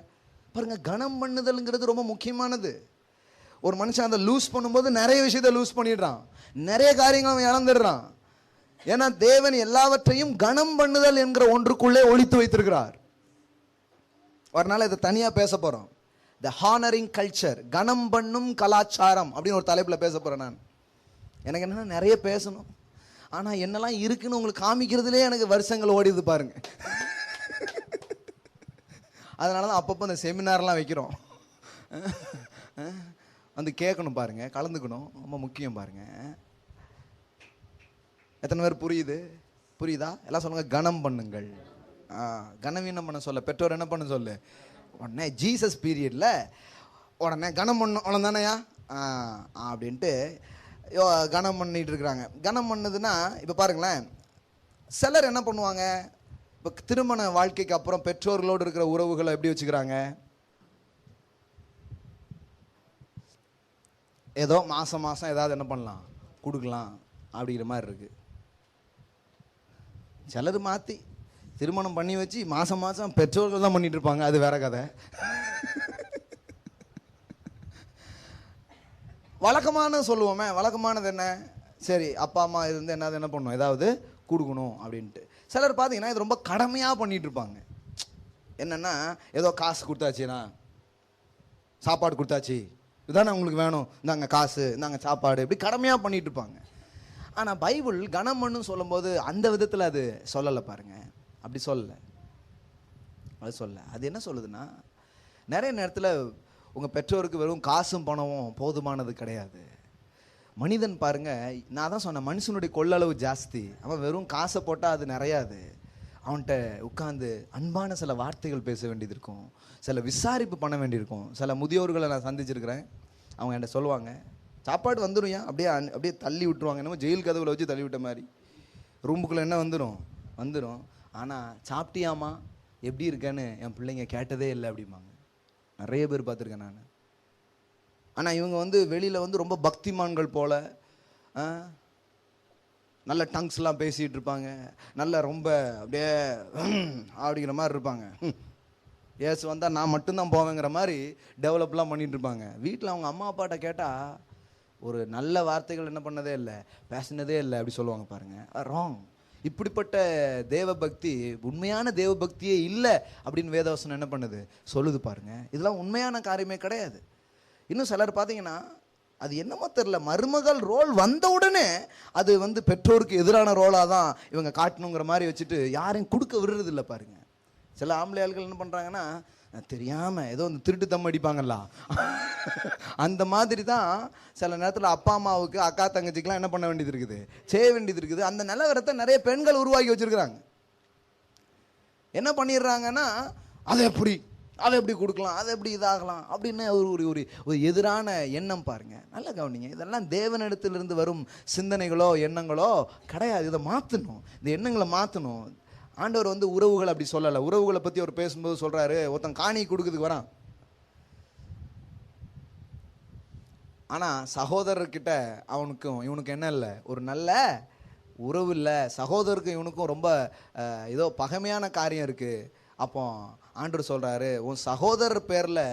பாருங்க. கனம் பண்ணுதல்ங்கிறது ரொம்ப முக்கியமானது. ஒரு மனுஷன் அதை லூஸ் பண்ணும்போது நிறைய விஷயத்தை லூஸ் பண்ணிடுறான், நிறைய காரியங்கள் அவன் இழந்துடுறான். ஏன்னா தேவன் எல்லாவற்றையும் கனம் பண்ணுதல் என்கிற ஒன்றுக்குள்ளே ஒளித்து வைத்திருக்கிறார். ஒரு நாள் இதை தனியாக பேச போகிறோம். த ஹானரிங் கல்ச்சர், கனம் பண்ணும் கலாச்சாரம் அப்படின்னு ஒரு தலைப்பில் பேச போகிறேன் நான். எனக்கு என்னென்னா நிறைய பேசணும், ஆனால் என்னெல்லாம் இருக்குன்னு உங்களுக்கு காமிக்கிறதுலே எனக்கு வருஷங்கள் ஓடிது பாருங்க. அதனால தான் அப்பப்போ இந்த செமினார்லாம் வைக்கிறோம், வந்து கேட்கணும் பாருங்க, கலந்துக்கணும், ரொம்ப முக்கியம் பாருங்க. எத்தனை பேர் புரியுதா? எல்லாம் சொல்லுங்க, கனம் பண்ணுங்கள். கனவீனம் பண்ண சொல்ல, பெற்றோர் என்ன பண்ண சொல்லு. உடனே ஜீசஸ் பீரியடில் உடனே கனம் பண்ணும் அவ்வளோதானையா அப்படின்ட்டு கனம் பண்ணிட்டு இருக்கிறாங்க. கனம் பண்ணதுன்னா இப்போ பாருங்களேன், சிலர் என்ன பண்ணுவாங்க, இப்போ திருமண வாழ்க்கைக்கு அப்புறம் பெற்றோர்களோடு இருக்கிற உறவுகளை எப்படி வச்சுக்கிறாங்க, ஏதோ மாதம் ஏதாவது என்ன பண்ணலாம், கொடுக்கலாம் அப்படிங்கிற மாதிரி இருக்கு. சிலர் மாற்றி திருமணம் பண்ணி வச்சு மாதம் பெற்றோர்கள் தான் பண்ணிட்டு இருப்பாங்க, அது வேற கதை. வழக்கமான சொல்லுவோமே, வழக்கமானது என்ன, சரி அப்பா அம்மா இருந்து என்ன பண்ணணும், ஏதாவது கொடுக்கணும் அப்படின்ட்டு. சிலர் பார்த்தீங்கன்னா இது ரொம்ப கடமையாக பண்ணிட்டு இருப்பாங்க. என்னென்னா ஏதோ காசு கொடுத்தாச்சுன்னா, சாப்பாடு கொடுத்தாச்சு, இதுதானே உங்களுக்கு வேணும், இந்தாங்க காசு, இந்தாங்க சாப்பாடு, இப்படி கடமையாக பண்ணிட்டு இருப்பாங்க. ஆனால் பைபிள் கனம் பண்ணுன்னு சொல்லும்போது அந்த விதத்தில் அது சொல்லலை பாருங்க. அப்படி சொல்லலை, அது என்ன சொல்லுதுன்னா, நிறைய நேரத்தில் உங்கள் பெற்றோருக்கு வெறும் காசும் பணமும் போதுமானது கிடையாது. மனிதன் பாருங்க, நான் தான் சொன்னேன், மனுஷனுடைய கொள்ளளவு ஜாஸ்தி. அவன் வெறும் காசை போட்டால் அது நிறையாது. அவன்கிட்ட உட்காந்து அன்பான சில வார்த்தைகள் பேச வேண்டியது இருக்கும், சில விசாரிப்பு பண்ண வேண்டியிருக்கும். சில முதியோர்களை நான் சந்திச்சிருக்கிறேன், அவங்க என்கிட்ட சொல்லுவாங்க, சாப்பாடு வந்துடும், ஏன் அப்படியே தள்ளி விட்டுருவாங்க, என்னமோ ஜெயில் கதவுல வச்சு தள்ளி விட்ட மாதிரி. ரூமுக்குள்ளே என்ன வந்துடும், ஆனால் சாப்பிட்டியாமா, எப்படி இருக்கேன்னு என் பிள்ளைங்க கேட்டதே இல்லை அப்படிம்பாங்க. நிறைய பேர் பார்த்துருக்கேன் நான். ஆனால் இவங்க வெளியில் ரொம்ப பக்திமான்கள் போல நல்ல டங்ஸ்லாம் பேசிகிட்டு இருப்பாங்க, நல்ல ரொம்ப அப்படியே அப்படிங்கிற மாதிரி இருப்பாங்க. ஏசு வந்தால் நான் மட்டும்தான் போவேங்கிற மாதிரி டெவலப்லாம் பண்ணிகிட்டு இருப்பாங்க. வீட்டில் அவங்க அம்மா அப்பாட்ட கேட்டால் ஒரு நல்ல வார்த்தைகள் என்ன பண்ணதே இல்லை, பேசினதே இல்லை அப்படி சொல்லுவாங்க பாருங்க. ராங். இப்படிப்பட்ட தேவபக்தி உண்மையான தேவபக்தியே இல்லை அப்படின்னு வேதவசனம் என்ன பண்ணுது, சொல்லுது பாருங்க. இதெல்லாம் உண்மையான காரியமே கிடையாது. இன்னும் சிலர் பார்த்தீங்கன்னா அது என்னமோ தெரில, மருமகள் ரோல் வந்த உடனே அது பெற்றோருக்கு எதிரான ரோலாக தான் இவங்க காட்டணுங்கிற மாதிரி வச்சுட்டு யாரையும் கொடுக்க விடுறது இல்லை பாருங்க. சில ஆம்பளை ஆள்கள் என்ன பண்ணுறாங்கன்னா, தெரியாமல் ஏதோ திருட்டு தம் அடிப்பாங்கல்ல, அந்த மாதிரி தான் சில நேரத்தில் அப்பா அம்மாவுக்கு அக்கா தங்கச்சிக்கெலாம் என்ன பண்ண வேண்டியது இருக்குது, செய்ய வேண்டியது இருக்குது. அந்த நிலவரத்தை நிறைய பெண்கள் உருவாக்கி வச்சுருக்கிறாங்க. என்ன பண்ணிடுறாங்கன்னா, அதை எப்படி கொடுக்கலாம், அதை எப்படி இதாகலாம் அப்படின்னு ஒரு எதிரான எண்ணம் பாருங்க. நல்லா கவனிங்க, இதெல்லாம் தேவனிடத்திலிருந்து வரும் சிந்தனைகளோ எண்ணங்களோ கிடையாது. இதை மாற்றணும், இந்த எண்ணங்களை மாற்றணும். ஆண்டவர் உறவுகள் அப்படி சொல்லலை. உறவுகளை பற்றி அவர் பேசும்போது சொல்கிறாரு, ஒருத்தன் காணி கொடுக்குறதுக்கு வரான், ஆனால் சகோதரர்கிட்ட அவனுக்கும் இவனுக்கு என்ன இல்லை, ஒரு நல்ல உறவு இல்லை. சகோதரருக்கும் இவனுக்கும் ரொம்ப ஏதோ பகைமையான காரியம் இருக்குது. அப்போ ஆண்டவர் சொல்கிறாரு, உன் சகோதரர் பேரில்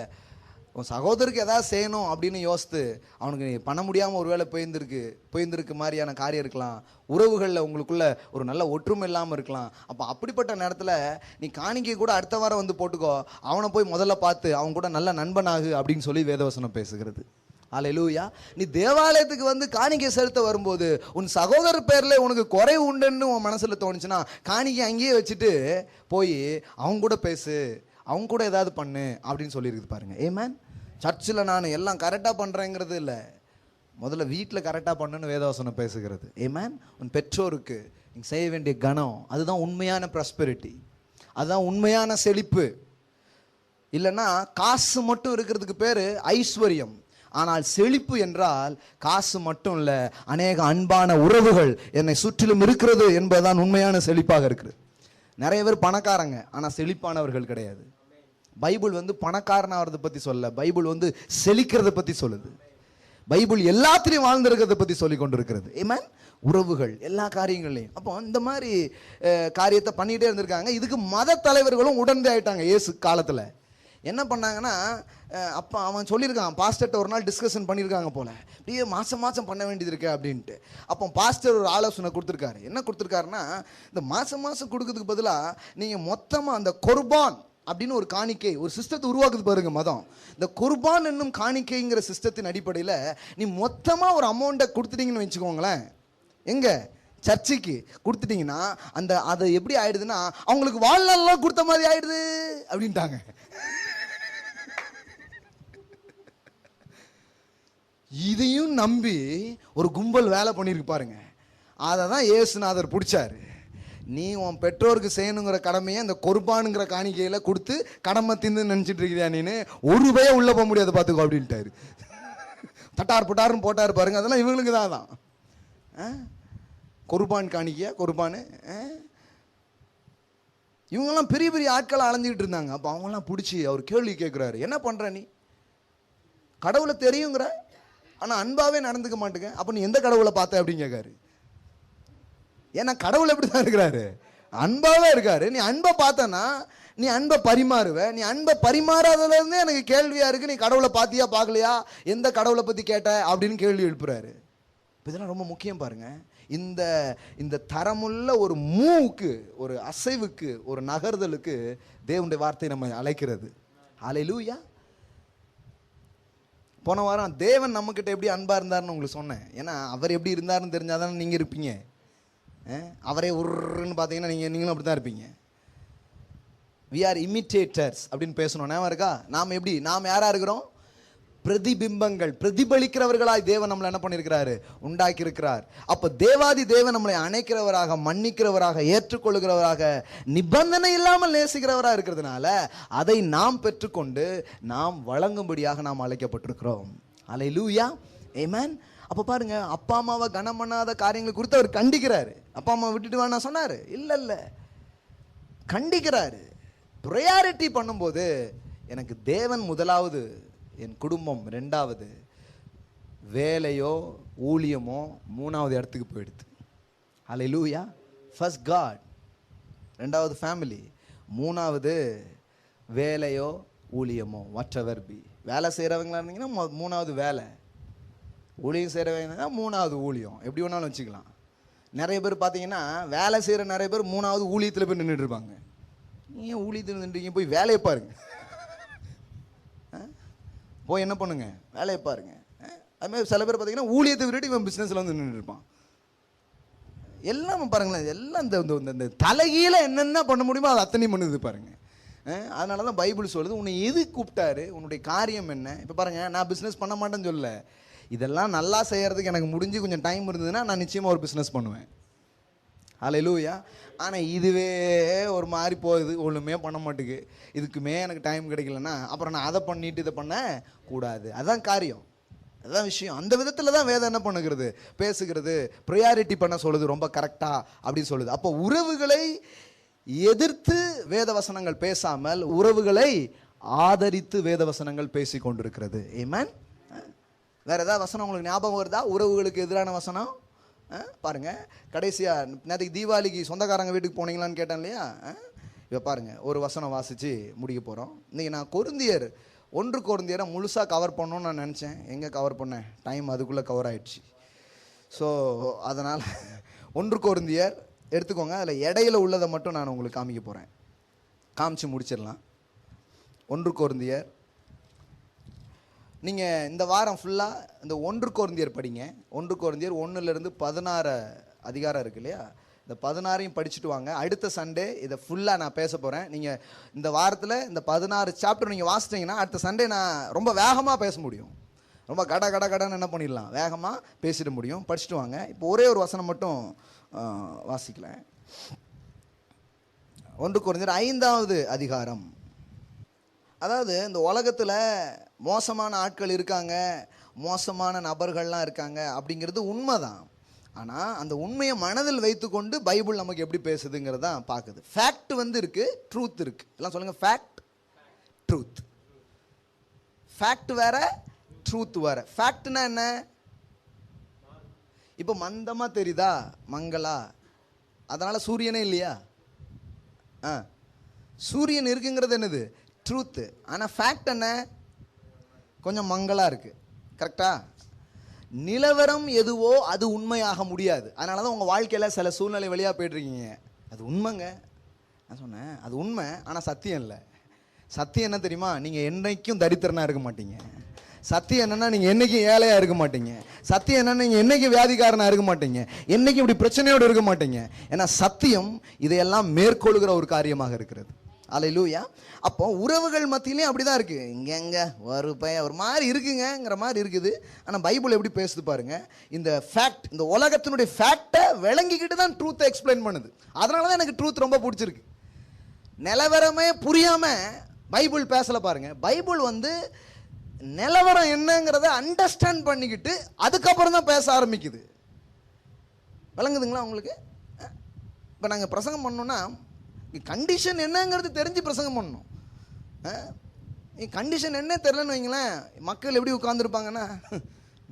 உன் சகோதரருக்கு எதாவது செய்யணும் அப்படின்னு யோசித்து அவனுக்கு பண்ண முடியாமல் ஒரு வேளை போயிருந்திருக்கு மாதிரியான காரியம் இருக்கலாம். உறவுகளில் உங்களுக்குள்ள ஒரு நல்ல ஒற்றுமை இல்லாமல் இருக்கலாம். அப்போ அப்படிப்பட்ட நேரத்தில் நீ காணிக்கை கூட அடுத்த வாரம் வந்து போட்டுக்கோ, அவனை போய் முதல்ல பார்த்து அவன் கூட நல்ல நண்பனாகு அப்படின்னு சொல்லி வேதவசனம் பேசுகிறது. அல்லேலூயா. நீ தேவாலயத்துக்கு வந்து காணிக்கை செலுத்த வரும்போது உன் சகோதரர் பேரில் உனக்கு குறை உண்டுன்னு உன் மனசில் தோணுச்சுன்னா காணிக்கை அங்கேயே வச்சுட்டு போய் அவங்க கூட பேசு, அவங்க கூட ஏதாவது பண்ணு அப்படின்னு சொல்லியிருக்குது பாருங்க. ஏமேன். சர்ச்சில் நான் எல்லாம் கரெக்டாக பண்ணுறேங்கிறது இல்லை, முதல்ல வீட்டில் கரெக்டாக பண்ணுன்னு வேதவசனம் பேசுகிறது. ஏமேன். உன் பெற்றோருக்கு நீ செய்ய வேண்டிய கனம், அதுதான் உண்மையான ப்ராஸ்பெரிட்டி, அதுதான் உண்மையான செழிப்பு. இல்லைன்னா காசு மட்டும் இருக்கிறதுக்கு பேர் ஐஸ்வர்யம். ஆனால் செழிப்பு என்றால் காசு மட்டும் இல்லை, அநேக அன்பான உறவுகள் என்னை சுற்றிலும் இருக்கிறது என்பதுதான் உண்மையான செழிப்பாக இருக்குது. நிறைய பேர் பணக்காரங்க ஆனால் செழிப்பானவர்கள் கிடையாது. பைபிள் வந்து பணக்காரனாகிறத பற்றி சொல்ல, பைபிள் வந்து செழிக்கிறத பற்றி சொல்லுது. பைபிள் எல்லாத்திலையும் வாழ்ந்திருக்கிறத பற்றி சொல்லி கொண்டிருக்கிறது. ஏமேன். உறவுகள் எல்லா காரியங்களையும். அப்போ இந்த மாதிரி காரியத்தை பண்ணிகிட்டே இருந்திருக்காங்க. இதுக்கு மத தலைவர்களும் உடனே ஆயிட்டாங்க. இயேசு காலத்தில் என்ன பண்ணாங்கன்னா, அப்போ அவன் சொல்லியிருக்கான், பாஸ்டர்கிட்ட ஒரு நாள் டிஸ்கஷன் பண்ணியிருக்காங்க போல, அப்படியே மாதம் பண்ண வேண்டியது இருக்கு அப்படின்ட்டு. அப்போ பாஸ்டர் ஒரு ஆலோசனை கொடுத்துருக்காரு. என்ன கொடுத்துருக்காருன்னா, இந்த மாதம் கொடுக்கறதுக்கு பதிலாக நீங்கள் மொத்தமாக அந்த குர்பான் அப்படின்னு ஒரு காணிக்கை, ஒரு சிஸ்டத்தை உருவாக்குது பாருங்க மதம். இந்த குர்பான் என்னும் காணிக்கைங்கிற சிஸ்டத்தின் அடிப்படையில் நீ மொத்தமாக ஒரு அமௌண்ட்டை கொடுத்துட்டீங்கன்னு வச்சுக்கோங்களேன், எங்க சர்ச்சுக்கு கொடுத்துட்டீங்கன்னா அது எப்படி ஆயிடுதுன்னா அவங்களுக்கு வாழ்நாள்லாம் கொடுத்த மாதிரி ஆயிடுது அப்படின்ட்டாங்க. இதையும் நம்பி ஒரு கும்பல் வேலை பண்ணியிருக்கு பாருங்க. அதை தான் இயேசுநாதர் பிடிச்சாரு. நீ உன் பெற்றோருக்கு செய்யணுங்கிற கடமையை அந்த குர்பானுங்கிற காணிக்கையில் கொடுத்து கடமை தின்னு நினச்சிட்டு இருக்கிறியா நீனு, ஒரு பய உள்ளே போக முடியாது பார்த்துக்கோ அப்படின்ட்டாரு. தட்டார் புட்டாருன்னு போட்டார் பாருங்க. அதெல்லாம் இவங்களுக்கு தான் குர்பான் காணிக்கையா குர்பானு. இவங்கெல்லாம் பெரிய பெரிய ஆட்களை அலைஞ்சிக்கிட்டு இருந்தாங்க. அப்போ அவங்கெல்லாம் பிடிச்சி அவர் கேள்வி கேட்குறாரு, என்ன பண்ணுற நீ, கடவுளை தெரியுங்கிற ஆனால் அன்பாவே நடந்துக்க மாட்டேங்க, அப்போ நீ எந்த கடவுளை பார்த்த அப்படின்னு கேட்காரு. ஏன்னா கடவுள் எப்படி தான் இருக்கிறாரு, அன்பாவே இருக்காரு. நீ அன்பை பார்த்தனா நீ அன்பை பரிமாறுவ. நீ அன்பை பரிமாறாததுலேருந்தே எனக்கு கேள்வியா இருக்கு, நீ கடவுளை பார்த்தியா பார்க்கலையா, எந்த கடவுளை பற்றி கேட்ட அப்படின்னு கேள்வி எழுப்புறாரு. இதெல்லாம் ரொம்ப முக்கியம் பாருங்க. இந்த தரமுள்ள ஒரு மூவுக்கு, ஒரு அசைவுக்கு, ஒரு நகர்தலுக்கு தேவனுடைய வார்த்தை நம்ம அழைக்கிறது. ஹல்லேலூயா. போன வாரம் தேவன் நம்மக்கிட்ட எப்படி அன்பா இருந்தாருன்னு உங்களுக்கு சொன்னேன். ஏன்னா அவர் எப்படி இருந்தாருன்னு தெரிஞ்சாதானே நீங்கள் இருப்பீங்க. அவரே உருன்னு பார்த்தீங்கன்னா நீங்களும் அப்படி தான் இருப்பீங்க. வி ஆர் இமிட்டேட்டர்ஸ் அப்படின்னு பேசணும். ஞாபகம் இருக்கா? நாம் யாரா இருக்கிறோம்? பிரதிபிம்பங்கள், பிரதிபலிக்கிறவர்களாய் தேவன் நம்மளை என்ன பண்ணியிருக்கிறாரு, உண்டாக்கி இருக்கிறார். அப்போ தேவாதி தேவன் நம்மளை அணைக்கிறவராக, மன்னிக்கிறவராக, ஏற்றுக்கொள்கிறவராக, நிபந்தனை இல்லாமல் நேசிக்கிறவராக இருக்கிறதுனால அதை நாம் பெற்றுக்கொண்டு நாம் வழங்கும்படியாக நாம் அழைக்கப்பட்டிருக்கிறோம். அல்லேலூயா. ஆமென். அப்போ பாருங்க, அப்பா அம்மாவை கனம் பண்ணாத காரியங்களை குறித்து அவர் கண்டிக்கிறாரு. அப்பா அம்மா விட்டுட்டு வேணா சொன்னாரு? இல்லை, கண்டிக்கிறாரு. ப்ரையாரிட்டி பண்ணும்போது எனக்கு தேவன் முதலாவது, என் குடும்பம் ரெண்டாவது, வேலையோ ஊழியமோ மூணாவது இடத்துக்கு போயிடுது. அல்லேலூயா. ஃபர்ஸ்ட் காட், ரெண்டாவது ஃபேமிலி, மூணாவது வேலையோ ஊழியமோ, whatever be. வேலை செய்கிறவங்களா இருந்தீங்கன்னா மூணாவது வேலை, ஊழியம் செய்கிறவங்க மூணாவது ஊழியம், எப்படி வேணாலும் வச்சுக்கலாம். நிறைய பேர் பார்த்தீங்கன்னா வேலை செய்கிற நிறைய பேர் மூணாவது ஊழியத்தில் போய் நின்றுட்டு இருப்பாங்க. நீங்கள் ஊழியத்தில் நின்றுங்க, போய் வேலையை பாருங்க, போய் என்ன பண்ணுங்க, வேலையை பாருங்க. அதுமாதிரி சில பேர் பார்த்தீங்கன்னா ஊழியத்தை விட்டுட்டு இவன் பிஸ்னஸில் வந்து நின்று இருப்பான். எல்லாம் பாருங்களேன், எல்லாம் இந்த தலைகீழ என்னென்ன பண்ண முடியுமோ அது அத்தனையும் பண்ணுது பாருங்க. அதனால தான் பைபிள் சொல்லுது, உன்னை எது கூப்பிட்டாரு, உன்னுடைய காரியம் என்ன. இப்போ பாருங்க, நான் பிஸ்னஸ் பண்ண மாட்டேன்னு சொல்ல, இதெல்லாம் நல்லா செய்யறதுக்கு எனக்கு முடிஞ்சு கொஞ்சம் டைம் இருந்ததுன்னா நான் நிச்சயமாக ஒரு பிஸ்னஸ் பண்ணுவேன். ஹல்லேலூயா. ஆனால் இதுவே ஒரு மாதிரி போகுது, ஒன்றுமே பண்ண மாட்டேங்குது, இதுக்குமே எனக்கு டைம் கிடைக்கலன்னா அப்புறம் நான் அதை பண்ணிட்டு இதை பண்ண கூடாது. அதுதான் காரியம், அதுதான் விஷயம். அந்த விதத்தில் தான் வேதம் என்ன பண்ணுகிறது, பேசுகிறது, ப்ரையாரிட்டி பண்ண சொல்லுது, ரொம்ப கரெக்டாக அப்படின்னு சொல்லுது. அப்போ உறவுகளை எதிர்த்து வேத வசனங்கள் பேசாமல் உறவுகளை ஆதரித்து வேத வசனங்கள் பேசி கொண்டிருக்கிறது. ஆமென். வேற ஏதாவது வசனம் உங்களுக்கு ஞாபகம் வருதா, உறவுகளுக்கு எதிரான வசனம்? பாருங்க, கடைசியாக நேற்றுக்கு தீபாவளிக்கு சொந்தக்காரங்க வீட்டுக்கு போனீங்களான்னு கேட்டேன் இல்லையா? இப்போ பாருங்க, ஒரு வசனம் வாசித்து முடிக்க போகிறோம். இன்றைக்கி நான் கொரிந்தியர் 1 கொரிந்தியரை முழுசாக கவர் பண்ணணும்னு நான் நினச்சேன். எங்கே கவர் பண்ணேன், டைம் அதுக்குள்ளே கவர் ஆயிடுச்சு. ஸோ அதனால் 1 கொரிந்தியர் எடுத்துக்கோங்க. அதில் இடையில உள்ளதை மட்டும் நான் உங்களுக்கு காமிக்க போகிறேன், காமிச்சு முடிச்சிடலாம். 1 கொரிந்தியர் நீங்கள் இந்த வாரம் ஃபுல்லாக இந்த 1 கொரிந்தியர் படிங்க. 1 கொரிந்தியர் 1லேருந்து 16 அதிகாரம் இருக்கு இல்லையா, இந்த 16ஐயும் படிச்சுட்டு வாங்க. அடுத்த சண்டே இதை ஃபுல்லாக நான் பேச போகிறேன். நீங்கள் இந்த வாரத்தில் இந்த 16 சாப்டர் நீங்கள் வாசிச்சிட்டிங்கன்னா அடுத்த சண்டே நான் ரொம்ப வேகமாக பேச முடியும். ரொம்ப கடன்னு என்ன பண்ணிடலாம், வேகமாக பேசிட முடியும். படிச்சுட்டு வாங்க. இப்போ ஒரே ஒரு வசனம் மட்டும் வாசிக்கலாம். 1 கொரிந்தியர் 5வது அதிகாரம். அதாவது இந்த உலகத்தில் மோசமான ஆட்கள் இருக்காங்க, மோசமான நபர்கள்லாம் இருக்காங்க அப்படிங்கிறது உண்மைதான். ஆனால் அந்த உண்மையை மனதில் வைத்துக்கொண்டு பைபிள் நமக்கு எப்படி பேசுதுங்கிறத பார்க்குது. ஃபேக்ட் வந்து இருக்குது, ட்ரூத் இருக்குது. எல்லாம் சொல்லுங்கள், ஃபேக்ட் ட்ரூத். ஃபேக்ட் வேற, ட்ரூத் வேற. ஃபேக்ட்னா என்ன, இப்போ மந்தமாக தெரியுதா, மங்களா, அதனால் சூரியனே இல்லையா? சூரியன் இருக்குங்கிறது என்னது, ட்ரூத்து. ஆனால் ஃபேக்ட் என்ன, கொஞ்சம் மங்களாக இருக்குது. கரெக்டா? நிலவரம் எதுவோ அது உண்மையாக முடியாது. அதனால தான் உங்கள் வாழ்க்கையில் சில சூழ்நிலை வழியாக போய்ட்டுருக்கீங்க. அது உண்மைங்க, நான் சொன்னேன் அது உண்மை. ஆனால் சத்தியம் இல்லை. சத்தியம் என்ன தெரியுமா, நீங்கள் என்றைக்கும் தரித்திரனாக இருக்க மாட்டீங்க. சத்தியம் என்னென்னா நீங்கள் என்றைக்கும் ஏழையாக இருக்க மாட்டீங்க. சத்தியம் என்னென்னா நீங்கள் என்றைக்கும் வியாதிக்காரனாக இருக்க மாட்டீங்க, என்றைக்கும் இப்படி பிரச்சனையோடு இருக்க மாட்டீங்க. ஏன்னா சத்தியம் இதையெல்லாம் மேற்கொள்கிற ஒரு காரியமாக இருக்கிறது. அல்லேலூயா. அப்போ உறவுகள் மத்தியிலையும் அப்படி தான் இருக்குது. இங்கெங்க ஒரு மாதிரி இருக்குங்கிற மாதிரி இருக்குது. ஆனால் பைபிள் எப்படி பேசுது பாருங்க. இந்த ஃபேக்ட், இந்த உலகத்தினுடைய ஃபேக்டை விளங்கிக்கிட்டு தான் ட்ரூத்தை எக்ஸ்பிளைன் பண்ணுது. அதனால தான் எனக்கு ட்ரூத் ரொம்ப பிடிச்சிருக்கு. நிலவரமே புரியாமல் பைபிள் பேசலை பாருங்க. பைபிள் வந்து நிலவரம் என்னங்கிறத அண்டர்ஸ்டாண்ட் பண்ணிக்கிட்டு அதுக்கப்புறம் தான் பேச ஆரம்பிக்குது. விளங்குதுங்களா உங்களுக்கு? இப்போ நாங்கள் பிரசங்கம் பண்ணோன்னா கண்டிஷன் என்னங்கிறது தெரிஞ்சு பிரசங்கம் பண்ணணும். கண்டிஷன் என்ன தெரிலன்னு வைங்களேன், மக்கள் எப்படி உட்காந்துருப்பாங்கன்னா,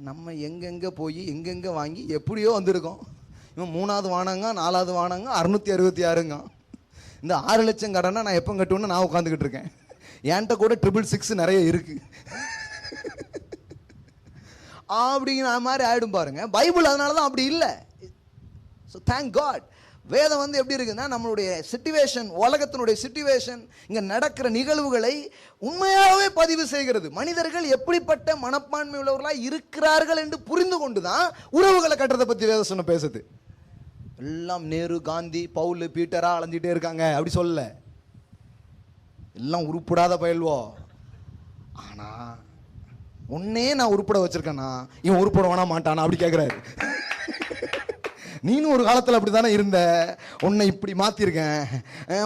நம்ம எங்கெங்கே போய் எங்கெங்கே வாங்கி எப்படியோ வந்திருக்கோம். இவன் 3வது வானங்க, 4வது வானங்க, 666ங்க. இந்த 6 லட்சம் கடனை நான் எப்போ கட்டுவேன்னு நான் உட்காந்துக்கிட்டு இருக்கேன். என்கிட்ட கூட 666 நிறைய இருக்கு அப்படிங்கிற மாதிரி ஆகிடும் பாருங்க. பைபிள் அதனால தான் அப்படி இல்லை. So thank God. வேதம் வந்து எப்படி இருக்குன்னா, நம்மளுடைய சிச்சுவேஷன், உலகத்தினுடைய சிச்சுவேஷன், இங்கே நடக்கிற நிகழ்வுகளை உண்மையாகவே பதிவு செய்கிறது. மனிதர்கள் எப்படிப்பட்ட மனப்பான்மை உள்ளவர்களாக இருக்கிறார்கள் என்று புரிந்து கொண்டு தான் உறவுகளை கட்டுறதை பற்றி வேதம் சொன்ன பேசுது. எல்லாம் நேரு, காந்தி, பவுல், பீட்டரா அலைஞ்சிட்டே இருக்காங்க அப்படி சொல்ல. எல்லாம் உருப்படாத பயில்வோ. ஆனால் உன்னே நான் உருப்பட வச்சிருக்கேன்னா இவன் உருப்பட வேணா மாட்டானா அப்படி கேட்குறாரு. நீனும் ஒரு காலத்தில் அப்படி தானே இருந்த, உன்னை இப்படி மாற்றிருக்கேன்,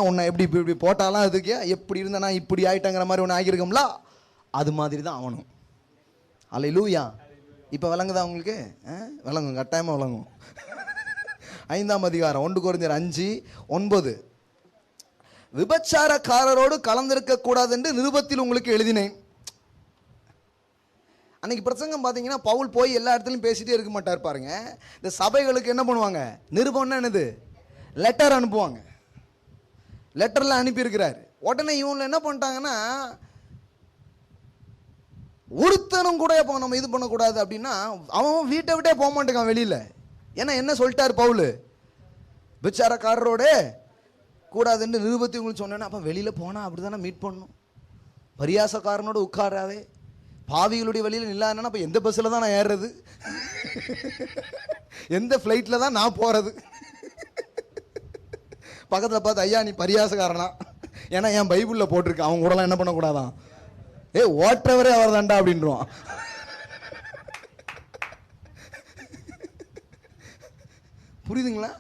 உன்னை எப்படி இப்படி போட்டாலாம் அதுக்கு எப்படி இருந்தேன்னா இப்படி ஆயிட்டங்கிற மாதிரி ஒன்று ஆகியிருக்கோம்ல, அது மாதிரி தான் அவனும். அல்லேலூயா. இப்போ விளங்குதா உங்களுக்கு? விளங்கும், கட்டாயமாக விளங்கும். 5ஆம் அதிகாரம் 1 கொரிந்தியர் 5:9. விபச்சாரக்காரரோடு கலந்திருக்க கூடாது என்று நிருபத்தில் உங்களுக்கு எழுதினேன். அன்னைக்கு பிரசங்கம் பார்த்தீங்கன்னா பவுல் போய் எல்லா இடத்துலையும் பேசிட்டே இருக்க மாட்டார் பாருங்க. இந்த சபைகளுக்கு என்ன பண்ணுவாங்க, நிருபம்னா என்னது, லெட்டர் அனுப்புவாங்க. லெட்டரில் அனுப்பியிருக்கிறாரு. உடனே இவங்க என்ன பண்ணிட்டாங்கன்னா, ஒருத்தனும் கூட இப்போ நம்ம இது பண்ணக்கூடாது அப்படின்னா அவன் வீட்டை விட்டே போக மாட்டேங்கான் வெளியில். ஏன்னா என்ன சொல்லிட்டார் பவுல், விபச்சாரக்காரரோட கூடாதுன்னு நிருபத்தை உங்களுக்கு சொன்னேன்னா, அப்போ வெளியில் போனால் அப்படி தானே மீட் பண்ணணும். பரியாசக்காரனோட உட்காராதே, பாவிகளுடைய வழியில் நில்லான்னா அப்போ எந்த பஸ்ஸில் தான் நான் ஏறுறது, எந்த ஃப்ளைட்டில் தான் நான் போகிறது? பக்கத்தில் பார்த்து, ஐயா நீ பரியாசக்காரனா, ஏன்னா என் பைபிளில் போட்டிருக்கு அவங்க கூடலாம் என்ன பண்ணக்கூடாதான், ஓட்டுறவரே அவர் தாண்டா அப்படின்றான். புரியுதுங்களா?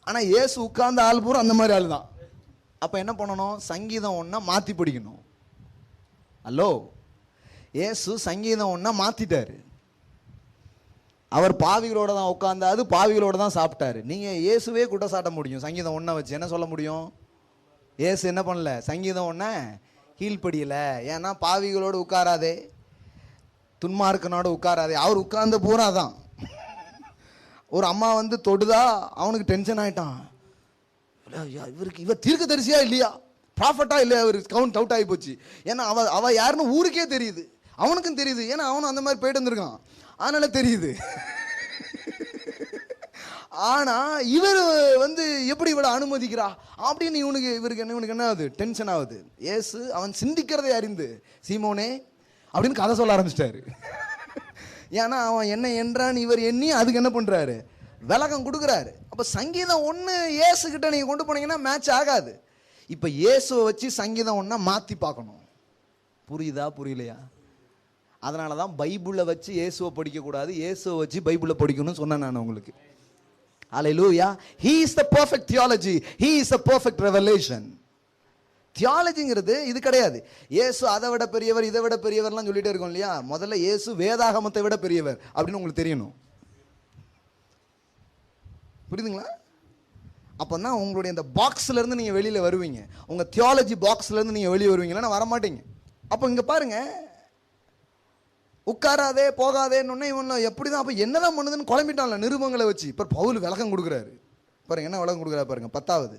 ஆனால் இயேசு உட்கார்ந்த ஆள் பூரா அந்த மாதிரி ஆள் தான். அப்போ என்ன பண்ணணும், சங்கீதம் 1 மாற்றி படிக்கணும். ஹலோ, இயேசு சங்கீதம் 1 மாற்றிட்டாரு. அவர் பாவிகளோட தான் உட்கார்ந்தாரு, பாவிகளோட தான் சாப்பிட்டாரு. நீங்கள் இயேசுவே குற்றம் சாட்ட முடியும் சங்கீதம் 1 வச்சு. என்ன சொல்ல முடியும், இயேசு என்ன பண்ணல, சங்கீதம் 1 கீழ்ப்படியலை. ஏன்னா பாவிகளோடு உட்காராதே, துன்மார்க்கனோடு உட்காராதே. அவர் உட்கார்ந்த பூரா தான். ஒரு அம்மா வந்து தொடுதா அவனுக்கு டென்ஷன் ஆயிட்டான். இவர் தீர்க்கதரிசியா இல்லையா, ப்ராஃபட்டா இல்லை அவர் கவுண்ட் அவுட் ஆகி போச்சு. ஏன்னா அவ யாருன்னு ஊருக்கே தெரியுது, அவனுக்கும் தெரியுது. ஏன்னா அவனும் அந்த மாதிரி போயிட்டு வந்திருக்கான், அதனால தெரியுது. ஆனா இவர் வந்து எப்படி இவளை அனுமதிக்கிறா அப்படின்னு இவருக்கு என்ன ஆகுது, டென்ஷன் ஆகுது. ஏசு அவன் சிந்திக்கிறதை அறிந்து சீமோனே அப்படின்னு கதை சொல்ல ஆரம்பிச்சிட்டாரு. ஏன்னா அவன் என்ன என்றான் இவர் எண்ணி அதுக்கு என்ன பண்றாரு, விளக்கம் கொடுக்குறாரு. அப்ப சங்கீதம் 1 ஏசு கிட்ட நீங்க கொண்டு போனீங்கன்னா மேட்ச் ஆகாது. இப்ப இயேசுவை வச்சு சங்கீதம் 1 மாத்தி பார்க்கணும். புரியுதா புரியலையா? அதனாலதான் பைபிளை வச்சு இயேசுவை படிக்க கூடாது, இயேசுவை வச்சு பைபிளை படிக்கணும்னு சொன்னேன் நான் உங்களுக்கு. Hallelujah. He is the perfect theology. He is the perfect revelation. தியாலஜிங்கிறது இது கிடையாது. இயேசு அதை விட பெரியவர் இதை விட பெரியவர்லாம் சொல்லிட்டே இருக்கோம் இல்லையா? முதல்ல இயேசு வேதாகமத்தை விட பெரியவர் அப்படின்னு உங்களுக்கு தெரியணும். புரியுதுங்களா? அப்போதான் உங்களுடைய இந்த பாக்ஸ்ல இருந்து நீங்க வெளியில வருவீங்க. உங்க தியாலஜி பாக்ஸ்ல இருந்து நீங்க வெளியே வருவீங்களா? வர மாட்டீங்க. அப்போ இங்க பாருங்க, உட்காராதே போகாதேன்னு இவன் எப்படிதான் அப்போ என்னதான் பண்ணுதுன்னு குழம்பிட்டான்ல நிருபங்களை வச்சு. இப்போ பவுல் விளக்கம் கொடுக்குறாரு பாருங்க, என்ன விளக்கம் கொடுக்குறாரு பாருங்க. 10வது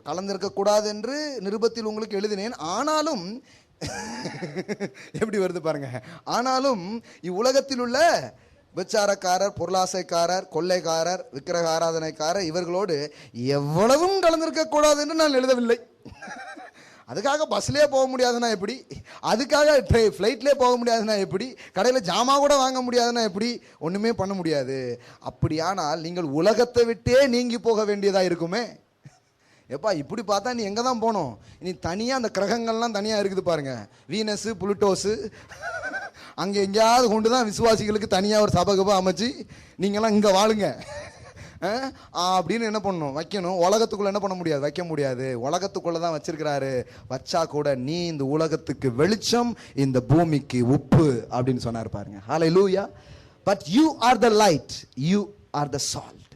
கலந்திருக்க கூடாது என்று நிருபத்தில் உங்களுக்கு எழுதினேன், ஆனாலும் எப்படி வருது பாருங்க, ஆனாலும் இவ்வுலகத்தில் உள்ள விபச்சாரக்காரர், பொருளாசைக்காரர், கொள்ளைக்காரர், விக்கிரக ஆராதனைக்காரர் இவர்களோடு எவ்வளவும் கலந்திருக்க கூடாது என்று நான் எழுதவில்லை. அதுக்காக பஸ்லேயே போக முடியாதுன்னா எப்படி, அதுக்காக ஃப்ளைட்லேயே போக முடியாதுன்னா எப்படி, கடையில் ஜாமா கூட வாங்க முடியாதுன்னா எப்படி, ஒன்றுமே பண்ண முடியாது. அப்படியானால் நீங்கள் உலகத்தை விட்டே நீங்கி போக வேண்டியதாக இருக்குமே. எப்பா இப்படி பார்த்தா நீ எங்கே தான் போகணும்? இனி தனியாக அந்த கிரகங்கள்லாம் தனியாக இருக்குது பாருங்க, வீனஸு புளுட்டோஸு, அங்கே எங்கேயாவது கொண்டு தான் விசுவாசிகளுக்கு தனியாக ஒரு சபகபா அமைச்சு நீங்களாம் இங்கே வாழுங்க அப்படின்னு என்ன பண்ணணும், வைக்கணும். உலகத்துக்குள்ள என்ன பண்ண முடியாது, வைக்க முடியாது. உலகத்துக்குள்ள தான் வச்சிருக்கிறாரு. வச்சா கூட நீ இந்த உலகத்துக்கு வெளிச்சம், இந்த பூமிக்கு உப்பு அப்படின்னு சொன்னார் பாருங்க. Hallelujah. But you are the light, you are the salt.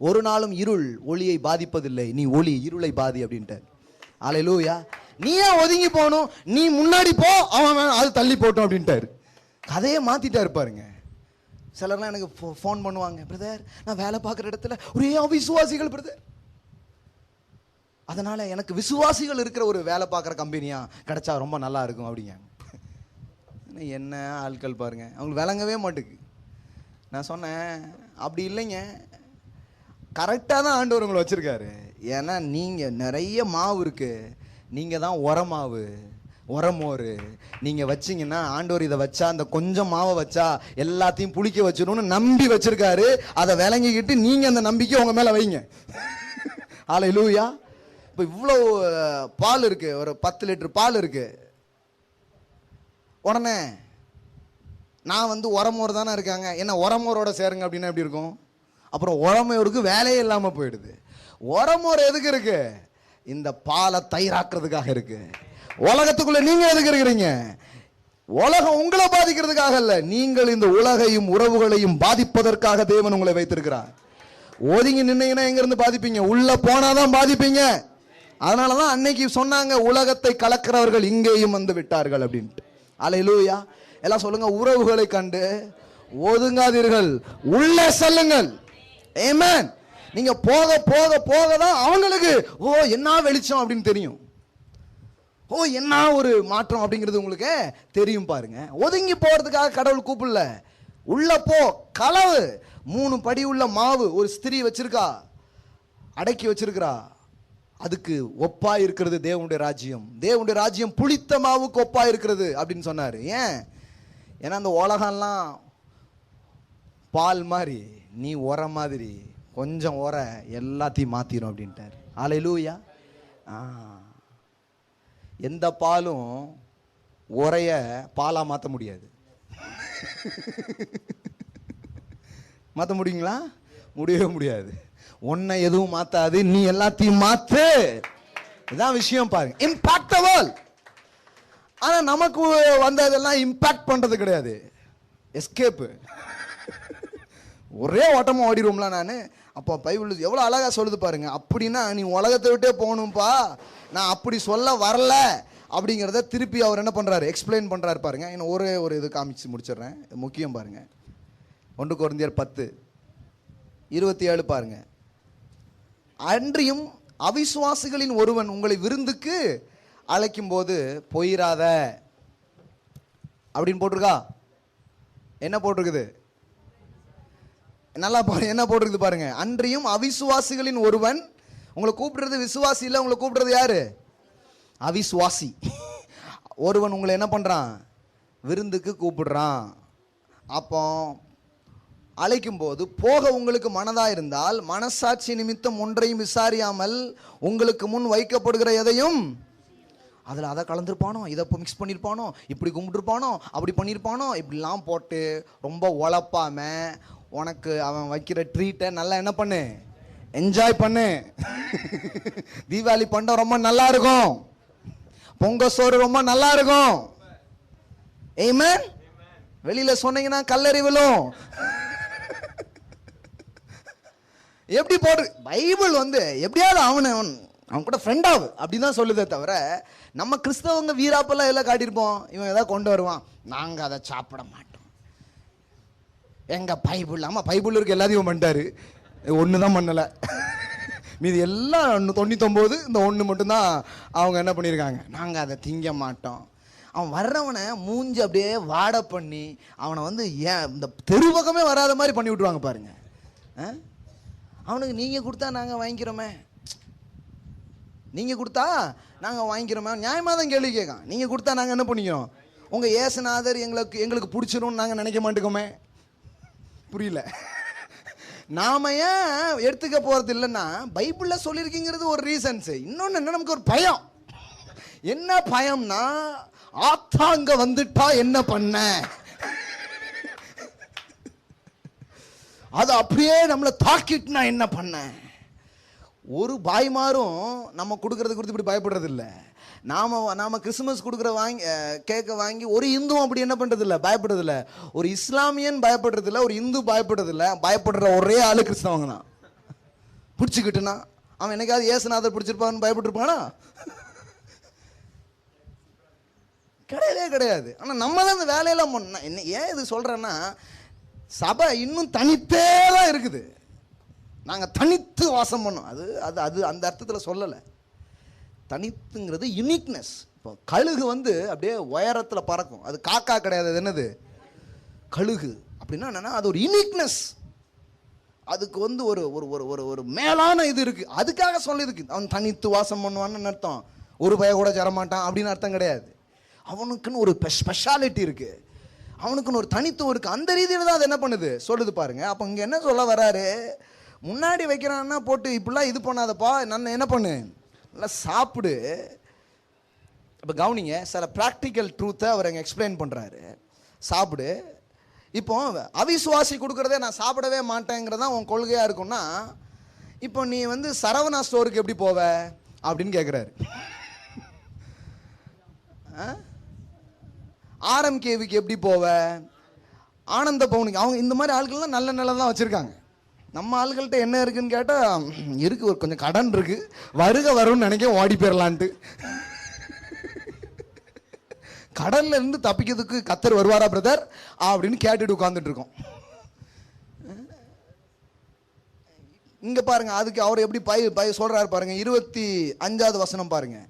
ஒரு நாளும் இருள் ஒளியை பாதிப்பதில்லை, நீ ஒளி இருளை பாதி அப்படின்ட்டு. ஹல்லேலூயா. நீ ஏன் ஒதுங்கி போகணும், நீ முன்னாடி போ, அவன் அது தள்ளி போட்டோம் அப்படின்ட்டாரு. கதையை மாத்திட்டாரு பாருங்க. சிலர்லாம் எனக்கு ஃபோன் பண்ணுவாங்க, பிரதர் நான் வேலை பார்க்குற இடத்துல ஒரே அவிசுவாசிகள் பிரதர், அதனால எனக்கு விசுவாசிகள் இருக்கிற ஒரு வேலை பார்க்குற கம்பெனியா கிடைச்சா ரொம்ப நல்லா இருக்கும் அப்படிங்க. என்ன ஆட்கள் பாருங்க, அவங்களுக்கு விளங்கவே மாட்டுக்கு. நான் சொன்னேன் அப்படி இல்லைங்க, கரெக்டாக தான் ஆண்டவர் உங்களை வச்சிருக்காரு. ஏன்னா நீங்கள் நிறைய மாவு இருக்கு, நீங்கள் தான் உரமாவு, உரமோரு நீங்கள் வச்சிங்கன்னா ஆண்டவர் இதை வச்சா அந்த கொஞ்சம் மாவை வச்சா எல்லாத்தையும் புளிக்க வச்சிடணும்னு நம்பி வச்சிருக்காரு. அதை விளங்கிக்கிட்டு நீங்கள் அந்த நம்பிக்கை உங்கள் மேலே வைங்க. ஹல்லேலூயா. இப்போ இவ்வளோ பால் இருக்கு, ஒரு 10 லிட்டர் பால் இருக்கு. உடனே நான் வந்து உரமோர் தானே இருக்காங்க, என்ன உரமோரோட சேருங்க அப்படின்னா எப்படி இருக்கும்? அப்புறம் உரமோருக்கு வேலையே இல்லாமல் போயிடுது. உரமோர் எதுக்கு இருக்கு? இந்த பாலை தயிராக்குறதுக்காக இருக்கு. உலகத்துக்குள்ள நீங்க எதுக்கு இருக்கிறீங்க? உலகம் உங்களை பாதிக்கிறதுக்காக அல்ல, நீங்கள் இந்த உலகையும் உறவுகளையும் பாதிப்பதற்காக தேவன் உங்களை வைத்திருக்கிறார். ஒதுங்கி நின்னீங்கன்னா எங்க இருந்து பாதிப்பீங்க? உள்ள போனாதான் பாதிப்பீங்க. அதனாலதான் அன்னைக்கு சொன்னாங்க, உலகத்தை கலக்கிறவர்கள் இங்கேயும் வந்து விட்டார்கள் அப்படின்ட்டு. ஹல்லேலூயா. எல்லாம் சொல்லுங்க, உறவுகளை கண்டு ஒதுங்காதீர்கள், உள்ளே செல்லுங்கள். ஆமென். நீங்க போக போக போக தான் அவங்களுக்கு ஓ என்ன வெளிச்சம் அப்படின்னு தெரியும், ஓ என்ன ஒரு மாற்றம் அப்படிங்கிறது உங்களுக்கு தெரியும் பாருங்க. ஒதுங்கி போறதுக்காக கடவுள் கூப்பிடல, உள்ள போ, களவு. 3 படி உள்ள மாவு ஒரு ஸ்திரீ வச்சிருக்கா, அடக்கி வச்சிருக்கிறா, அதுக்கு ஒப்பா இருக்கிறது தேவனுடைய ராஜ்யம். தேவனுடைய ராஜ்யம் புளித்த மாவுக்கு ஒப்பா இருக்கிறது அப்படின்னு சொன்னாரு. ஏன்? ஏன்னா அந்த உலகம்லாம் பால் மாதிரி, நீ உர மாதிரி, கொஞ்சம் உர எல்லாத்தையும் மாத்திரும் அப்படின்ட்டாரு. ஹல்லேலூயா. எந்த பாலும் உரைய பாலா மாற்ற முடியாது. மாற்ற முடியுங்களா? முடியவே முடியாது. உன்னை எதுவும் மாத்தாது, நீ எல்லாத்தையும் மாத்து. இதான் விஷயம் பாருங்க. Impact the world. ஆனா நமக்கு வந்ததெல்லாம் இம்பாக்ட் பண்றது கிடையாது, எஸ்கேப். ஒரே ஓட்டமா ஓடிடுவோம்ல நான். அப்போ பைபிள் எவ்வளோ அழகா சொல்லுது பாருங்க. அப்படின்னா நீ உலகத்தை விட்டே போகணும்ப்பா, நான் அப்படி சொல்ல வரல அப்படிங்கிறத திருப்பி அவர் என்ன பண்றாரு, எக்ஸ்பிளைன் பண்றாரு பாருங்க. இன்னும் ஒரே ஒரு இது காமிச்சு முடிச்சிடுறேன், முக்கியம் பாருங்க. 1 கொரிந்தியர் 10:27 பாருங்க. அன்றியும் அவிசுவாசிகளின் ஒருவன் உங்களை விருந்துக்கு அழைக்கும் போது போயிராத அப்படின்னு போட்டிருக்கா? என்ன போட்டிருக்குது? நல்லா பாருங்க, என்ன போட்டிருக்குது பாருங்க. அன்றியும் அவிசுவாசிகளின் ஒருவன் உங்களை கூப்பிடுறது விசுவாசி இல்லை, உங்களை கூப்பிடுறது யாரு? அவிசுவாசி. ஒருவன் உங்களை என்ன பண்றான்? விருந்துக்கு கூப்பிடுறான். அப்போ அழைக்கும் போது போக உங்களுக்கு மனதா இருந்தால் மனசாட்சி நிமித்தம் ஒன்றையும் விசாரியாமல் உங்களுக்கு முன் வைக்கப்படுகிற எதையும், அதில் அதை கலந்துருப்பானோ, இதை மிக்ஸ் பண்ணியிருப்பானோ, இப்படி கும்பிட்டுருப்பானோ, அப்படி பண்ணியிருப்பானோ, இப்படிலாம் போட்டு ரொம்ப உழப்பாம உனக்கு அவன் வைக்கிற ட்ரீட்டை நல்லா என்ன பண்ணு, என்ஜாய் பண்ணு. தீபாவளி பண்டம் ரொம்ப நல்லா இருக்கும், பொங்க சோறு ரொம்ப நல்லா இருக்கும். ஆமென். வெளியில சொன்னீங்கன்னா கல்லறி விழும். எப்படி போடு பைபிள் எப்படியாவது அவன் கூட ஃப்ரெண்ட் ஆகு அப்படின்னு தான் சொல்லுதே தவிர, நம்ம கிறிஸ்தவங்க வீராப்பெல்லாம் எல்லாம் காட்டியிருப்போம். இவன் ஏதாவது கொண்டு வருவான், நாங்கள் அதை சாப்பிட மாட்டோம். எங்க பைபிள், ஆமா பைபிள் இருக்கு, எல்லாத்தையும் பண்ணிட்டாரு, ஒன்று தான் பண்ணலை. மீது எல்லாம் 99, இந்த ஒன்று மட்டும்தான் அவங்க என்ன பண்ணியிருக்காங்க, நாங்கள் அதை திங்க மாட்டோம். அவன் வர்றவனை மூஞ்சி அப்படியே வாட பண்ணி அவனை ஏன் இந்த தெருவகமே வராத மாதிரி பண்ணி விட்டுருவாங்க பாருங்க. அவனுக்கு நீங்கள் கொடுத்தா நாங்கள் வாங்கிக்கிறோமே, நீங்கள் கொடுத்தா நாங்கள் வாங்கிக்கிறோமே, நியாயமாக தான் கேள்வி கேட்கான். நீங்கள் கொடுத்தா நாங்கள் என்ன பண்ணிக்கிறோம், உங்கள் ஏசுநாதர் எங்களுக்கு பிடிச்சிரும்னு நாங்கள் நினைக்க மாட்டேங்கோமே. புரியல. நாம ஏன் எடுத்துக்க போறது இல்லைன்னா, பைபிளில் சொல்லியிருக்கீங்கிறது ஒரு ரீசன்ஸ். இன்னொன்று என்ன, நமக்கு ஒரு பயம். என்ன பயம்னா, ஆத்தாங்க வந்துட்டா என்ன பண்ண, அது அப்படியே நம்மளை தாக்கிட்டுனா என்ன பண்ண. ஒரு பாய்மாரும் நம்ம கொடுக்கறது கொடுத்து இப்படி பயப்படுறது இல்லை. நாம கிறிஸ்துமஸ் கொடுக்குற கேக்க வாங்கி ஒரு இந்துவும் அப்படி என்ன பண்றது இல்லை, பயப்படுறது இல்லை. ஒரு இஸ்லாமியன் பயப்படுறது இல்லை, ஒரு இந்து பயப்படுறது இல்லை. பயப்படுற ஒரே ஆளு கிறிஸ்தவங்க தான். பிடிச்சிக்கிட்டுனா அவன் என்னைக்காவது ஏசுநாதர் பிடிச்சிருப்பான்னு பயப்பட்டுருப்பானா? கிடையவே கிடையாது. ஆனால் நம்ம தான் இந்த வேலையெல்லாம் பண்ண. என்ன ஏன் இது சொல்றேன்னா, சபை இன்னும் தனித்தே தான் இருக்குது. நாங்கள் தனித்து வாசம் பண்ணோம். அது அது அது அந்த அர்த்தத்தில் சொல்லலை. தனித்துங்கிறது யுனிக்னஸ். இப்போ கழுகு அப்படியே உயரத்தில் பறக்கும், அது காக்கா கிடையாது. அது என்னது, கழுகு. அப்படின்னா என்னன்னா, அது ஒரு யுனிக்னஸ். அதுக்கு ஒரு ஒரு ஒரு ஒரு மேலான இது இருக்கு. அதுக்காக சொல்லியிருக்கு. அவன் தனித்து வாசம் பண்ணுவான்னு அர்த்தம். ஒரு பய கூட சேரமாட்டான் அப்படின்னு அர்த்தம் கிடையாது. அவனுக்குன்னு ஒரு ஸ்பெஷாலிட்டி இருக்கு, அவனுக்குன்னு ஒரு தனித்துவம் இருக்கு. அந்த ரீதியில் தான் அது என்ன பண்ணுது, சொல்லுது பாருங்க. அப்போ இங்கே என்ன சொல்ல வராரு, முன்னாடி வைக்கிறான்னா போட்டு இப்படிலாம் இது பண்ணாதப்பா, நான் என்ன பண்ணு, நல்லா சாப்பிடு. இப்போ கவனிங்க, சில ப்ராக்டிக்கல் ட்ரூத்தை அவர் அங்கே எக்ஸ்பிளைன் பண்ணுறாரு. சாப்பிடு. இப்போ அவிசுவாசி கொடுக்குறதே நான் சாப்பிடவே மாட்டேங்கிறதான் உன் கொள்கையாக இருக்கும்னா, இப்போ நீ சரவணா ஸ்டோருக்கு எப்படி போவ அப்படின்னு கேட்குறாரு. ஆர்எம்கேவிக்கு எப்படி போவ, ஆனந்த பவனுக்கு. அவங்க இந்த மாதிரி ஆட்கள்லாம் நல்ல நல்ல தான் வச்சுருக்காங்க. நம்ம ஆள்கள்கிட்ட என்ன இருக்குன்னு கேட்டால், இருக்கு ஒரு கொஞ்சம் கடன் இருக்கு, வரும்னு நினைக்க ஓடி போயிடலான்ட்டு. கடல்ல இருந்து தப்பிக்கிறதுக்கு கத்தர் வருவாரா பிரதர் அப்படின்னு கேட்டுட்டு உட்கார்ந்துட்டு இருக்கோம். இங்க பாருங்க, அதுக்கு அவர் எப்படி சொல்றாரு பாருங்க. 25வது வசனம் பாருங்க.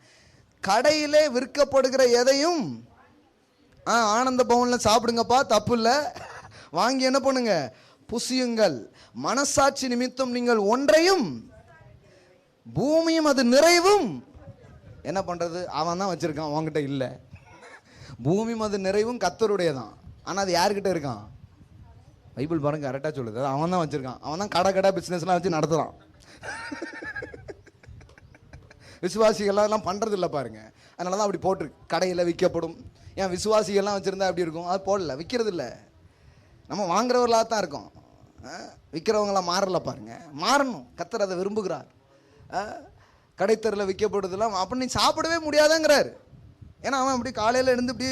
கடையிலே விற்கப்படுகிற எதையும் ஆனந்த பவன்ல சாப்பிடுங்கப்பா, தப்பு இல்லை, வாங்கி என்ன பண்ணுங்க, புசியுங்கள். மனசாட்சி நிமித்தம் நீங்கள் ஒன்றையும், பூமியும் அது நிறைவும் என்ன பண்றது, அவன் தான் வச்சிருக்கான், உன்கிட்ட இல்லை. பூமியும் அது நிறைவும் கர்த்தருடையதான். ஆனா அது யாருக்கிட்ட இருக்கான், பைபிள் பாருங்க கரெக்டா சொல்லுது, அவன் தான் வச்சிருக்கான். அவன் தான் கடை பிசினஸ்லாம் வச்சு நடத்துறான். விசுவாசிகள்லாம் பண்றது இல்லை பாருங்க. அதனாலதான் அப்படி போட்டிருக்கு, கடையில் விற்கப்படும். ஏன் விசுவாசிகள்லாம் வச்சிருந்தா அப்படி இருக்கும், அது போடல, விற்கிறது இல்லை. நம்ம வாங்குறவர்களாக தான் இருக்கோம், விற்கிறவங்களாம் மாறல பாருங்க. மாறணும், கர்த்தர் அதை விரும்புகிறார். கடைத்தரில் விற்கப்படுறதுலாம் அப்போ நீ சாப்பிடவே முடியாதுங்கிறாரு. ஏன்னா அவன் அப்படி காலையில் இருந்து இப்படி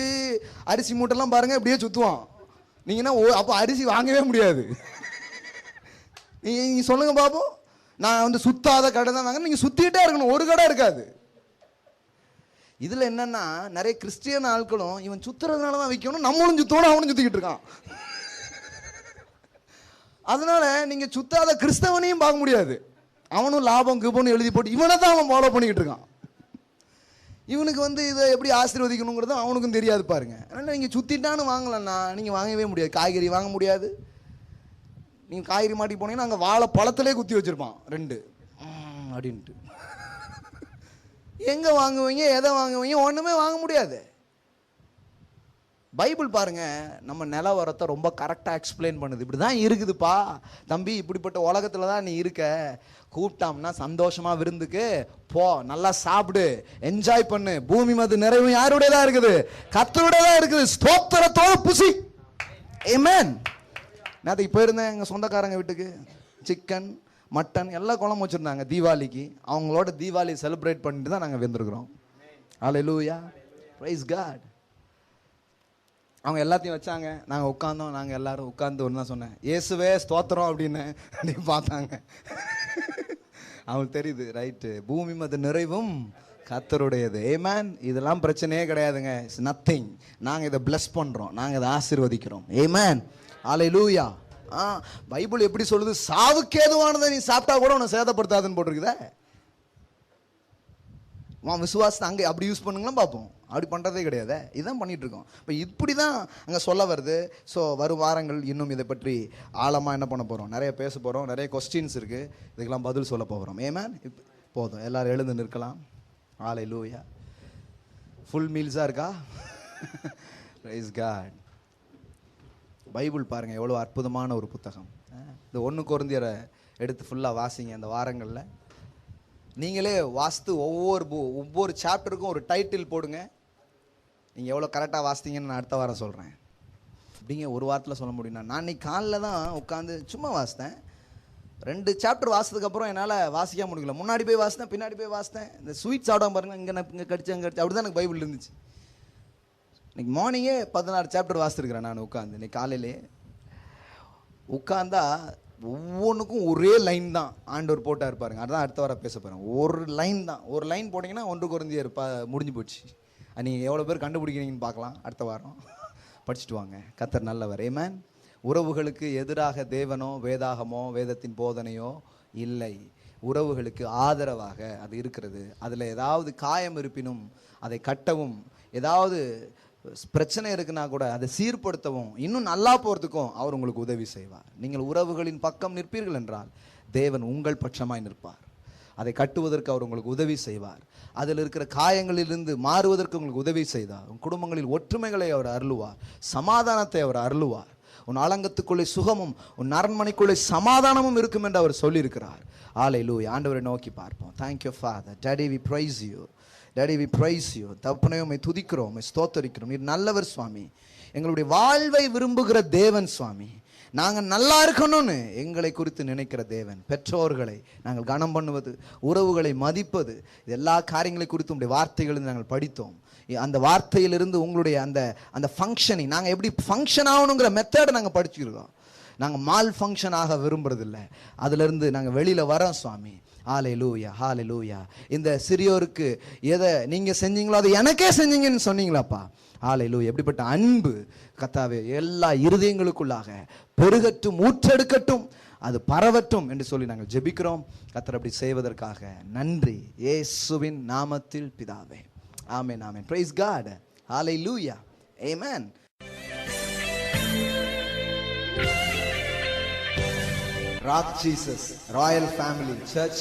அரிசி மூட்டைலாம் பாருங்க இப்படியே சுற்றுவான். நீங்கன்னா அப்போ அரிசி வாங்கவே முடியாது. நீங்க சொல்லுங்க பாப்போம், நான் சுத்தாத கடை தான் வாங்க. நீங்க சுத்திட்டே இருக்கணும், ஒரு கடை இருக்காது. இதுல என்னன்னா, நிறைய கிறிஸ்டியன் ஆட்களும் இவன் சுத்துறதுனால தான் விற்கணும், நம்மளும் சுத்தணும், அவனும் சுத்திக்கிட்டு இருக்கான். அதனால நீங்க சுத்தாத கிறிஸ்தவனையும் பார்க்க முடியாது. அவனும் லாபம் கிபம்னு எழுதி போட்டு இவனை தான் அவன் ஃபாலோ பண்ணிக்கிட்டு இருக்கான். இவனுக்கு இதை எப்படி ஆசீர்வதிக்கணுங்கிறது அவனுக்கும் தெரியாது பாருங்க. அதனால் நீங்கள் சுற்றிட்டான்னு வாங்கலன்னா நீங்கள் வாங்கவே முடியாது. காய்கறி வாங்க முடியாது. நீங்கள் காய்கறி மாட்டி போனீங்கன்னா அங்கே வாழை பழத்திலே குத்தி வச்சுருப்பான் 2 அப்படின்ட்டு. எங்கே வாங்குவீங்க, எதை வாங்குவீங்க? ஒன்றுமே வாங்க முடியாது. பைபிள் பாருங்க நம்ம நிலவரத்தை ரொம்ப கரெக்டாக எக்ஸ்பிளைன் பண்ணுது. இப்படி தான் இருக்குதுப்பா தம்பி, இப்படிப்பட்ட உலகத்தில் தான் நீ இருக்க. கூப்பிட்டாம்னா சந்தோஷமா விருந்துக்கு போ, நல்லா சாப்பிடு, என்ஜாய் பண்ணு. பூமி மது நிறைவு யாருடையதா இருக்குது? கர்த்தருடையதா இருக்குது. ஸ்தோத்திரத்தோட புசி. ஆமென். நேற்றுக்கு போயிருந்தேன் எங்கள் சொந்தக்காரங்க வீட்டுக்கு. சிக்கன் மட்டன் எல்லாம் குழம்பு வச்சுருந்தாங்க தீபாவளிக்கு. அவங்களோட தீபாவளி செலிப்ரேட் பண்ணிட்டு தான் நாங்கள் வந்துருக்குறோம். அல்லேலூயா, பிரைஸ் காட். அவங்க எல்லாத்தையும் வச்சாங்க, நாங்கள் உட்காந்தோம். நாங்கள் எல்லாரும் உட்காந்து ஒன்று தான் சொன்னேன், இயேசுவே ஸ்தோத்திரம் அப்படின்னு. அப்படி பார்த்தாங்க. அவங்களுக்கு தெரியுது, ரைட்டு, பூமி மது நிறைவும் கர்த்தருடையது. ஆமென். இதெல்லாம் பிரச்சனையே கிடையாதுங்க. It's nothing. நாங்கள் இதை பிளஸ் பண்ணுறோம், நாங்கள் இதை ஆசீர்வதிக்கிறோம். ஆமென். அல்லேலூயா. பைபிள் எப்படி சொல்லுது? சாவுக்கு ஏதுவானதை நீ சாப்பிட்டா கூட உன்னை சேதப்படுத்தாதுன்னு போட்டிருக்குதே. விசுவாசத்தை அங்கே அப்படி யூஸ் பண்ணுங்களா பார்ப்போம். அப்படி பண்ணுறதே கிடையாது. இதுதான் பண்ணிட்டு இருக்கோம். இப்போ இப்படி தான் அங்கே சொல்ல வருது. ஸோ வரும் வாரங்கள் இன்னும் இதை பற்றி ஆழமாக என்ன பண்ண போகிறோம், நிறைய பேச போகிறோம். நிறைய கொஸ்டின்ஸ் இருக்குது, இதுக்கெல்லாம் பதில் சொல்ல போகிறோம். ஆமென். இப்போ போதும், எல்லோரும் எழுந்து நிற்கலாம். அல்லேலூயா. ஃபுல் மீல்ஸாக இருக்கா? Price God. பைபிள் பாருங்கள் எவ்வளோ அற்புதமான ஒரு புத்தகம். இந்த 1 கொரிந்தியரை எடுத்து ஃபுல்லாக வாசிங்க இந்த வாரங்களில். நீங்களே வாசித்து ஒவ்வொரு சாப்டருக்கும் ஒரு டைட்டில் போடுங்க. நீங்கள் எவ்வளோ கரெக்டாக வாசித்தீங்கன்னு நான் அடுத்த வாரம் சொல்கிறேன். அப்படிங்க ஒரு வாரத்தில் சொல்ல முடியும்னா, நான் இன்னைக்கு காலைல தான் உட்காந்து சும்மா வாசித்தேன். 2 சாப்டர் வாசித்ததுக்கப்புறம் என்னால் வாசிக்க முடியல. முன்னாடி போய் வாசித்தேன், பின்னாடி போய் வாசித்தேன். இந்த ஸ்வீட் சாப்பிடாம பாருங்கள், இங்கே கடிச்சு அங்கே கடிச்சு, அப்படி தான் எனக்கு பைபிள் இருந்துச்சு. இன்னைக்கு மார்னிங்கே 16 சாப்டர் வாசித்துருக்கிறேன் நான் உட்காந்து. இன்னைக்கு காலையிலே உட்காந்தா ஒவ்வொன்றுக்கும் ஒரே லைன் தான் ஆண்டவர் போட்டார் பாருங்க. அதுதான் அடுத்த வாரம் பேச போகிறேன். ஒரு லைன் தான். ஒரு லைன் போட்டிங்கன்னா 1 கொரிந்தியர் முடிஞ்சு போச்சு. நீங்கள் எவ்வளோ பேர் கண்டுபிடிக்கிறீங்கன்னு பார்க்கலாம். அடுத்த வாரம் படிச்சுட்டு வாங்க. கர்த்தர் நல்லவர். ஆமென். உறவுகளுக்கு எதிராக தேவனோ வேதாகமோ வேதத்தின் போதனையோ இல்லை. உறவுகளுக்கு ஆதரவாக அது இருக்கிறது. அதில் ஏதாவது காயம் இருப்பினும் அதை கட்டவும், ஏதாவது பிரச்சனை இருக்குன்னா கூட அதை சீர்படுத்தவும், இன்னும் நல்லா போகிறதுக்கும் அவர் உங்களுக்கு உதவி செய்வார். நீங்கள் உறவுகளின் பக்கம் நிற்பீர்கள் என்றால் தேவன் உங்கள் பட்சமாய் நிற்பார். அதை கட்டுவதற்கு அவர் உங்களுக்கு உதவி செய்வார். அதில் இருக்கிற காயங்களிலிருந்து மாறுவதற்கு உங்களுக்கு உதவி செய்தார். உன் குடும்பங்களில் ஒற்றுமைகளை அவர் அருளுவார், சமாதானத்தை அவர் அருளுவார். உன் அலங்கத்துக்குள்ளே சுகமும் உன் அரண்மனைக்குள்ளே சமாதானமும் இருக்கும் என்று அவர் சொல்லியிருக்கிறார். அல்லேலூயா. ஆண்டவரை நோக்கி பார்ப்போம். Thank you father. Daddy we praise you. Daddy we praise you. தகப்பனே உம்மை துதிக்கிறோம், உம்மை ஸ்தோத்தரிக்கிறோம். நீர் நல்லவர் சுவாமி. எங்களுடைய வாழ்வை விரும்புகிற தேவன் சுவாமி. நாங்கள் நல்லா இருக்கணும்னு எங்களை குறித்து நினைக்கிற தேவன். பெற்றோர்களை நாங்கள் கனம் பண்ணுவது, உறவுகளை மதிப்பது, எல்லா காரியங்களை குறித்து உங்களுடைய வார்த்தைகளில் நாங்கள் படித்தோம். அந்த வார்த்தையிலிருந்து உங்களுடைய அந்த ஃபங்க்ஷனிங், நாங்கள் எப்படி ஃபங்க்ஷன் ஆகணுங்கிற மெத்தடை நாங்கள் படிச்சுருக்கோம். நாங்கள் மால் ஃபங்க்ஷன் ஆக விரும்புறதில்லை. அதிலிருந்து நாங்கள் வெளியில் வரோம் சுவாமி. ஹல்லேலூயா, ஹல்லேலூயா. இந்த சிறியோருக்கு எதை நீங்கள் செஞ்சீங்களோ அதை எனக்கே செஞ்சீங்கன்னு சொன்னீங்களாப்பா. ஹல்லேலூயா. எப்படிப்பட்ட அன்பு கர்த்தாவே எல்லா இருதயங்களுக்குள்ளாக பெருகட்டும், ஊற்றெடுக்கட்டும், அது பரவட்டும் என்று சொல்லி நாங்கள் ஜெபிக்கிறோம். கர்த்தர் அப்படி செய்வதற்காக நன்றி. இயேசுவின் நாமத்தில் பிதாவே. Amen, amen. Praise God. Hallelujah. Amen. Rock Jesus Royal Family Church